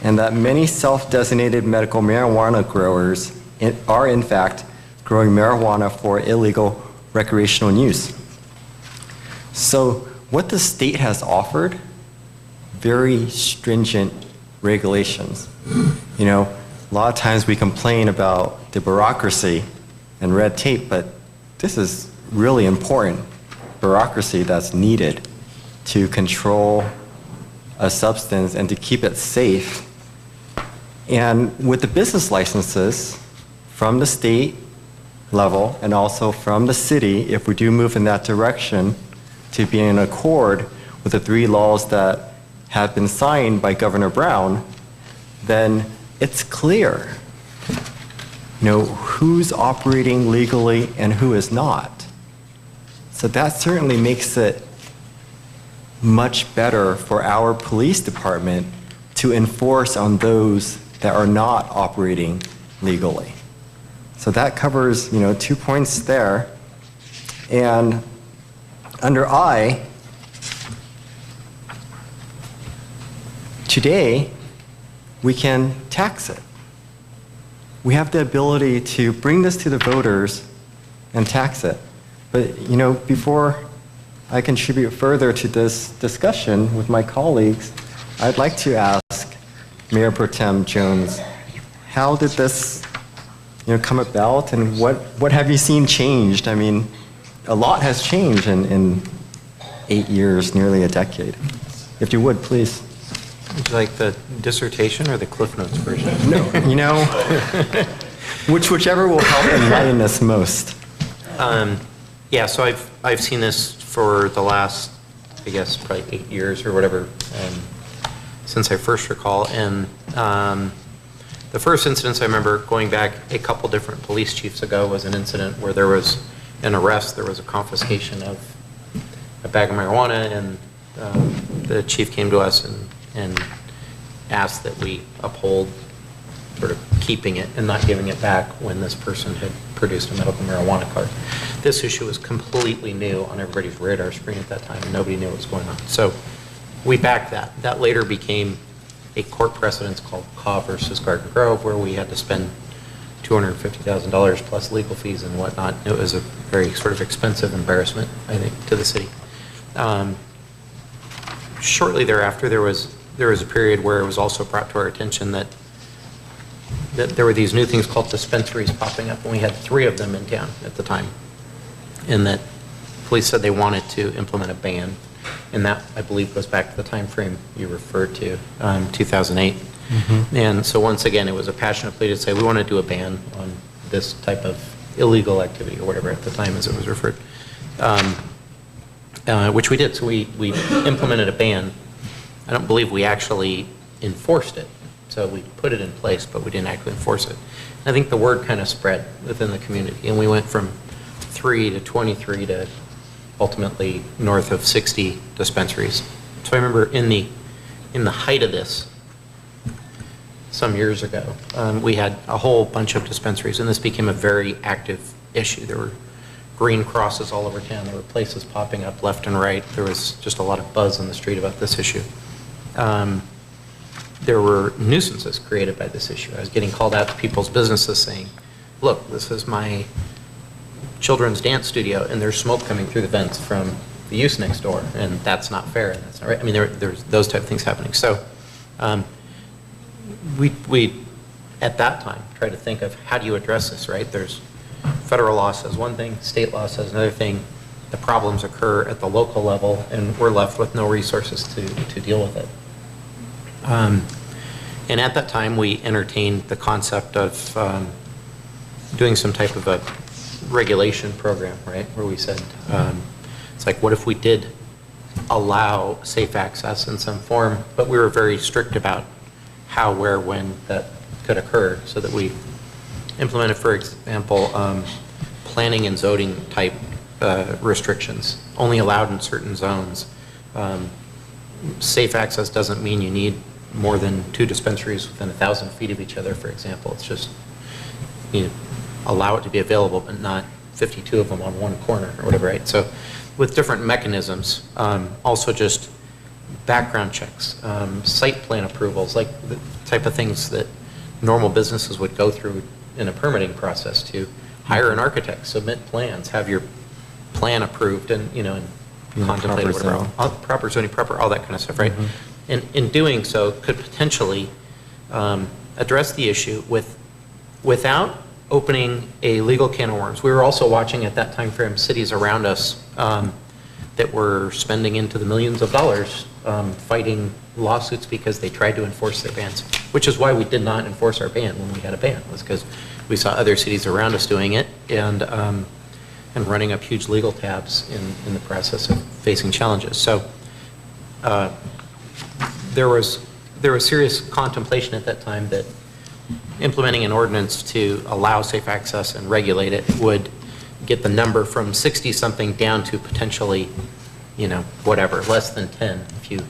and that many self-designated medical marijuana growers are in fact growing marijuana for illegal recreational use. So what the state has offered, very stringent regulations. You know, a lot of times we complain about the bureaucracy and red tape, but this is really important bureaucracy that's needed to control a substance and to keep it safe. And with the business licenses from the state level and also from the city, if we do move in that direction to be in accord with the 3 laws that have been signed by Governor Brown, then it's clear, you know, who's operating legally and who is not. So that certainly makes it much better for our police department to enforce on those that are not operating legally. So that covers, you know, 2 points there. And under I, today, we can tax it. We have the ability to bring this to the voters and tax it. But, you know, before I contribute further to this discussion with my colleagues, I'd like to ask Mayor Pro Tem Jones, how did this, you know, come about, and what have you seen changed? I mean, a lot has changed in 8 years, nearly a decade. If you would, please. Would you like the dissertation or the Cliff Notes version? No, you know, whichever will help enlighten us most. Yeah, so I've seen this for the last, I guess, probably 8 years or whatever, since I first recall. And the first incident I remember going back a couple different police chiefs ago was an incident where there was an arrest, there was a confiscation of a bag of marijuana, and the chief came to us and asked that we uphold sort of keeping it and not giving it back when this person had produced a medical marijuana card. This issue was completely new on everybody's radar screen at that time, and nobody knew what was going on. So we backed that. That later became a court precedent called Caw versus Garden Grove, where we had to spend $250,000 plus legal fees and whatnot. It was a very sort of expensive embarrassment, I think, to the city. Shortly thereafter, there was a period where it was also brought to our attention that there were these new things called dispensaries popping up, and we had 3 of them in town at the time. And that police said they wanted to implement a ban, and that, I believe, goes back to the time frame you referred to, 2008. Mm-hmm. And so once again, it was a passionate plea to say we want to do a ban on this type of illegal activity, or whatever at the time as it was referred, which we did. So we implemented a ban. I don't believe we actually enforced it. So we put it in place, but we didn't actually enforce it. And I think the word kind of spread within the community, and we went from 3 to 23 to ultimately north of 60 dispensaries. So I remember in the height of this, some years ago, we had a whole bunch of dispensaries, and this became a very active issue. There were green crosses all over town. There were places popping up left and right. There was just a lot of buzz on the street about this issue. There were nuisances created by this issue. I was getting called out to people's businesses saying, look, this is my children's dance studio, and there's smoke coming through the vents from the use next door, and that's not fair, and that's not right. I mean, there's those type of things happening. So we, at that time, tried to think of how do you address this, right? There's federal law says one thing, state law says another thing. The problems occur at the local level, and we're left with no resources to deal with it. And at that time, we entertained the concept of doing some type of a regulation program, right, where we said, it's like, what if we did allow safe access in some form, but we were very strict about how, where, when that could occur, so that we implemented, for example, planning and zoning type restrictions, only allowed in certain zones. Safe access doesn't mean you need more than 2 dispensaries within 1,000 feet of each other, for example. It's just, you allow it to be available, but not 52 of them on one corner or whatever, right? So with different mechanisms, also just background checks, site plan approvals, like the type of things that normal businesses would go through in a permitting process, to hire an architect, submit plans, have your plan approved, and, you know, and contemplate whatever, proper zoning, all that kind of stuff, right? Mm-hmm. And in doing so, could potentially address the issue without opening a legal can of worms. We were also watching at that time frame cities around us that were spending into the millions of dollars fighting lawsuits because they tried to enforce their bans, which is why we did not enforce our ban when we had a ban, was because we saw other cities around us doing it and running up huge legal tabs in the process of facing challenges. So there was serious contemplation at that time that implementing an ordinance to allow safe access and regulate it would get the number from 60-something down to potentially, you know, whatever, less than 10, if you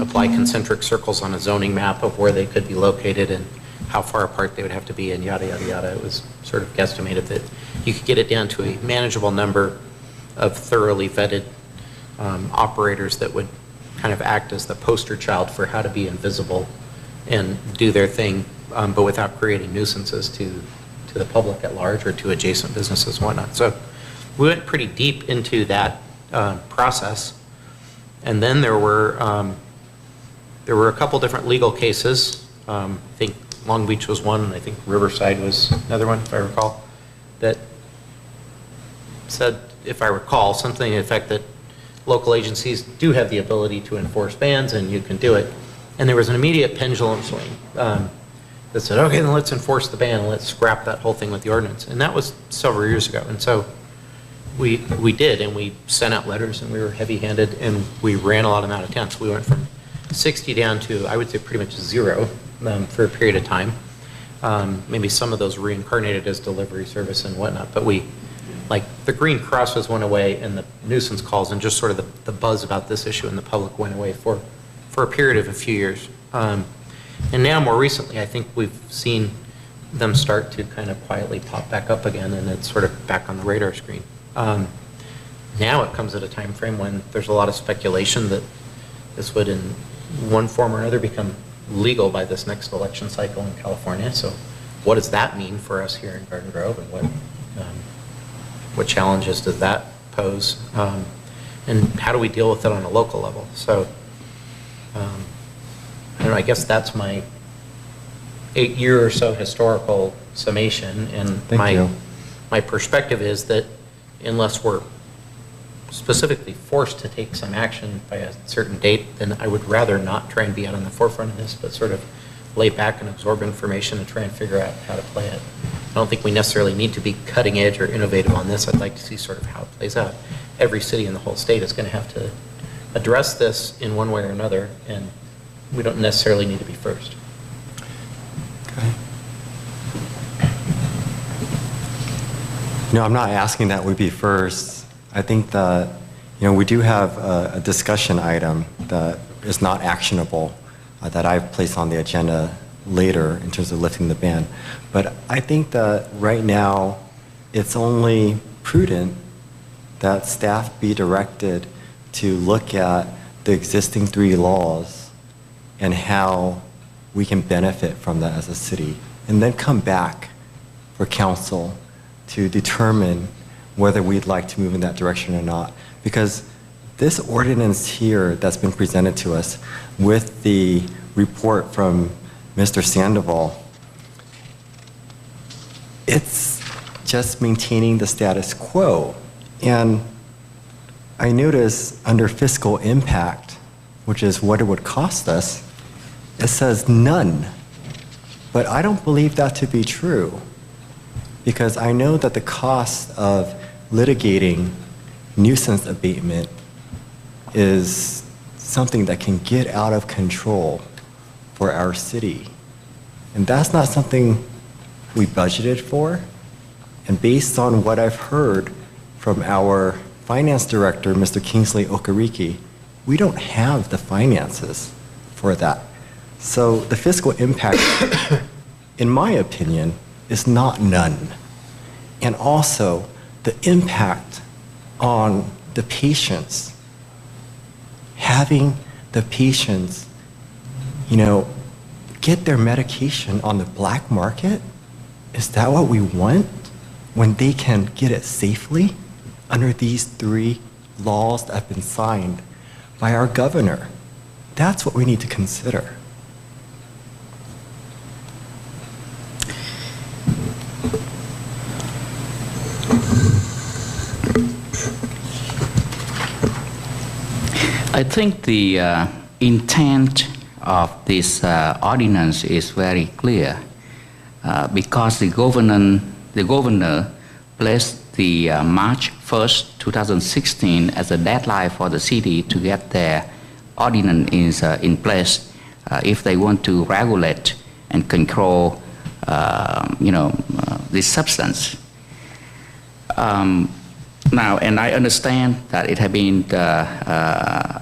apply concentric circles on a zoning map of where they could be located and how far apart they would have to be, and yada, yada, yada. It was sort of guesstimated that you could get it down to a manageable number of thoroughly vetted operators that would kind of act as the poster child for how to be invisible and do their thing, but without creating nuisances to the public at large or to adjacent businesses and whatnot. So we went pretty deep into that process, and then there were a couple different legal cases. I think Long Beach was one, and I think Riverside was another one, if I recall, that said, if I recall, something to the effect that local agencies do have the ability to enforce bans and you can do it. And there was an immediate pendulum swing that said, okay, then let's enforce the ban and let's scrap that whole thing with the ordinance. And that was several years ago. And so we did, and we sent out letters, and we were heavy-handed, and we ran a lot of them out of town. So we went from 60 down to, I would say, pretty much 0 for a period of time. Maybe some of those reincarnated as delivery service and whatnot, but like the green crosses went away and the nuisance calls and just sort of the buzz about this issue in the public went away for a period of a few years. And now more recently, I think we've seen them start to kind of quietly pop back up again, and it's sort of back on the radar screen. Now it comes at a time frame when there's a lot of speculation that this would in one form or another become legal by this next election cycle in California. So what does that mean for us here in Garden Grove, and what challenges does that pose? And how do we deal with it on a local level? So I don't know, I guess that's my 8-year or so historical summation, and my perspective is that unless we're specifically forced to take some action by a certain date, then I would rather not try and be out on the forefront of this, but sort of lay back and absorb information and try and figure out how to play it. I don't think we necessarily need to be cutting edge or innovative on this. I'd like to see sort of how it plays out. Every city in the whole state is going to have to address this in one way or another, and we don't necessarily need to be first. Okay. No, I'm not asking that we be first. I think that, we do have a discussion item that is not actionable that I've placed on the agenda later in terms of lifting the ban. But I think that right now it's only prudent that staff be directed to look at the existing 3 laws and how we can benefit from that as a city, and then come back for council to determine whether we'd like to move in that direction or not. Because this ordinance here that's been presented to us with the report from Mr. Sandoval, it's just maintaining the status quo. And I notice under fiscal impact, which is what it would cost us, it says none. But I don't believe that to be true, because I know that the cost of litigating nuisance abatement is something that can get out of control for our city. And that's not something we budgeted for. And based on what I've heard from our finance director, Mr. Kingsley Okereke, we don't have the finances for that. So the fiscal impact, in my opinion, is not none. And also the impact on the patients, having the patients, get their medication on the black market, is that what we want when they can get it safely under these 3 laws that have been signed by our governor? That's what we need to consider. I think the intent of this ordinance is very clear because the governor placed the March 1st, 2016 as a deadline for the city to get their ordinance in place if they want to regulate and control, this substance. Now, and I understand that it has been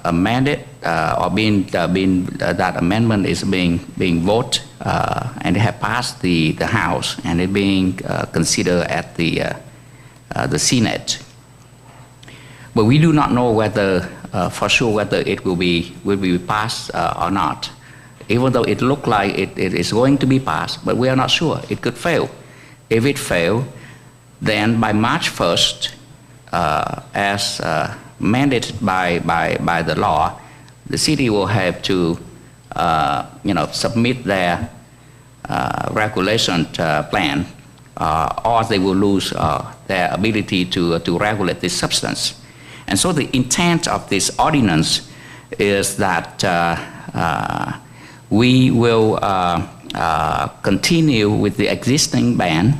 amended or that amendment is being voted and it has passed the House and it being considered at the Senate. But we do not know whether for sure whether it will be passed or not. Even though it looks like it is going to be passed, but we are not sure. It could fail. If it fails, then by March 1st, as mandated by the law, the city will have to, submit their regulation plan or they will lose their ability to regulate this substance. And so the intent of this ordinance is that we will continue with the existing ban.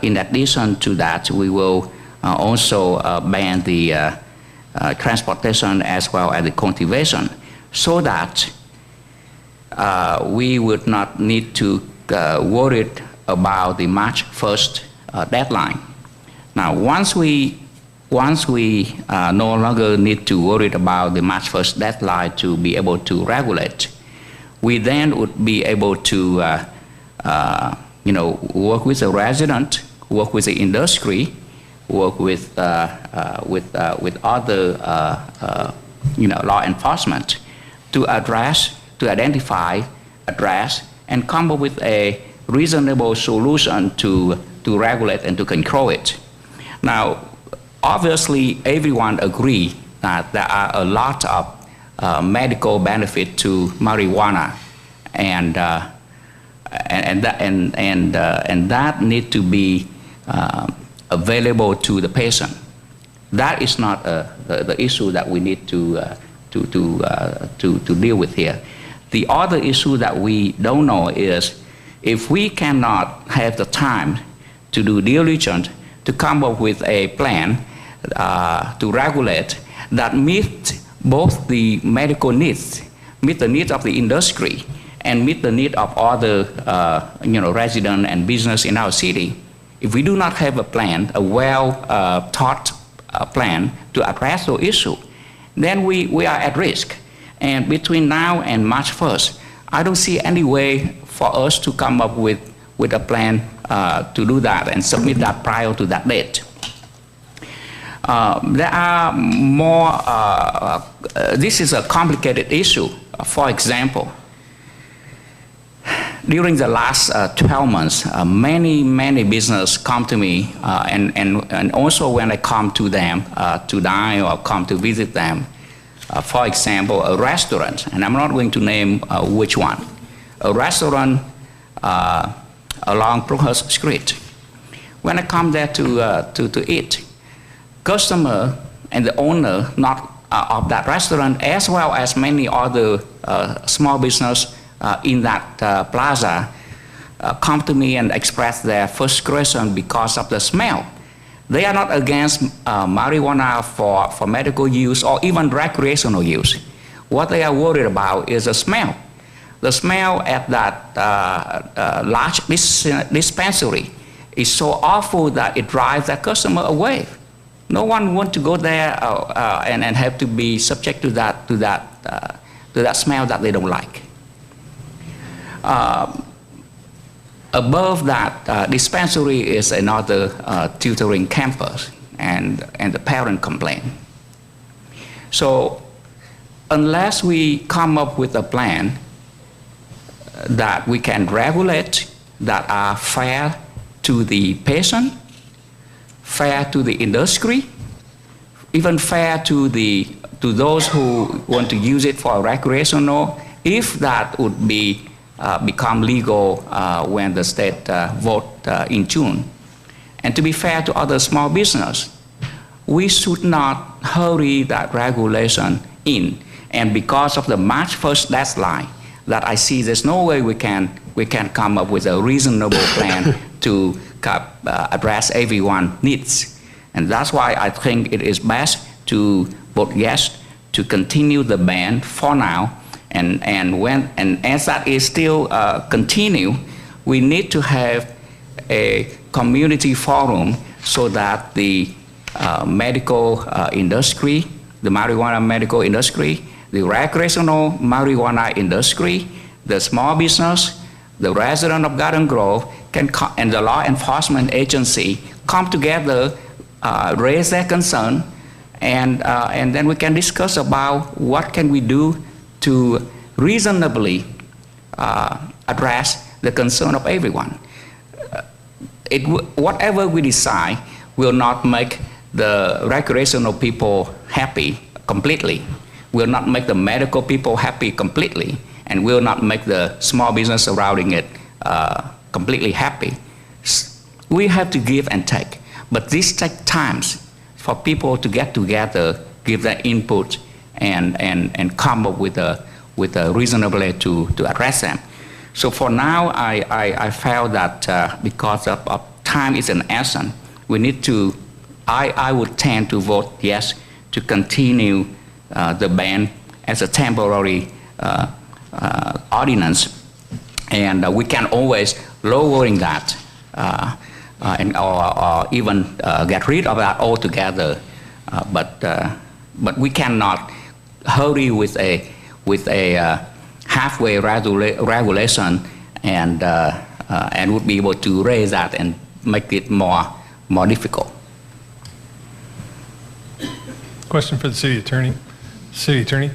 In addition to that, we will also ban the transportation as well as the cultivation, so that we would not need to worry about the March 1st deadline. Now, once we no longer need to worry about the March 1st deadline to be able to regulate, we then would be able to work with the resident, work with the industry, work with other law enforcement to identify, address, and come up with a reasonable solution to regulate and to control it. Now, obviously, everyone agrees that there are a lot of medical benefit to marijuana, and that need to be available to the patient. That is not the issue that we need to deal with here. The other issue that we don't know is if we cannot have the time to do diligence to come up with a plan to regulate that meet both the medical needs, meet the needs of the industry, and meet the need of other residents and business in our city. If we do not have a plan, a well-thought plan to address the issue, then we are at risk. And between now and March 1st, I don't see any way for us to come up with a plan to do that and submit that prior to that date. There are more, this is a complicated issue. For example, during the last 12 months, many businesses come to me, and also when I come to them to dine or come to visit them. For example, a restaurant, and I'm not going to name which one, a restaurant along Brookhurst Street. When I come there to eat, customer and the owner of that restaurant, as well as many other small business in that plaza, come to me and express their frustration because of the smell. They are not against marijuana for medical use or even recreational use. What they are worried about is the smell. The smell at that large dispensary is so awful that it drives the customer away. No one wants to go there and have to be subject to that smell that they don't like. Above that dispensary is another tutoring campus, and the parent complain. So unless we come up with a plan that we can regulate, that are fair to the patient, fair to the industry, even fair to those who want to use it for recreational, if that would be become legal when the state vote in June. And to be fair to other small business, we should not hurry that regulation in. And because of the March 1st deadline, that I see there's no way we can come up with a reasonable plan to address everyone's needs. And that's why I think it is best to vote yes to continue the ban for now. And as that is still continue, we need to have a community forum so that the medical industry, the marijuana medical industry, the recreational marijuana industry, the small business, the resident of Garden Grove, and the law enforcement agency come together, raise their concern, and then we can discuss about what can we do to reasonably address the concern of everyone. Whatever we decide will not make the recreational people happy completely, will not make the medical people happy completely, and will not make the small business surrounding it completely happy. we have to give and take. But this takes times for people to get together, give their input, and come up with a reasonable way to address them. So for now, I felt that because of time is an essence, we need to, I would tend to vote yes to continue the ban as a temporary ordinance. And we can always lowering that or even get rid of that altogether. But we cannot hurry with a halfway regulation and would be able to raise that and make it more difficult. Question for the city attorney. City attorney,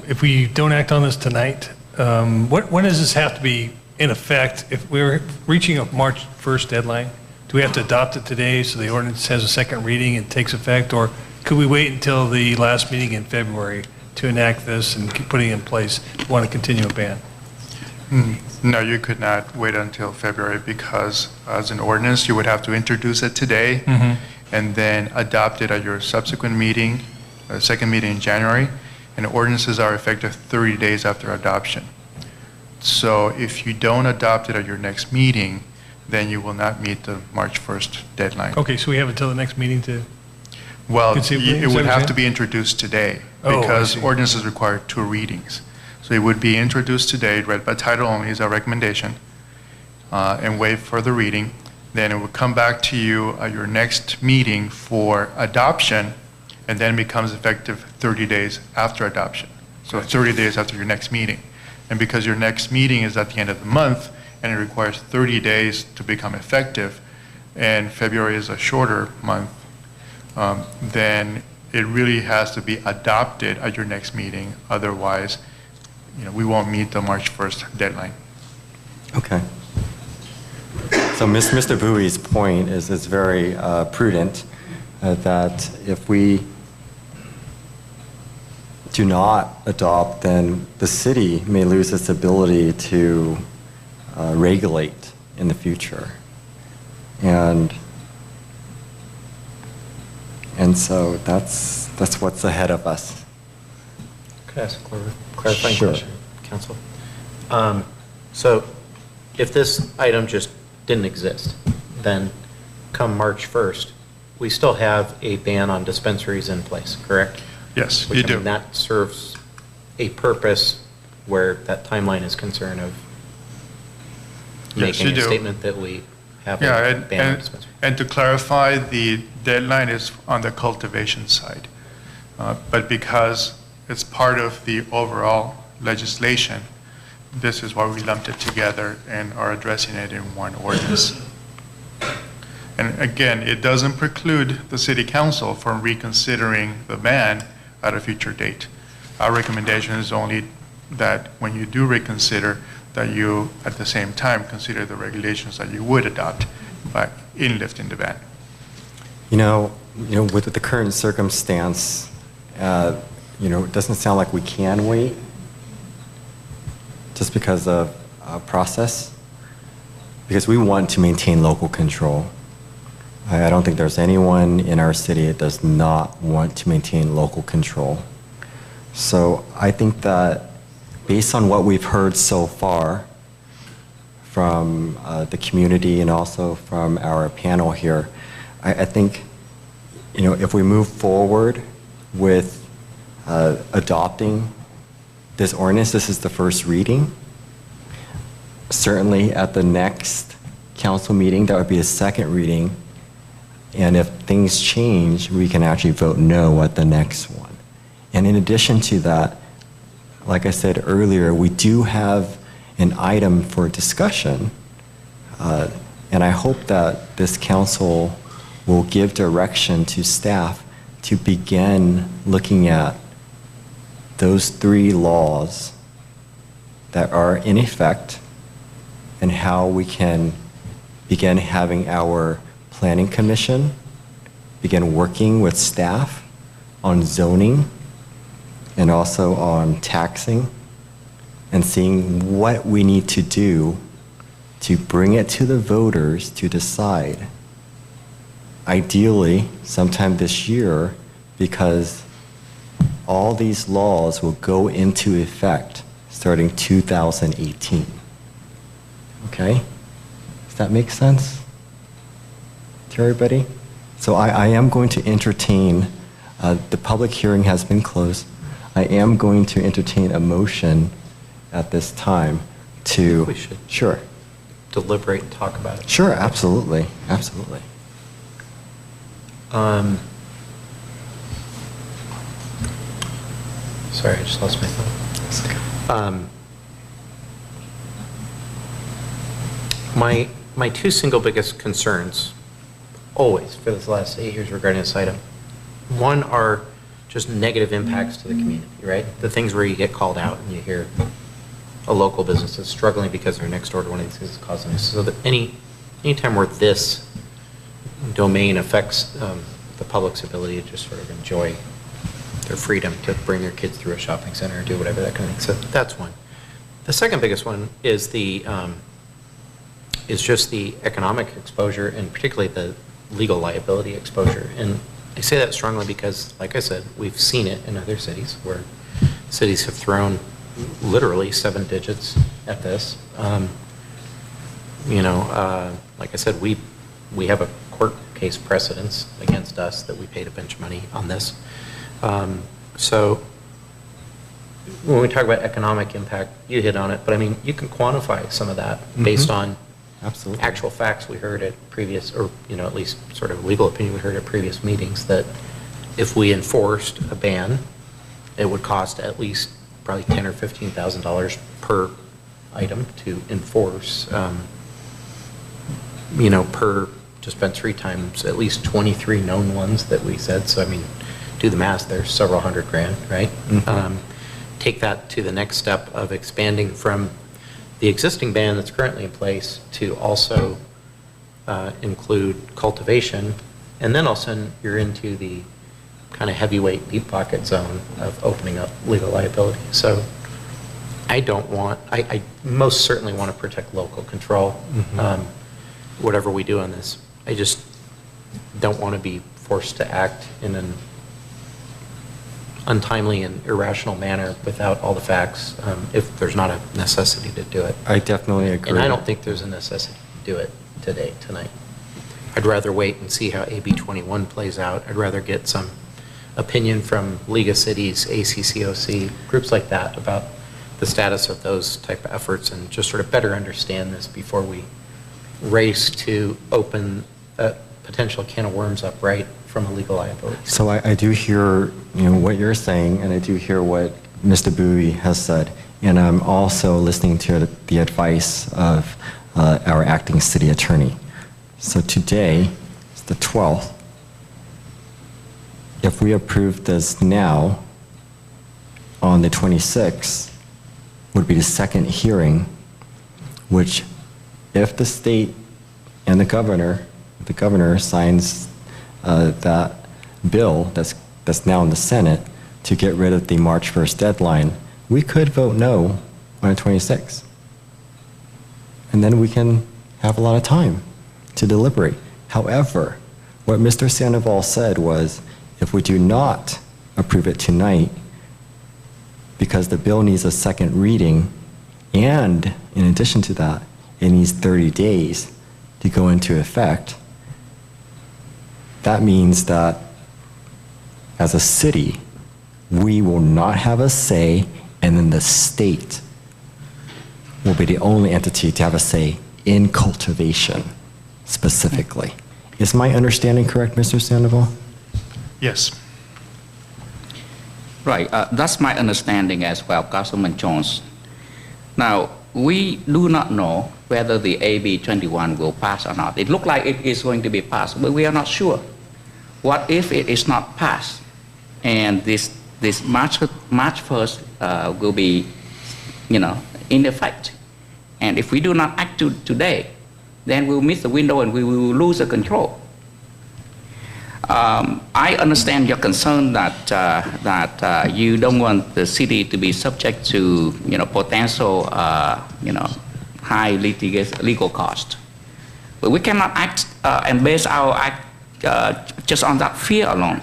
if we don't act on this tonight, when does this have to be in effect? If we're reaching a March 1st deadline, do we have to adopt it today so the ordinance has a second reading and takes effect, or could we wait until the last meeting in February to enact this and keep putting it in place? Want to continue a ban? No, you could not wait until February, because as an ordinance, you would have to introduce it today and then adopt it at your subsequent meeting, second meeting in January, and ordinances are effective 30 days after adoption. So if you don't adopt it at your next meeting, then you will not meet the March 1st deadline. Okay, so we have until the next meeting to... Well, it would have to be introduced today, because ordinances require 2 readings. So it would be introduced today, read by title only is our recommendation, and wait for the reading. Then it would come back to you at your next meeting for adoption, and then becomes effective 30 days after adoption. So 30 days after your next meeting. And because your next meeting is at the end of the month, and it requires 30 days to become effective, and February is a shorter month, then it really has to be adopted at your next meeting. Otherwise, we won't meet the March 1st deadline. Okay. So Mr. Bowie's point is very prudent, that if we do not adopt, then the city may lose its ability to regulate in the future. And so that's what's ahead of us. Could I ask a clarifying Sure. question, Council? So if this item just didn't exist, then come March 1st, we still have a ban on dispensaries in place, correct? Yes, Which, you I do. mean, that serves a purpose where that timeline is concerned of Yes, making you a do. statement that we have Yeah, a ban on dispensaries. and to clarify, the deadline is on the cultivation side. But because it's part of the overall legislation, this is why we lumped it together and are addressing it in one ordinance. And again, it doesn't preclude the city council from reconsidering the ban at a future date. Our recommendation is only that when you do reconsider, that you at the same time consider the regulations that you would adopt in lifting the ban. With the current circumstance, it doesn't sound like we can wait just because of process, because we want to maintain local control. I don't think there's anyone in our city that does not want to maintain local control. So I think that based on what we've heard so far from the community and also from our panel here, I think, if we move forward with adopting this ordinance, this is the first reading. Certainly at the next council meeting, that would be a second reading. And if things change, we can actually vote no at the next one. And in addition to that, like I said earlier, we do have an item for discussion. And I hope that this council will give direction to staff to begin looking at those 3 laws that are in effect and how we can begin having our planning commission begin working with staff on zoning and also on taxing and seeing what we need to do to bring it to the voters to decide. Ideally, sometime this year, because all these laws will go into effect starting 2018. Okay? Does that make sense to everybody? So I am going to entertain, the public hearing has been closed. I am going to entertain a motion at this time to... We should Sure. deliberate and talk about it. Sure, absolutely, absolutely. Sorry, I just lost my thought. My two single biggest concerns, always for this last 8 years regarding this item, one are just negative impacts to the community, right? The things where you get called out and you hear a local business is struggling because they're next door to one of these things causing this. So that anytime where this domain affects the public's ability to just sort of enjoy their freedom to bring their kids through a shopping center or do whatever, that kind of thing. So that's one. The second biggest one is just the economic exposure and particularly the legal liability exposure. And I say that strongly because, like I said, we've seen it in other cities where cities have thrown literally 7 digits at this. Like I said, we have a court case precedence against us that we paid a bunch of money on this. So when we talk about economic impact, you hit on it, but I mean, you can quantify some of that based on absolutely actual facts we heard at previous, or at least sort of legal opinion we heard at previous meetings, that if we enforced a ban, it would cost at least probably $10,000 or $15,000 per item to enforce, per dispensary times at least 23 known ones that we said. So I mean, do the math, there's several hundred grand, right? Take that to the next step of expanding from the existing ban that's currently in place to also include cultivation, and then all of a sudden you're into the kind of heavyweight deep pocket zone of opening up legal liability. So I most certainly want to protect local control, whatever we do on this. I just don't want to be forced to act in an untimely and irrational manner without all the facts, if there's not a necessity to do it. I definitely agree. And I don't think there's a necessity to do it tonight. I'd rather wait and see how AB 21 plays out. I'd rather get some opinion from League of Cities, ACCOC, groups like that about the status of those type of efforts and just sort of better understand this before we race to open a potential can of worms up right from a legal liability. So I do hear what you're saying, and I do hear what Mr. Bowie has said, and I'm also listening to the advice of our acting city attorney. So today is the 12th. If we approve this now, on the 26th would be the second hearing, which if the state and the governor signs that bill that's now in the Senate to get rid of the March 1st deadline, we could vote no on the 26th. And then we can have a lot of time to deliberate. However, what Mr. Sandoval said was, if we do not approve it tonight, because the bill needs a second reading, and in addition to that, it needs 30 days to go into effect, that means that as a city, we will not have a say, and then the state will be the only entity to have a say in cultivation specifically. Is my understanding correct, Mr. Sandoval? Yes. Right, that's my understanding as well, Councilman Jones. Now, we do not know whether the AB 21 will pass or not. It looks like it is going to be passed, but we are not sure. What if it is not passed, and this March 1st will be, in effect? And if we do not act today, then we'll miss the window and we will lose the control. I understand your concern that you don't want the city to be subject to potential high legal cost. But we cannot act and base our act just on that fear alone.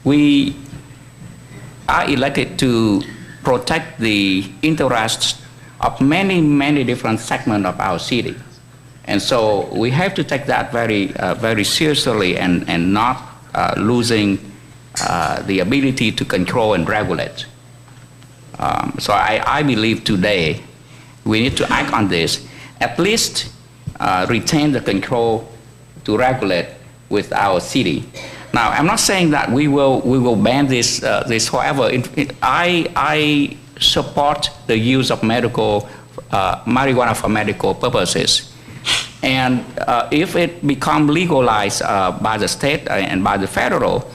We are elected to protect the interests of many, many different segments of our city. And so we have to take that very seriously and not losing the ability to control and regulate. So I believe today we need to act on this, at least retain the control to regulate with our city. Now, I'm not saying that we will ban this. However, I support the use of marijuana for medical purposes. And if it becomes legalized by the state and by the federal,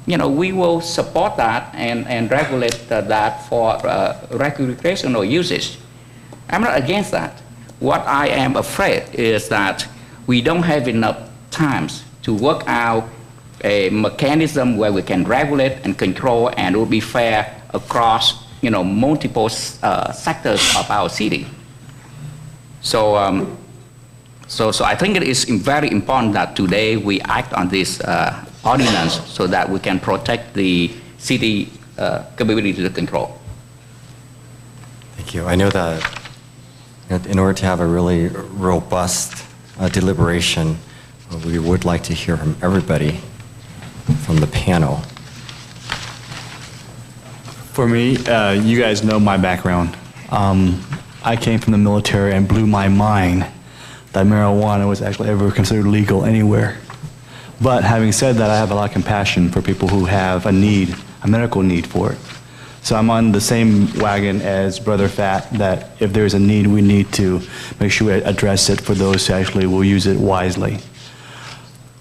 we will support that and regulate that for recreational usage. I'm not against that. What I am afraid is that we don't have enough times to work out a mechanism where we can regulate and control, and it will be fair across multiple sectors of our city. So I think it is very important that today we act on this ordinance so that we can protect the city capability to control. Thank you. I know that in order to have a really robust deliberation, we would like to hear from everybody from the panel. For me, you guys know my background. I came from the military and blew my mind that marijuana was actually ever considered legal anywhere. But having said that, I have a lot of compassion for people who have a need, a medical need for it. So I'm on the same wagon as Brother Fat, that if there's a need, we need to make sure we address it for those who actually will use it wisely.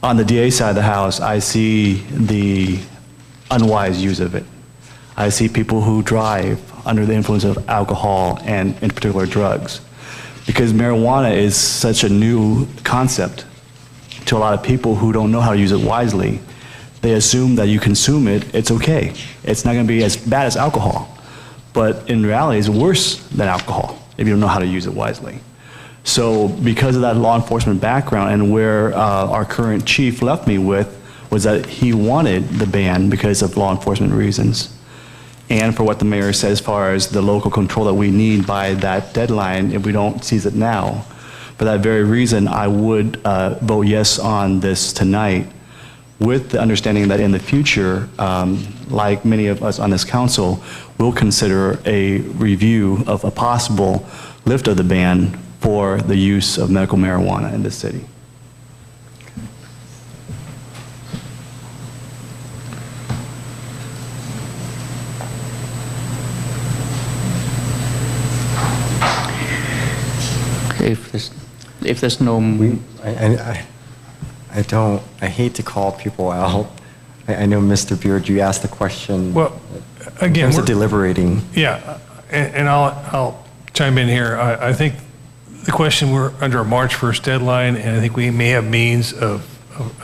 On the DA side of the house, I see the unwise use of it. I see people who drive under the influence of alcohol and in particular drugs. Because marijuana is such a new concept to a lot of people who don't know how to use it wisely. They assume that you consume it, it's okay. It's not going to be as bad as alcohol. But in reality, it's worse than alcohol if you don't know how to use it wisely. So because of that law enforcement background and where our current chief left me with was that he wanted the ban because of law enforcement reasons. And for what the mayor said as far as the local control that we need by that deadline if we don't seize it now. For that very reason, I would vote yes on this tonight, with the understanding that in the future, like many of us on this council, we'll consider a review of a possible lift of the ban for the use of medical marijuana in this city. If there's no... I hate to call people out. I know, Mr. Beard, you asked the question. Well, again, in terms of deliberating. Yeah, and I'll chime in here. I think the question, we're under a March 1st deadline, and I think we may have means of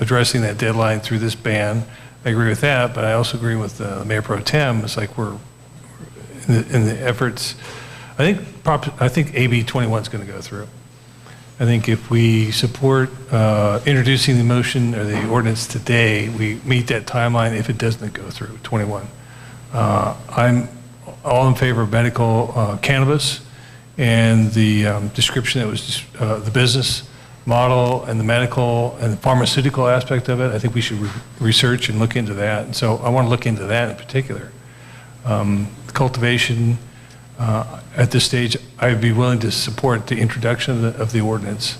addressing that deadline through this ban. I agree with that, but I also agree with Mayor Pro Tem. It's like we're in the efforts. I think AB 21 is going to go through. I think if we support introducing the motion or the ordinance today, we meet that timeline. If it doesn't go through 21, I'm all in favor of medical cannabis and the description that was the business model and the medical and the pharmaceutical aspect of it. I think we should research and look into that. And so I want to look into that in particular. Cultivation. At this stage, I'd be willing to support the introduction of the ordinance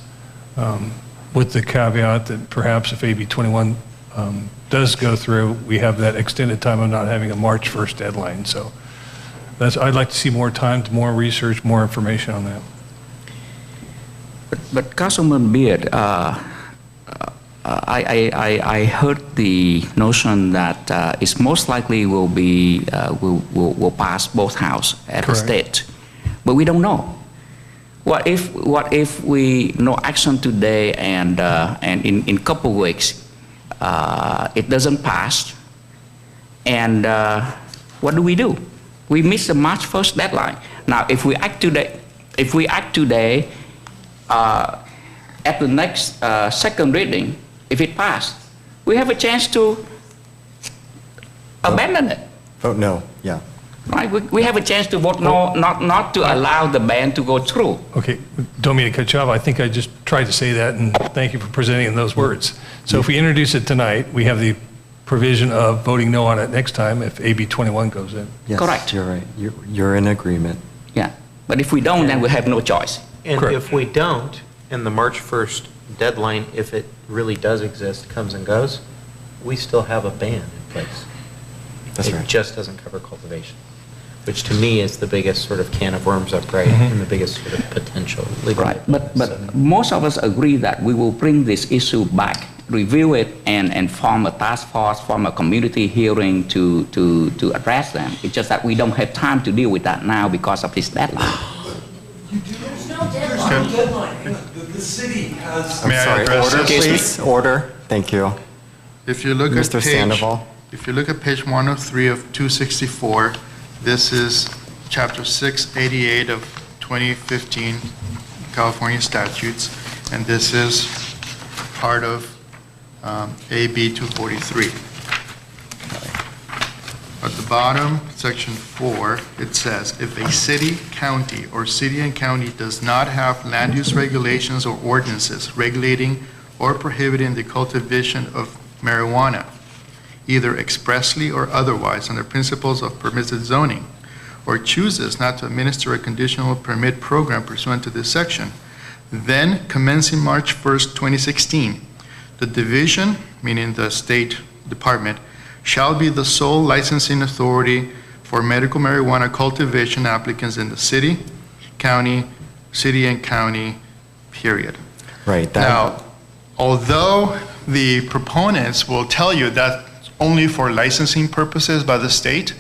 with the caveat that perhaps if AB 21 does go through, we have that extended time of not having a March 1st deadline. So I'd like to see more time, more research, more information on that. But Councilman Beard, I heard the notion that it's most likely will pass both houses at the state, but we don't know. What if we no action today and in couple weeks it doesn't pass, and what do? We miss the March 1st deadline. Now, if we act today, if we act today, at the next second reading, if it passed, we have a chance to abandon it. Vote no, yeah. Right? We have a chance to vote no, not to allow the ban to go through. Okay, don't mean to cut you off. I think I just tried to say that, and thank you for presenting in those words. So if we introduce it tonight, we have the provision of voting no on it next time if AB 21 goes in. Yes, Correct. You're right. You're in agreement. Yeah, but if we don't, then we have no choice. And Correct. if we don't, and the March 1st deadline, if it really does exist, comes and goes, we still have a ban in place. That's right. It just doesn't cover cultivation, which to me is the biggest sort of can of worms upright and the biggest sort of potential legal. Right, but most of us agree that we will bring this issue back, review it, and form a task force, form a community hearing to address them. It's just that we don't have time to deal with that now because of this deadline. There's no deadline. The city has. I'm sorry, order, please. Order. Thank you. If you look Mr. at Sandoval. If you look at page 103 of 264, this is chapter 688 of 2015 California statutes, and this is part of AB 243. At the bottom, section 4, it says, if a city, county, or city and county does not have land use regulations or ordinances regulating or prohibiting the cultivation of marijuana, either expressly or otherwise under principles of permissive zoning, or chooses not to administer a conditional permit program pursuant to this section, then commencing March 1st, 2016, the division, meaning the State Department, shall be the sole licensing authority for medical marijuana cultivation applicants in the city and county, period. Right. Now, although the proponents will tell you that only for licensing purposes by the state,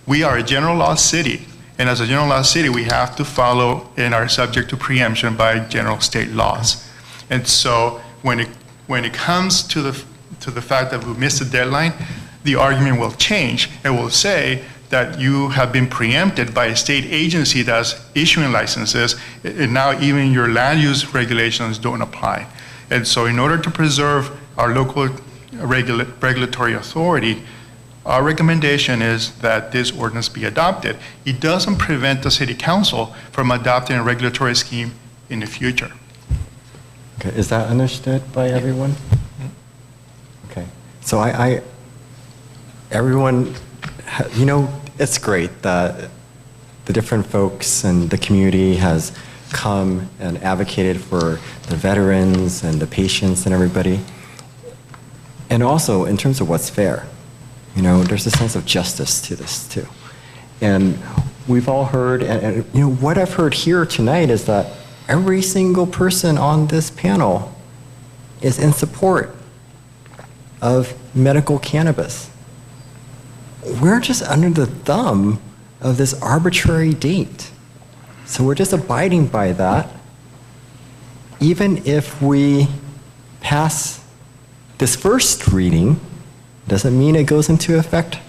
we are a general law city, and as a general law city, we have to follow and are subject to preemption by general state laws. And so when it comes to the fact that we missed the deadline, the argument will change. It will say that you have been preempted by a state agency that's issuing licenses, and now even your land use regulations don't apply. And so in order to preserve our local regulatory authority, our recommendation is that this ordinance be adopted. It doesn't prevent the city council from adopting a regulatory scheme in the future. Okay, is that understood by everyone? Okay, so everyone, you know, it's great that the different folks and the community has come and advocated for the veterans and the patients and everybody. And also, in terms of what's fair, you know, there's a sense of justice to this too. And we've all heard, and you know, what I've heard here tonight is that every single person on this panel is in support of medical cannabis. We're just under the thumb of this arbitrary date. So we're just abiding by that. Even if we pass this first reading, doesn't mean it goes into effect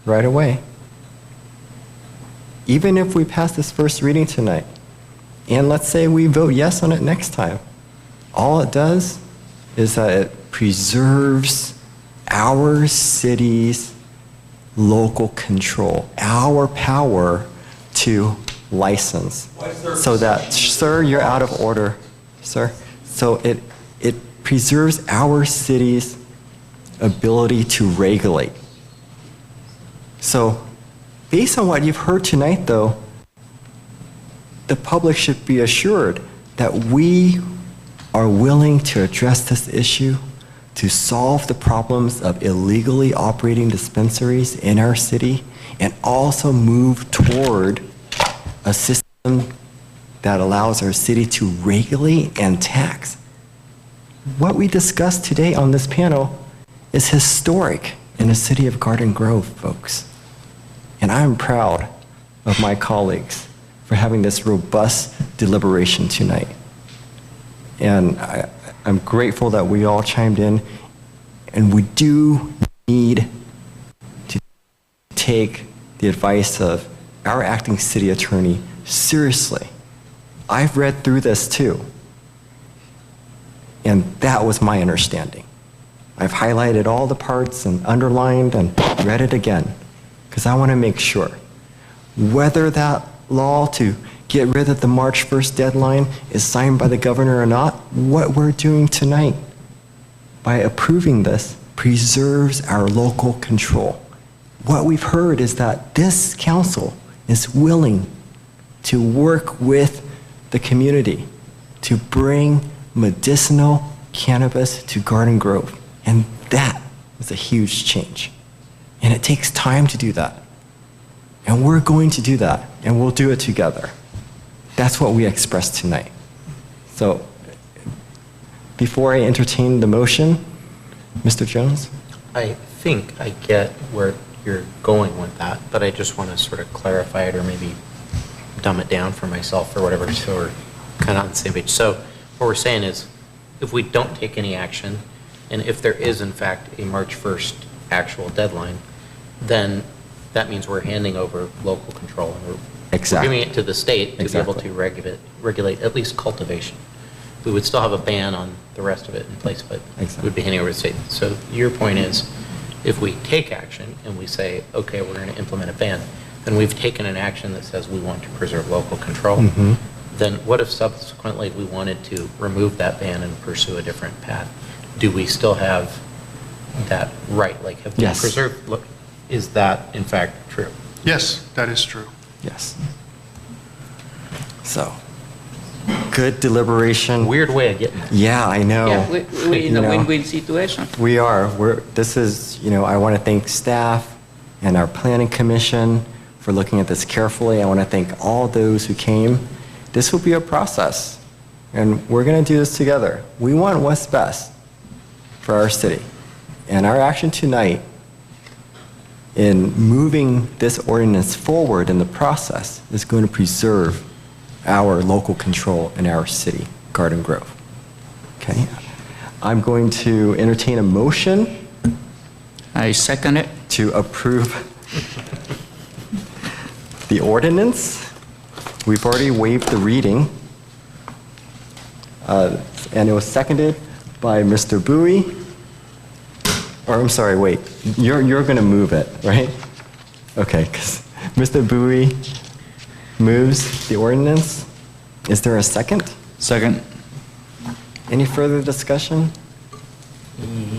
right away. Even if we pass this first reading tonight, and let's say we vote yes on it next time, all it does is that it preserves our city's local control, our power to license. So that, sir, you're out of order, sir. So it preserves our city's ability to regulate. So based on what you've heard tonight, though, the public should be assured that we are willing to address this issue to solve the problems of illegally operating dispensaries in our city and also move toward a system that allows our city to regulate and tax. What we discussed today on this panel is historic in the city of Garden Grove, folks. And I'm proud of my colleagues for having this robust deliberation tonight. And I'm grateful that we all chimed in, and we do need to take the advice of our acting city attorney seriously I've read through this too. And that was my understanding. I've highlighted all the parts and underlined and read it again, because I want to make sure. Whether that law to get rid of the March 1st deadline is signed by the governor or not, what we're doing tonight by approving this preserves our local control. What we've heard is that this council is willing to work with the community to bring medicinal cannabis to Garden Grove. And that is a huge change. And it takes time to do that. And we're going to do that, and we'll do it together. That's what we expressed tonight. So before I entertain the motion, Mr. Jones? I think I get where you're going with that, but I just want to sort of clarify it or maybe dumb it down for myself or whatever, so we're kind of on the same page. So what we're saying is, if we don't take any action, and if there is in fact a March 1st actual deadline, then that means we're handing over local control, and we're giving it to the state to be able to regulate at least cultivation. We would still have a ban on the rest of it in place, but we'd be handing over to the state. So your point is, if we take action and we say, okay, we're going to implement a ban, then we've taken an action that says we want to preserve local control. Then what if subsequently we wanted to remove that ban and pursue a different path? Do we still have that right? Like, have we preserved? Look, is that in fact true? Yes, that is true. Yes. So, good deliberation. Weird way of getting there. Yeah, I know. Yeah, we're in a win-win situation. We are. This is, I want to thank staff and our planning commission for looking at this carefully. I want to thank all those who came. This will be a process, and we're going to do this together. We want what's best for our city. And our action tonight in moving this ordinance forward in the process is going to preserve our local control in our city, Garden Grove. Okay? I'm going to entertain a motion. I second it. To approve the ordinance. We've already waived the reading. And it was seconded by Mr. Bowie. Or I'm sorry, wait. You're going to move it, right? Okay, because Mr. Bowie moves the ordinance. Is there a second? Second. Any further discussion?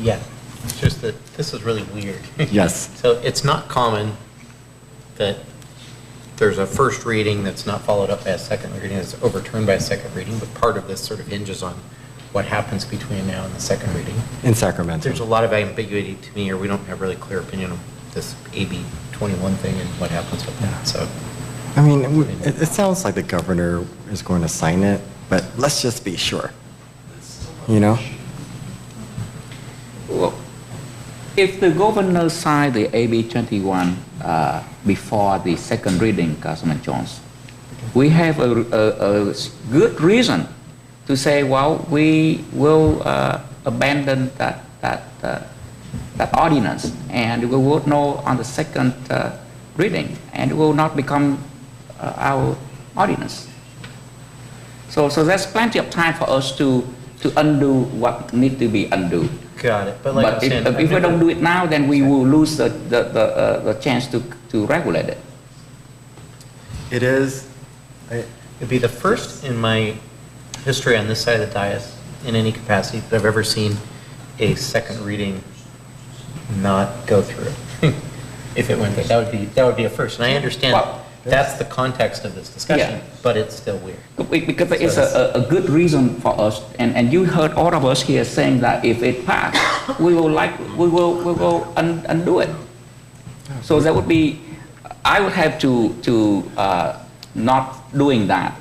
Yeah, it's just that this is really weird. Yes. So it's not common that there's a first reading that's not followed up by a second reading, that's overturned by a second reading, but part of this sort of hinges on what happens between now and the second reading. In Sacramento. There's a lot of ambiguity to me, or we don't have really clear opinion of this AB 21 thing and what happens with that, so. I mean, it sounds like the governor is going to sign it, but let's just be sure. Well, if the governor signed the AB 21 before the second reading, Councilman Jones, we have a good reason to say, well, we will abandon that ordinance, and we will vote no on the second reading, and it will not become our ordinance. So there's plenty of time for us to undo what needs to be undone. Got it. But like if we don't do it now, then we will lose the chance to regulate it. It is. It'd be the first in my history on this side of the dais, in any capacity, that I've ever seen a second reading not go through. If it went through, that would be a first. And I understand that's the context of this discussion, but it's still weird. Because it's a good reason for us, and you heard all of us here saying that if it passed, we will undo it. So that would be, I would have to not doing that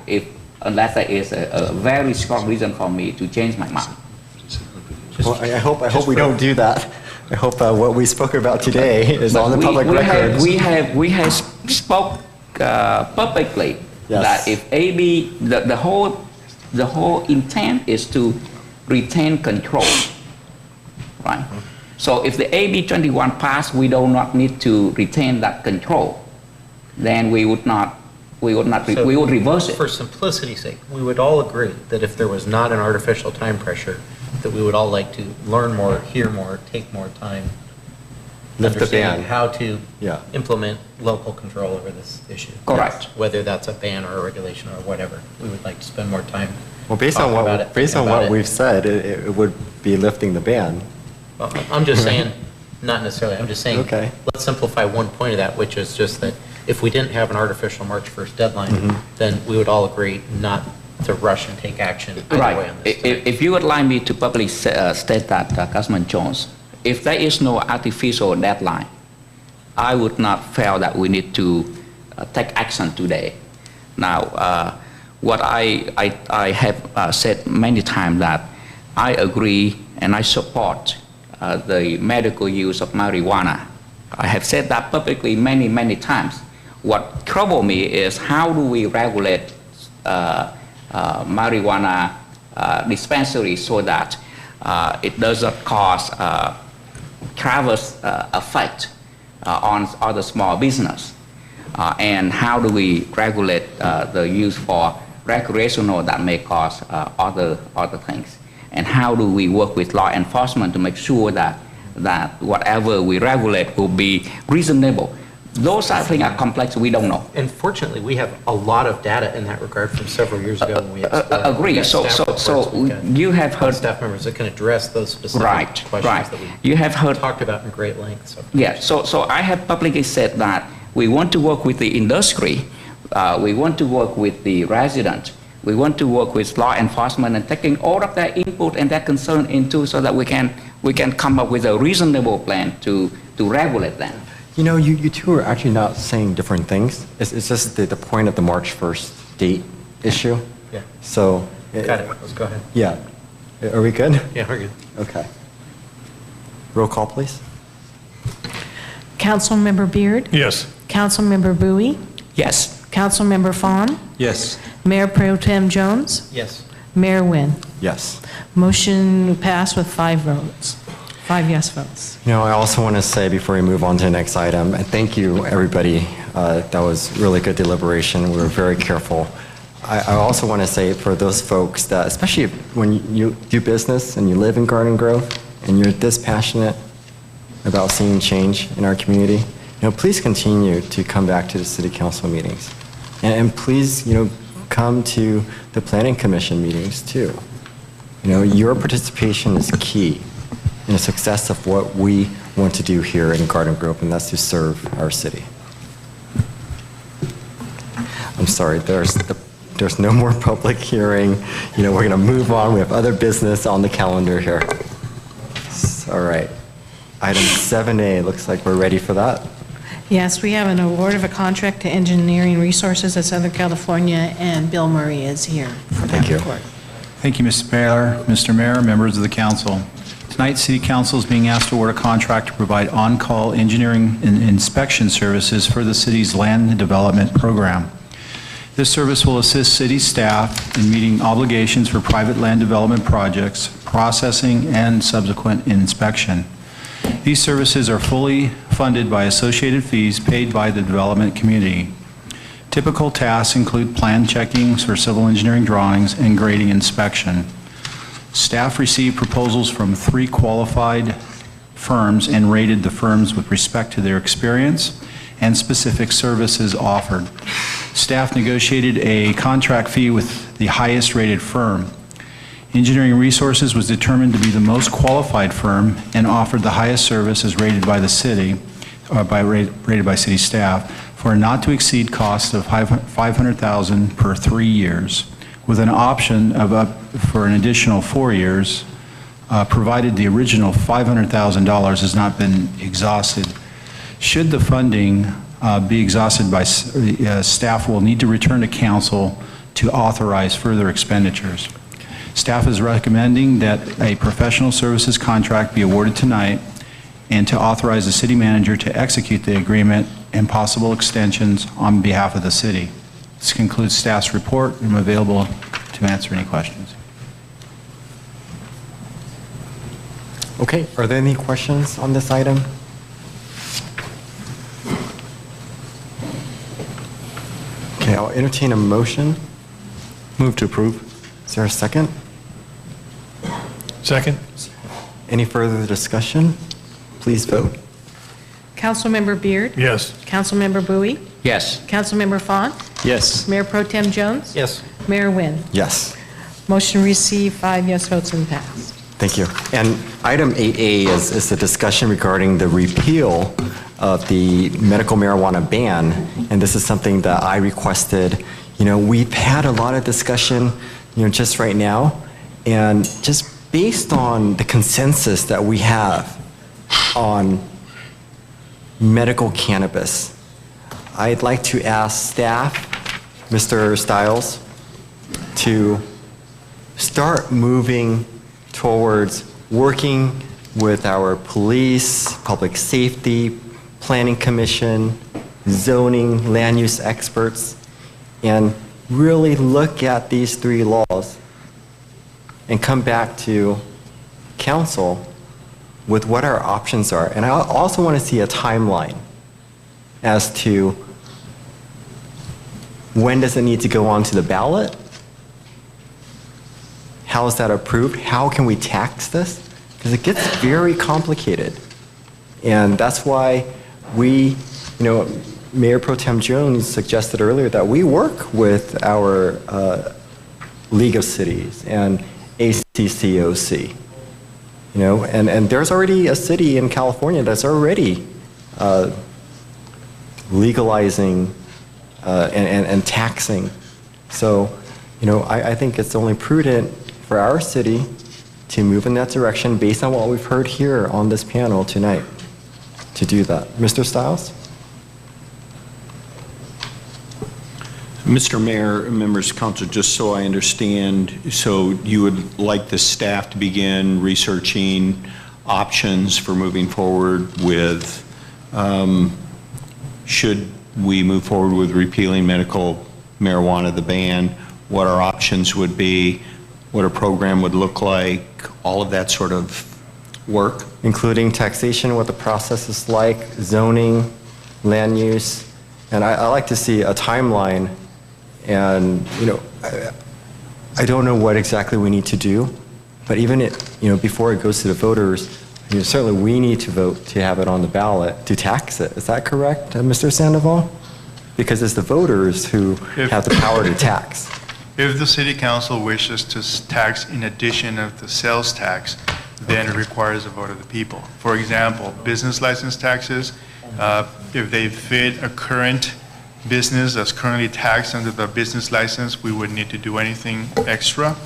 unless there is a very strong reason for me to change my mind. Well, I hope we don't do that. I hope what we spoke about today is on the public record. We have spoke publicly that if AB, the whole intent is to retain control, right? So if the AB 21 passed, we do not need to retain that control. Then we would We would not, So we would reverse it. For simplicity's sake, we would all agree that if there was not an artificial time pressure, that we would all like to learn more, hear more, take more time, Lift the understand ban. how to Yeah. implement local control over this issue. Correct. Whether that's a ban or a regulation or whatever, we would like to spend more time Well, based on talking about it, what, based thinking on about what it. we've said, it would be lifting the ban. Well, I'm just saying, not necessarily, I'm just saying, Okay. let's simplify one point of that, which is just that if we didn't have an artificial March 1st deadline, Mhm. then we would all agree not to rush and take action either way Right. on this. If you would like me to publicly state that, Councilman Jones, if there is no artificial deadline, I would not feel that we need to take action today. Now, what I have said many times that I agree and I support the medical use of marijuana. I have said that publicly many, many times. What troubles me is how do we regulate marijuana dispensaries so that it doesn't cause traverse effect on other small business, and how do we regulate the use for recreational that may cause other things, and how do we work with law enforcement to make sure that whatever we regulate will be reasonable. Those I think are complex. We don't know. And fortunately, we have a lot of data in that regard from several years ago when we explored. Agree. We got So staff reports, we got you have heard staff members that can address those specific Right, questions right. that we You have heard talked about in great length. So. Yeah, so I have publicly said that we want to work with the industry, we want to work with the resident, we want to work with law enforcement and taking all of their input and their concern into so that we can come up with a reasonable plan to regulate them. You know, you two are actually not saying different things. It's just the point of the March 1st date issue. Yeah. So. Got it. Let's go ahead. Yeah. Are we good? Yeah, we're good. Okay. Roll call, please. Councilmember Beard? Yes. Councilmember Bowie? Yes. Councilmember Fawn? Yes. Mayor Pro Tem Jones? Yes. Mayor Nguyen? Yes. Motion passed with 5 votes, 5 yes votes. You know, I also want to say before we move on to the next item, and thank you, everybody. That was really good deliberation. We were very careful. I also want to say for those folks that, especially when you do business and you live in Garden Grove and you're this passionate about seeing change in our community, you know, please continue to come back to the city council meetings. And please, you know, come to the planning commission meetings too. You know, your participation is key in the success of what we want to do here in Garden Grove, and that's to serve our city. I'm sorry, there's no more public hearing. You know, we're going to move on. We have other business on the calendar here. All right. Item 7A, looks like we're ready for that. Yes, we have an award of a contract to Engineering Resources of Southern California, and Bill Murray is here for that report. Thank you, Mr. Mayor, members of the council. Tonight, City Council is being asked to award a contract to provide on-call engineering and inspection services for the city's land development program. This service will assist city staff in meeting obligations for private land development projects, processing, and subsequent inspection. These services are fully funded by associated fees paid by the development community. Typical tasks include plan checkings for civil engineering drawings and grading inspection. Staff received proposals from 3 qualified firms and rated the firms with respect to their experience and specific services offered. Staff negotiated a contract fee with the highest rated firm. Engineering Resources was determined to be the most qualified firm and offered the highest service as rated by the city, rated by city staff, for a not to exceed cost of $500,000 per 3 years, with an option of up for an additional 4 years, provided the original $500,000 has not been exhausted. Should the funding be exhausted by staff, will need to return to council to authorize further expenditures. Staff is recommending that a professional services contract be awarded tonight and to authorize the city manager to execute the agreement and possible extensions on behalf of the city. This concludes staff's report. I'm available to answer any questions. Okay, are there any questions on this item? Okay, Okay, I'll entertain a motion. Move to approve. Is there a second? Second? Any further discussion? Please vote. Councilmember Beard? Yes. Councilmember Bowie? Yes. Councilmember Font? Yes. Mayor Pro Tem Jones? Yes. Mayor Nguyen? Yes. Motion received, 5 yes votes and passed. Thank you. And item 8A is the discussion regarding the repeal of the medical marijuana ban. And this is something that I requested. You know, we've had a lot of discussion, you know, just right now. And just based on the consensus that we have on medical cannabis, I'd like to ask staff, Mr. Stiles, to start moving towards working with our police, public safety, planning commission, zoning, land use experts, and really look at these 3 laws and come back to council with what our options are. And I also want to see a timeline as to when does it need to go onto the ballot? How is that approved? How can we tax this? Because it gets very complicated. And that's why we, you know, Mayor Pro Tem Jones suggested earlier that we work with our League of Cities and ACCOC. You know, and there's already a city in California that's already legalizing and taxing. So, you know, I think it's only prudent for our city to move in that direction based on what we've heard here on this panel tonight to do that. Mr. Stiles? Mr. Mayor, members of council, just so I understand, so you would like the staff to begin researching options for moving forward with, should we move forward with repealing medical marijuana, the ban, what our options would be, what a program would look like, all of that sort of work? Including taxation, what the process is like, zoning, land use, and I like to see a timeline. And, you know, I don't know what exactly we need to do, but even before it goes to the voters, you know, certainly we need to vote to have it on the ballot to tax it. Is that correct, Mr. Sandoval? Because it's the voters who have the power to tax. If the city council wishes to tax in addition of the sales tax, then it requires a vote of the people. For example, business license taxes, if they fit a current business that's currently taxed under the business license, we wouldn't need to do anything extra.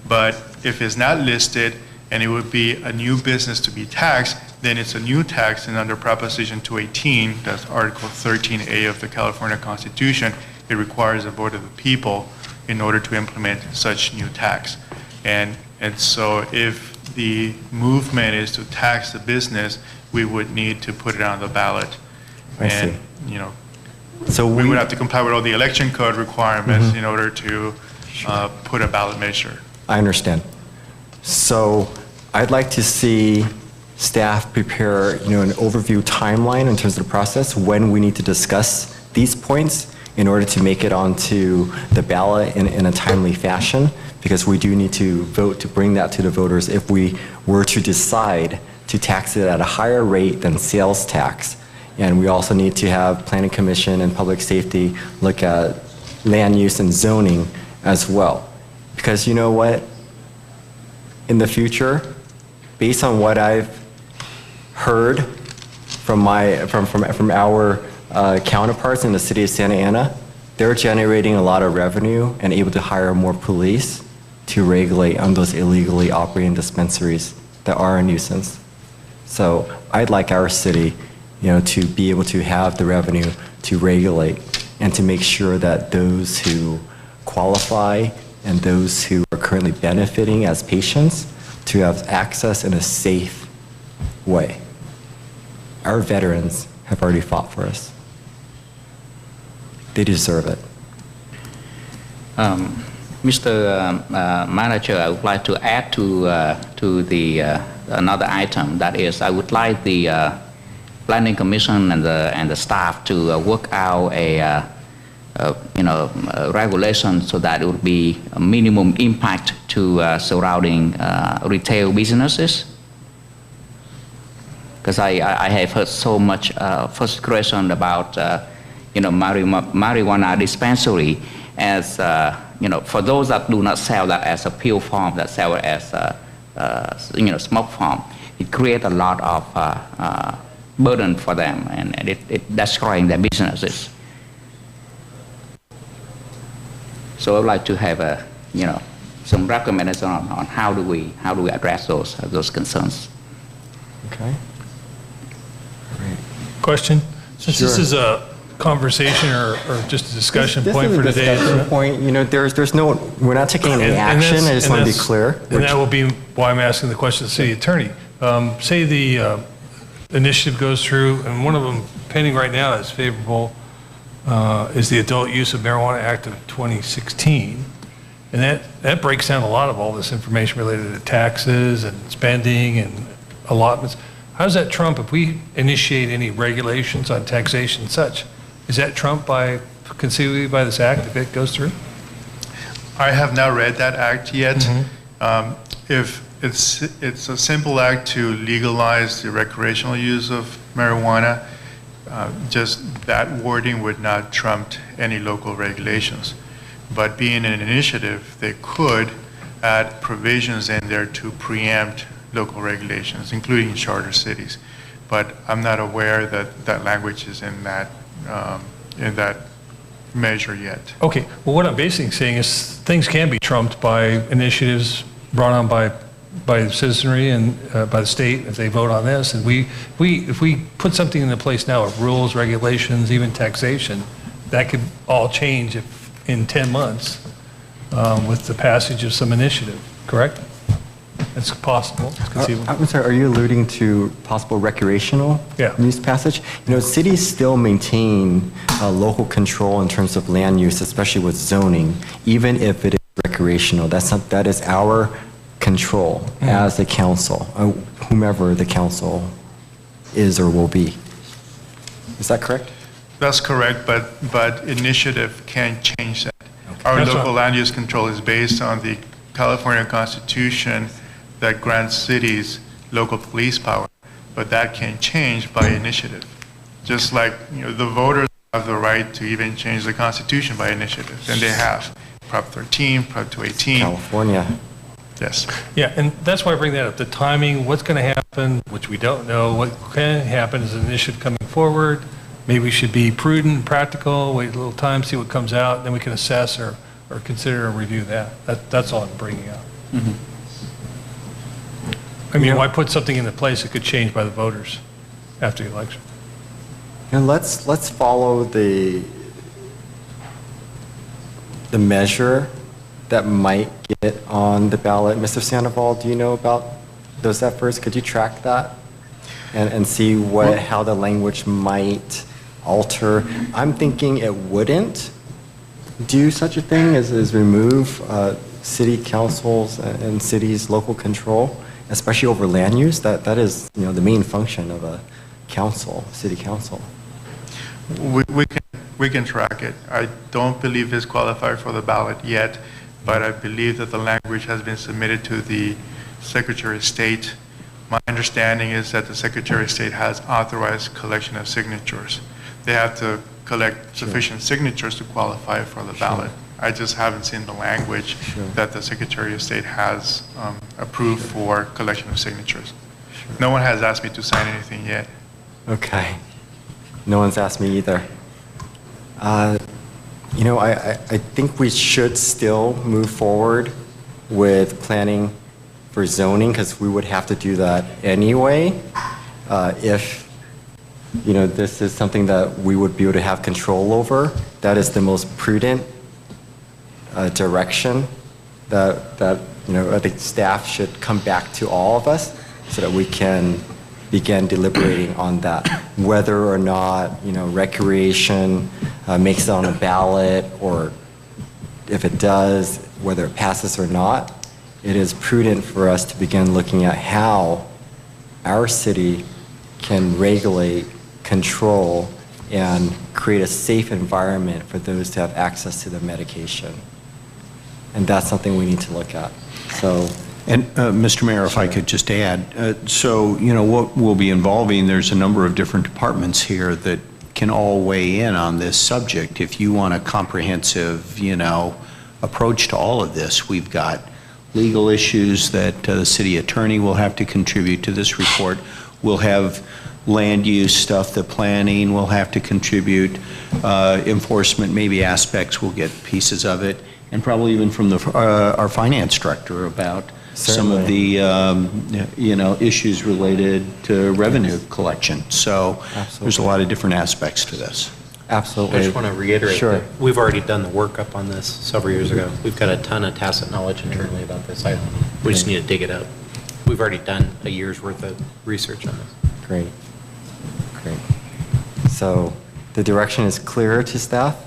But if it's not listed and it would be a new business to be taxed, then it's a new tax, and under Proposition 218, that's Article 13A of the California Constitution, it requires a vote of the people in order to implement such new tax. And so if the movement is to tax the business, we would need to put it on the ballot. I see. You know, so we would have to comply with all the election code requirements in order to put a ballot measure. I understand. So I'd like to see staff prepare, you know, an overview timeline in terms of the process when we need to discuss these points in order to make it onto the ballot in a timely fashion, because we do need to vote to bring that to the voters if we were to decide to tax it at a higher rate than sales tax. And we also need to have Planning Commission and Public Safety look at land use and zoning as well. Because you know what? In the future, based on what I've heard from our counterparts in the city of Santa Ana, they're generating a lot of revenue and able to hire more police to regulate on those illegally operating dispensaries that are a nuisance. So I'd like our city, you know, to be able to have the revenue to regulate and to make sure that those who qualify and those who are currently benefiting as patients to have access in a safe way. Our veterans have already fought for us. They deserve it. Mr. Manager, I would like to add to the another item. That is, I would like the Planning Commission and the staff to work out a regulation so that it would be a minimum impact to surrounding retail businesses. Because I have heard so much frustration about marijuana dispensary as for those that do not sell that as a pure form, that sell it as smoke form, it creates a lot of burden for them, and it destroying their businesses. So I'd like to have some recommendation on how do we address those concerns. Okay. Question? Since this is a conversation or just a discussion point for today. This is a discussion point. There's no, we're not taking any action. I just want to be clear. And that will be why I'm asking the question to the city attorney. Say the initiative goes through, and one of them pending right now that's favorable is the Adult Use of Marijuana Act of 2016. And that breaks down a lot of all this information related to taxes and spending and allotments. How does that trump if we initiate any regulations on taxation and such? Is that trumped conceivably by this act if it goes through? I have not read that act yet. If it's a simple act to legalize the recreational use of marijuana, just that wording would not trump any local regulations. But being an initiative, they could add provisions in there to preempt local regulations, including charter cities. But I'm not aware that that language is in that measure yet. Okay, well what I'm basically saying is things can be trumped by initiatives brought on by the citizenry and by the state if they vote on this. And if we put something into place now of rules, regulations, even taxation, that could all change in 10 months with the passage of some initiative, correct? It's possible. It's conceivable. I'm sorry, are you alluding to possible recreational use passage? Cities still maintain local control in terms of land use, especially with zoning, even if it is recreational. That is our control as a council, whomever the council is or will be. Is that correct? That's correct, but initiative can change that. Okay. Our local land use control is based on the California Constitution that grants cities local police power, but that can change by initiative. Just like the voters have the right to even change the Constitution by initiative, and they have. Prop 13, Prop 218. California. Yes. Yeah, and that's why I bring that up. The timing, what's going to happen, which we don't know. What can happen is an initiative coming forward. Maybe we should be prudent, practical, wait a little time, see what comes out, then we can assess or consider and review that. That's all I'm bringing up. I mean, why put something into place that could change by the voters after the election? And let's follow the measure that might get on the ballot. Mr. Sandoval, do you know about those efforts? Could you track that and see how the language might alter? I'm thinking it wouldn't do such a thing as remove city councils and cities' local control, especially over land use. That is the main function of a council, city council. We can track it. I don't believe it's qualified for the ballot yet, but I believe that the language has been submitted to the Secretary of State. My understanding is that the Secretary of State has authorized collection of signatures. They have to collect sufficient signatures to qualify for the ballot. I just haven't seen the language that the Secretary of State has approved for collection of signatures. No one has asked me to sign anything yet. Okay. No one's asked me either. I think we should still move forward with planning for zoning because we would have to do that anyway if this is something that we would be able to have control over. That is the most prudent direction that I think staff should come back to all of us so that we can begin deliberating on that, whether or not recreation makes it on a ballot, or if it does, whether it passes or not. It is prudent for us to begin looking at how our city can regulate, control, and create a safe environment for those to have access to the medication. And that's something we need to look at. So. And Mr. Mayor, if I could just add, so, you know, what we'll be involving, there's a number of different departments here that can all weigh in on this subject. If you want a comprehensive, you know, approach to all of this, we've got legal issues that the city attorney will have to contribute to this report. We'll have land use stuff, the planning will have to contribute, enforcement, maybe aspects will get pieces of it, and probably even from our finance director about some of the you know, issues related to revenue collection. So there's a lot of different aspects to this. Absolutely. I just want to reiterate Sure. that we've already done the work up on this several years ago. We've got a ton of tacit knowledge internally about this. We just need to dig it up. We've already done a year's worth of research on this. Great. Great. So the direction is clear to staff?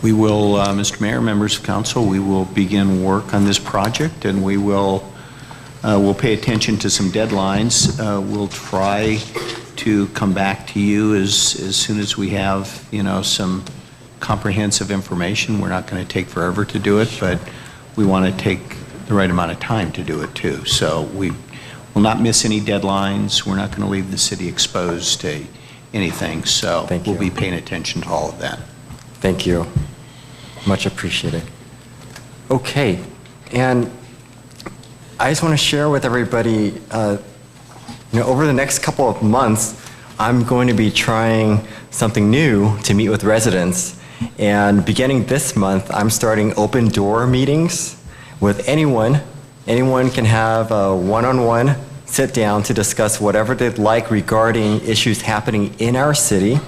We will, Mr. Mayor, members of council, we will begin work on this project, and we will we'll pay attention to some deadlines. We'll try to come back to you as soon as we have, you know, some comprehensive information. We're not going to take forever to do it, but we want to take the right amount of time to do it too. So we will not miss any deadlines. We're not going to leave the city exposed to anything. So we'll be paying attention to all of that. Thank you. Much appreciated. Okay, and I just want to share with everybody, you know, over the next couple of months, I'm going to be trying something new to meet with residents. And beginning this month, I'm starting open door meetings with anyone. Anyone can have a one-on-one sit down to discuss whatever they'd like regarding issues happening in our city.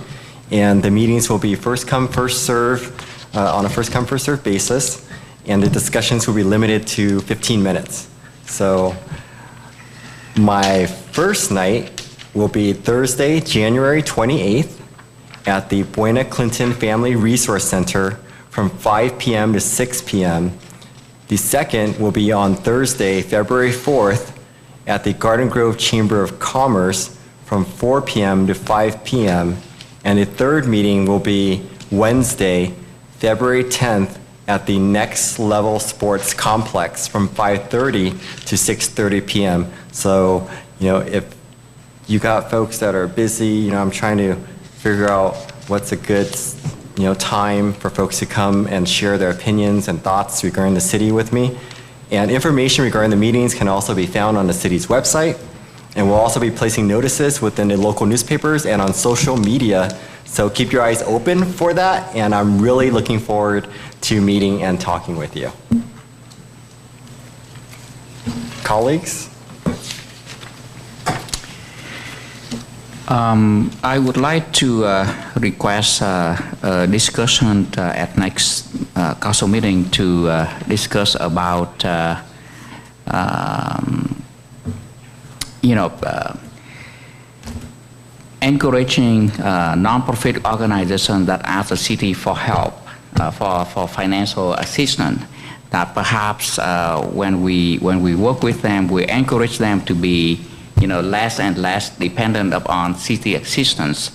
And the meetings will be first come, first serve, on a first come, first serve basis. And the discussions will be limited to 15 minutes. So my first night will be Thursday, January 28th at the Buena Clinton Family Resource Center from 5 p.m. to 6 p.m. The second will be on Thursday, February 4th at the Garden Grove Chamber of Commerce from 4 p.m. to 5 p.m. And the third meeting will be Wednesday, February 10th at the Next Level Sports Complex from 5:30 to 6:30 p.m. So, you know, if you got folks that are busy, you know, I'm trying to figure out what's a good, you know, time for folks to come and share their opinions and thoughts regarding the city with me. And information regarding the meetings can also be found on the city's website. And we'll also be placing notices within the local newspapers and on social media. So keep your eyes open for that. And I'm really looking forward to meeting and talking with you. Colleagues? I would like to request a discussion at next council meeting to discuss about you know, encouraging non-profit organizations that ask the city for help, for financial assistance. That perhaps when we work with them, we encourage them to be, you know, less and less dependent upon city assistance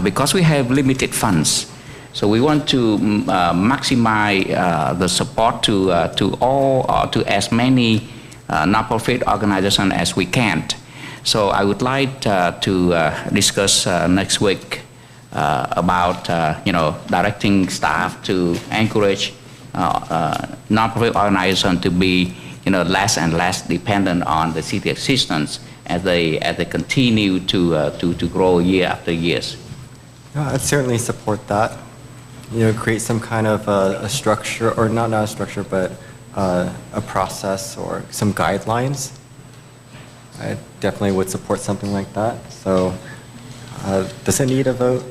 because we have limited funds. So we want to maximize the support to all, to as many non-profit organizations as we can. So I would like to discuss next week about you know, directing staff to encourage non-profit organizations to be, you know, less and less dependent on the city assistance as they continue to grow year after years. Yeah, I'd certainly support that. You know, create some kind of a structure, or not a structure, but a process or some guidelines. I definitely would support something like that. So, does it need a vote?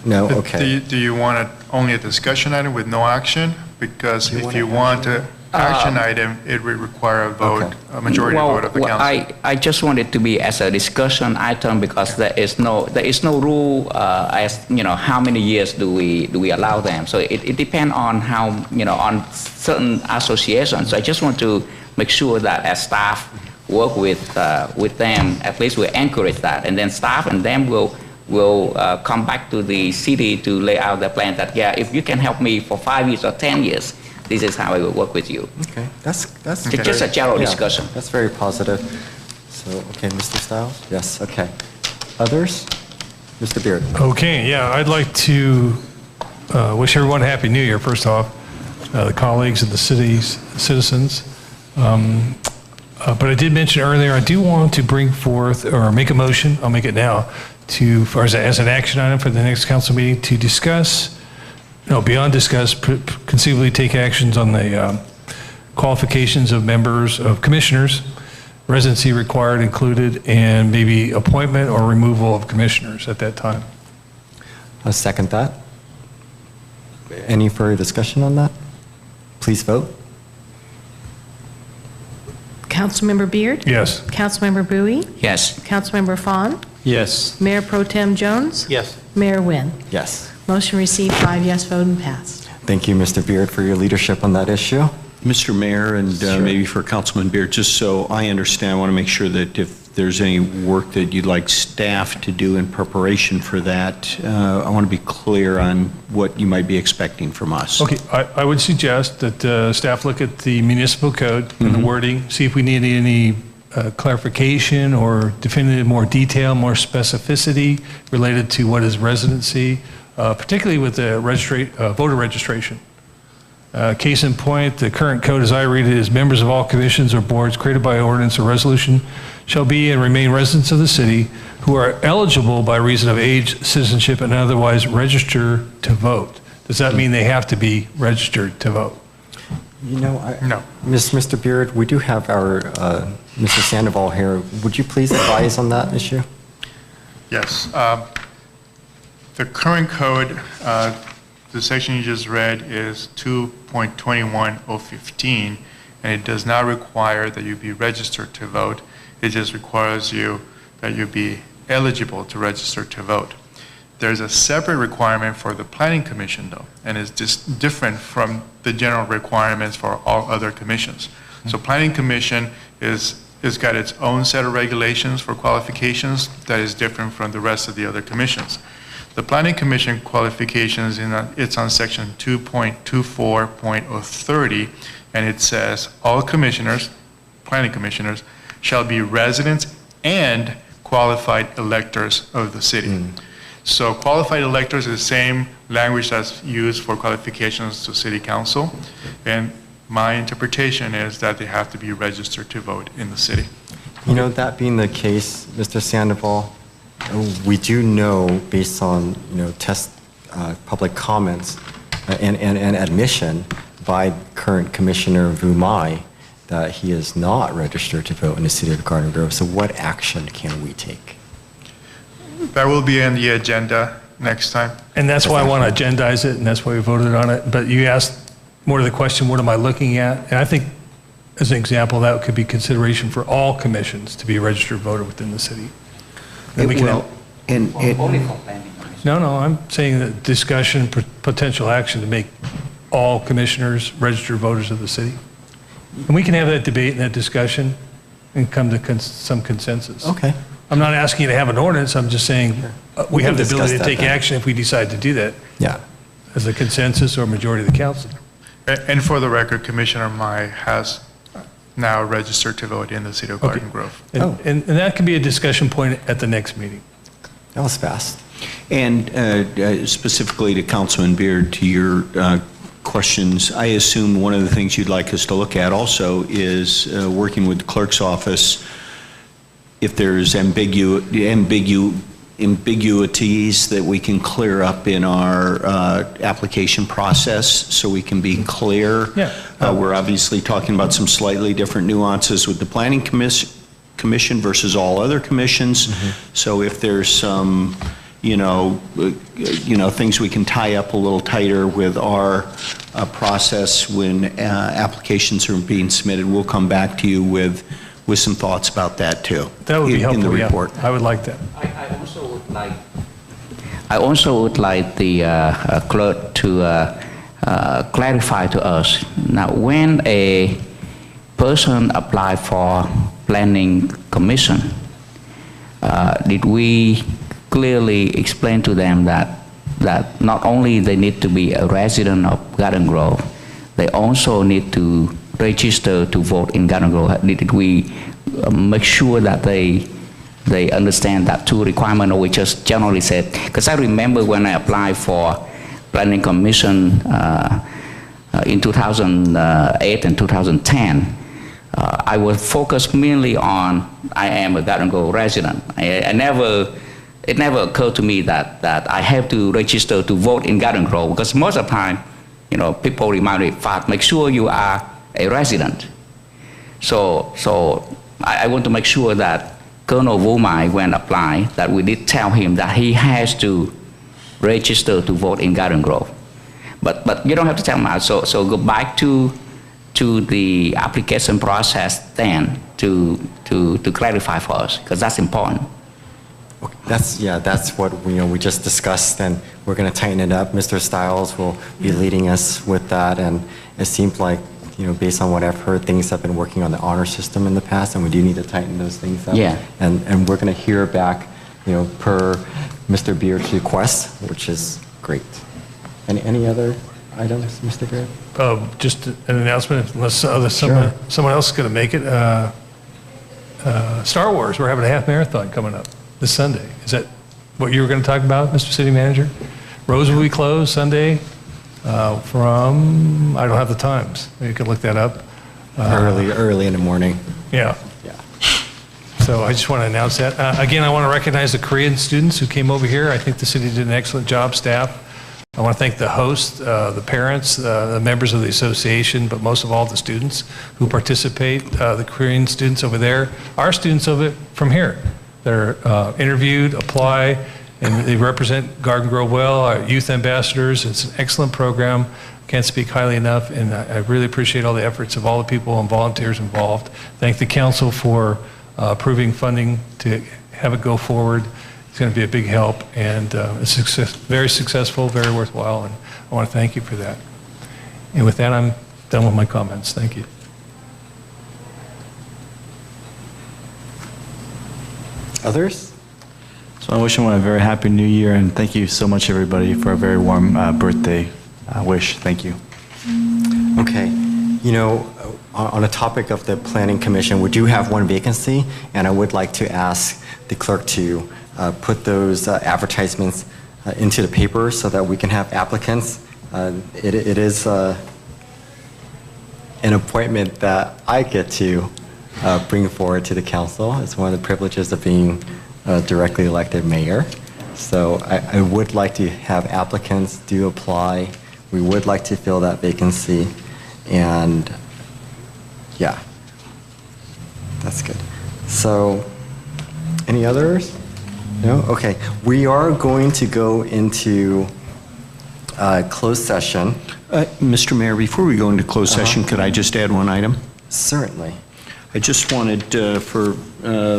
No, okay. Do you want only a discussion item with no action? Because if you want an action item, it would require a vote, a majority vote of the council. I just want it to be as a discussion item because there is no rule as, you know, how many years do we allow them. So it depends on how, you know, on certain associations. So I just want to make sure that as staff work with them, at least we'll encourage that, and then staff and them will come back to the city to lay out the plan that, yeah, if you can help me for 5 years or 10 years, this is how I will work with you. Okay, that's Just a general discussion. That's very positive. So, okay, Mr. Stiles? Yes, okay. Others? Mr. Beard? Okay, yeah, I'd like to wish everyone a Happy New Year, first off, the colleagues and the city's citizens. But I did mention earlier, I do want to bring forth, or make a motion, I'll make it now, as an action item for the next council meeting to discuss, beyond discuss, conceivably take actions on the qualifications of members of commissioners, residency required included, and maybe appointment or removal of commissioners at that time. I'll second that. Any further discussion on that? Please vote. Councilmember Beard? Yes. Councilmember Bowie? Yes. Councilmember Fawn? Yes. Mayor Pro Tem Jones? Yes. Mayor Nguyen? Yes. Motion received, 5 yes vote and passed. Thank you, Mr. Beard, for your leadership on that issue. Mr. Mayor, and maybe for Councilman Beard, just so I understand, I want to make sure that if there's any work that you'd like staff to do in preparation for that, I want to be clear on what you might be expecting from us. Okay, I would suggest that staff look at the municipal code and the wording, see if we need any clarification or definitive, more detail, more specificity related to what is residency, particularly with the voter registration. Case in point, the current code as I read it is members of all commissions or boards created by ordinance or resolution shall be and remain residents of the city who are eligible by reason of age, citizenship, and otherwise register to vote. Does that mean they have to be registered to vote? No. Mr. Beard, we do have our Mr. Sandoval here. Would you please advise on that issue? Yes. The current code, the section you just read is 2.21015, and it does not require that you be registered to vote. It just requires that you be eligible to register to vote. There's a separate requirement for the Planning Commission, though, and it's just different from the general requirements for all other commissions. So Planning Commission is got its own set of regulations for qualifications that is different from the rest of the other commissions. The Planning Commission qualifications, it's on section 2.24.030, and it says all commissioners, planning commissioners, shall be residents and qualified electors of the city. So qualified electors is the same language that's used for qualifications to city council, and my interpretation is that they have to be registered to vote in the city. That being the case, Mr. Sandoval, we do know based on public comments and admission by current Commissioner Vumai that he is not registered to vote in the city of Garden Grove. So what action can we take? That will be on the agenda next time. And that's why I want to agendize it, and that's why we voted on it. But you asked more to the question, what am I looking at? And I think, as an example, that could be consideration for all commissions to be a registered voter within the city. No, I'm saying that discussion, potential action to make all commissioners registered voters of the city. And we can have that debate and that discussion and come to some consensus. Okay. I'm not asking you to have an ordinance, I'm just saying we have the ability to take then. action if we decide to do that. Yeah. As a consensus or majority of the council. And for the record, Commissioner Mai has now registered to vote in the city of Garden Grove. And that could be a discussion point at the next meeting. That was fast. And specifically to Councilman Beard, to your questions, I assume one of the things you'd like us to look at also is working with the clerk's office if there's ambiguities that we can clear up in our application process so we can be clear. Yeah. We're obviously talking about some slightly different nuances with the Planning Commission versus all other commissions. So if there's some, things we can tie up a little tighter with our process when applications are being submitted, we'll come back to you with some thoughts about that too. That would be helpful, in the report. Yeah. I would like that. I also would like the clerk to clarify to us. Now, when a person applies for Planning Commission, did we clearly explain to them that not only they need to be a resident of Garden Grove, they also need to register to vote in Garden Grove? Did we make sure that they understand that two requirements, or we just generally said? Because I remember when I applied for Planning Commission in 2008 and 2010, I was focused mainly on I am a Garden Grove resident. It never occurred to me that I have to register to vote in Garden Grove, because most of the time, people remind me, make sure you are a resident. So I want to make sure that Colonel Wumai, when applying, that we did tell him that he has to register to vote in Garden Grove. But you don't have to tell him. So go back to the application process then to clarify for us, because that's important. Okay, that's what we just discussed, and we're going to tighten it up. Mr. Stiles will be leading us with that, and it seems like, based on what I've heard, things have been working on the honor system in the past, and we do need to tighten those things up. Yeah. And we're going to hear back, per Mr. Beard's request, which is great. Any other items, Mr. Beard? Just an announcement, unless someone else is going to make it. Star Wars, we're having a half marathon coming up this Sunday. Is that what you were going to talk about, Mr. City Manager? Roads will be closed Sunday from, I don't have the times. You can look that up. Early in the morning. Yeah. So I just want to announce that. Again, I want to recognize the Korean students who came over here. I think the city did an excellent job, staff. I want to thank the host, the parents, the members of the association, but most of all the students who participate, the Korean students over there, our students from here. They're interviewed, apply, and they represent Garden Grove well, our youth ambassadors. It's an excellent program. Can't speak highly enough, and I really appreciate all the efforts of all the people and volunteers involved. Thank the council for approving funding to have it go forward. It's going to be a big help, and it's very successful, very worthwhile, and I want to thank you for that. And with that, I'm done with my comments. Thank you. Others? So I wish everyone a very happy new year, and thank you so much, everybody, for a very warm birthday wish. Thank you. Okay. On the topic of the Planning Commission, we do have one vacancy, and I would like to ask the clerk to put those advertisements into the paper so that we can have applicants. It is an appointment that I get to bring forward to the council. It's one of the privileges of being directly elected mayor. So I would like to have applicants do apply. We would like to fill that vacancy, and yeah, that's good. So any others? No? Okay. We are going to go into closed session. Mr. Mayor, before we go into closed session, could I just add one item? Certainly. I just wanted for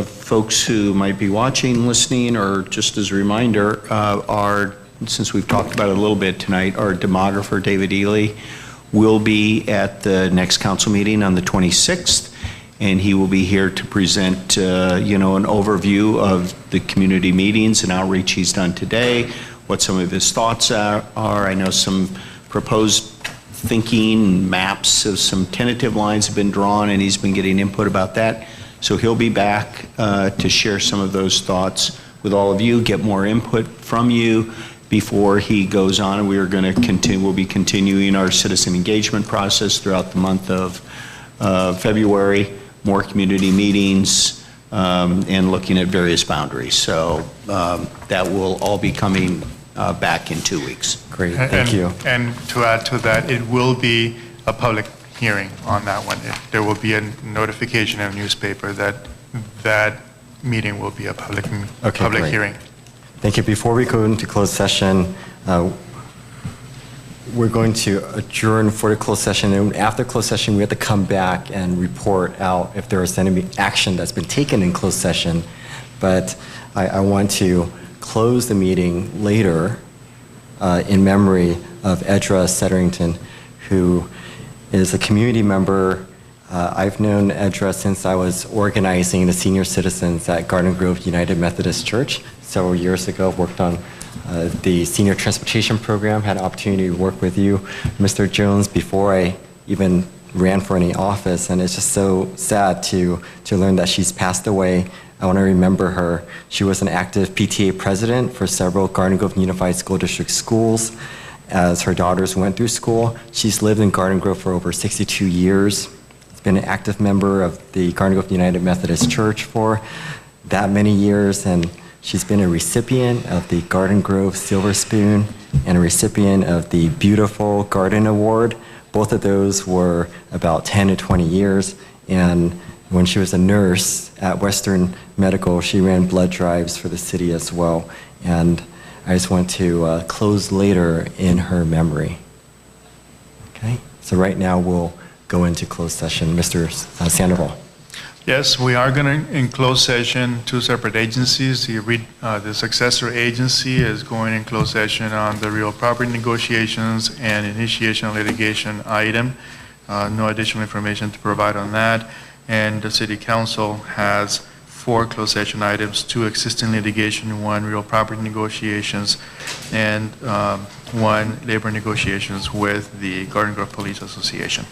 folks who might be watching, listening, or just as a reminder, since we've talked about it a little bit tonight, our demographer, David Ely, will be at the next council meeting on the 26th, and he will be here to present, an overview of the community meetings and outreach he's done today, what some of his thoughts are. I know some proposed thinking maps of some tentative lines have been drawn, and he's been getting input about that. So he'll be back to share some of those thoughts with all of you, get more input from you before he goes on. And we'll be continuing our citizen engagement process throughout the month of February, more community meetings, and looking at various boundaries. So that will all be coming back in 2 weeks. Great, thank you. And to add to that, it will be a public hearing on that one. There will be a notification in a newspaper that that meeting will be a public great. hearing. Thank you. Before we go into closed session, we're going to adjourn for the closed session, and after closed session, we have to come back and report out if there is any action that's been taken in closed session. But I want to close the meeting later in memory of Edra Setterington, who is a community member I've known Edra since I was organizing the senior citizens at Garden Grove United Methodist Church several years ago. Worked on the senior transportation program, had an opportunity to work with you, Mr. Jones, before I even ran for any office, and it's just so sad to learn that she's passed away. I want to remember her. She was an active PTA president for several Garden Grove Unified School District schools as her daughters went through school. She's lived in Garden Grove for over 62 years. She's been an active member of the Garden Grove United Methodist Church for that many years, and she's been a recipient of the Garden Grove Silver Spoon and a recipient of the Beautiful Garden Award. Both of those were about 10 to 20 years, and when she was a nurse at Western Medical, she ran blood drives for the city as well. And I just want to close later in her memory. Okay, so right now we'll go into closed session. Mr. Sandoval. Yes, we are going to, in closed session, two separate agencies. The successor agency is going in closed session on the real property negotiations and initiation of litigation item. No additional information to provide on that. And the City Council has 4 closed session items, 2 existing litigation, 1 real property negotiations, and 1 labor negotiations with the Garden Grove Police Association.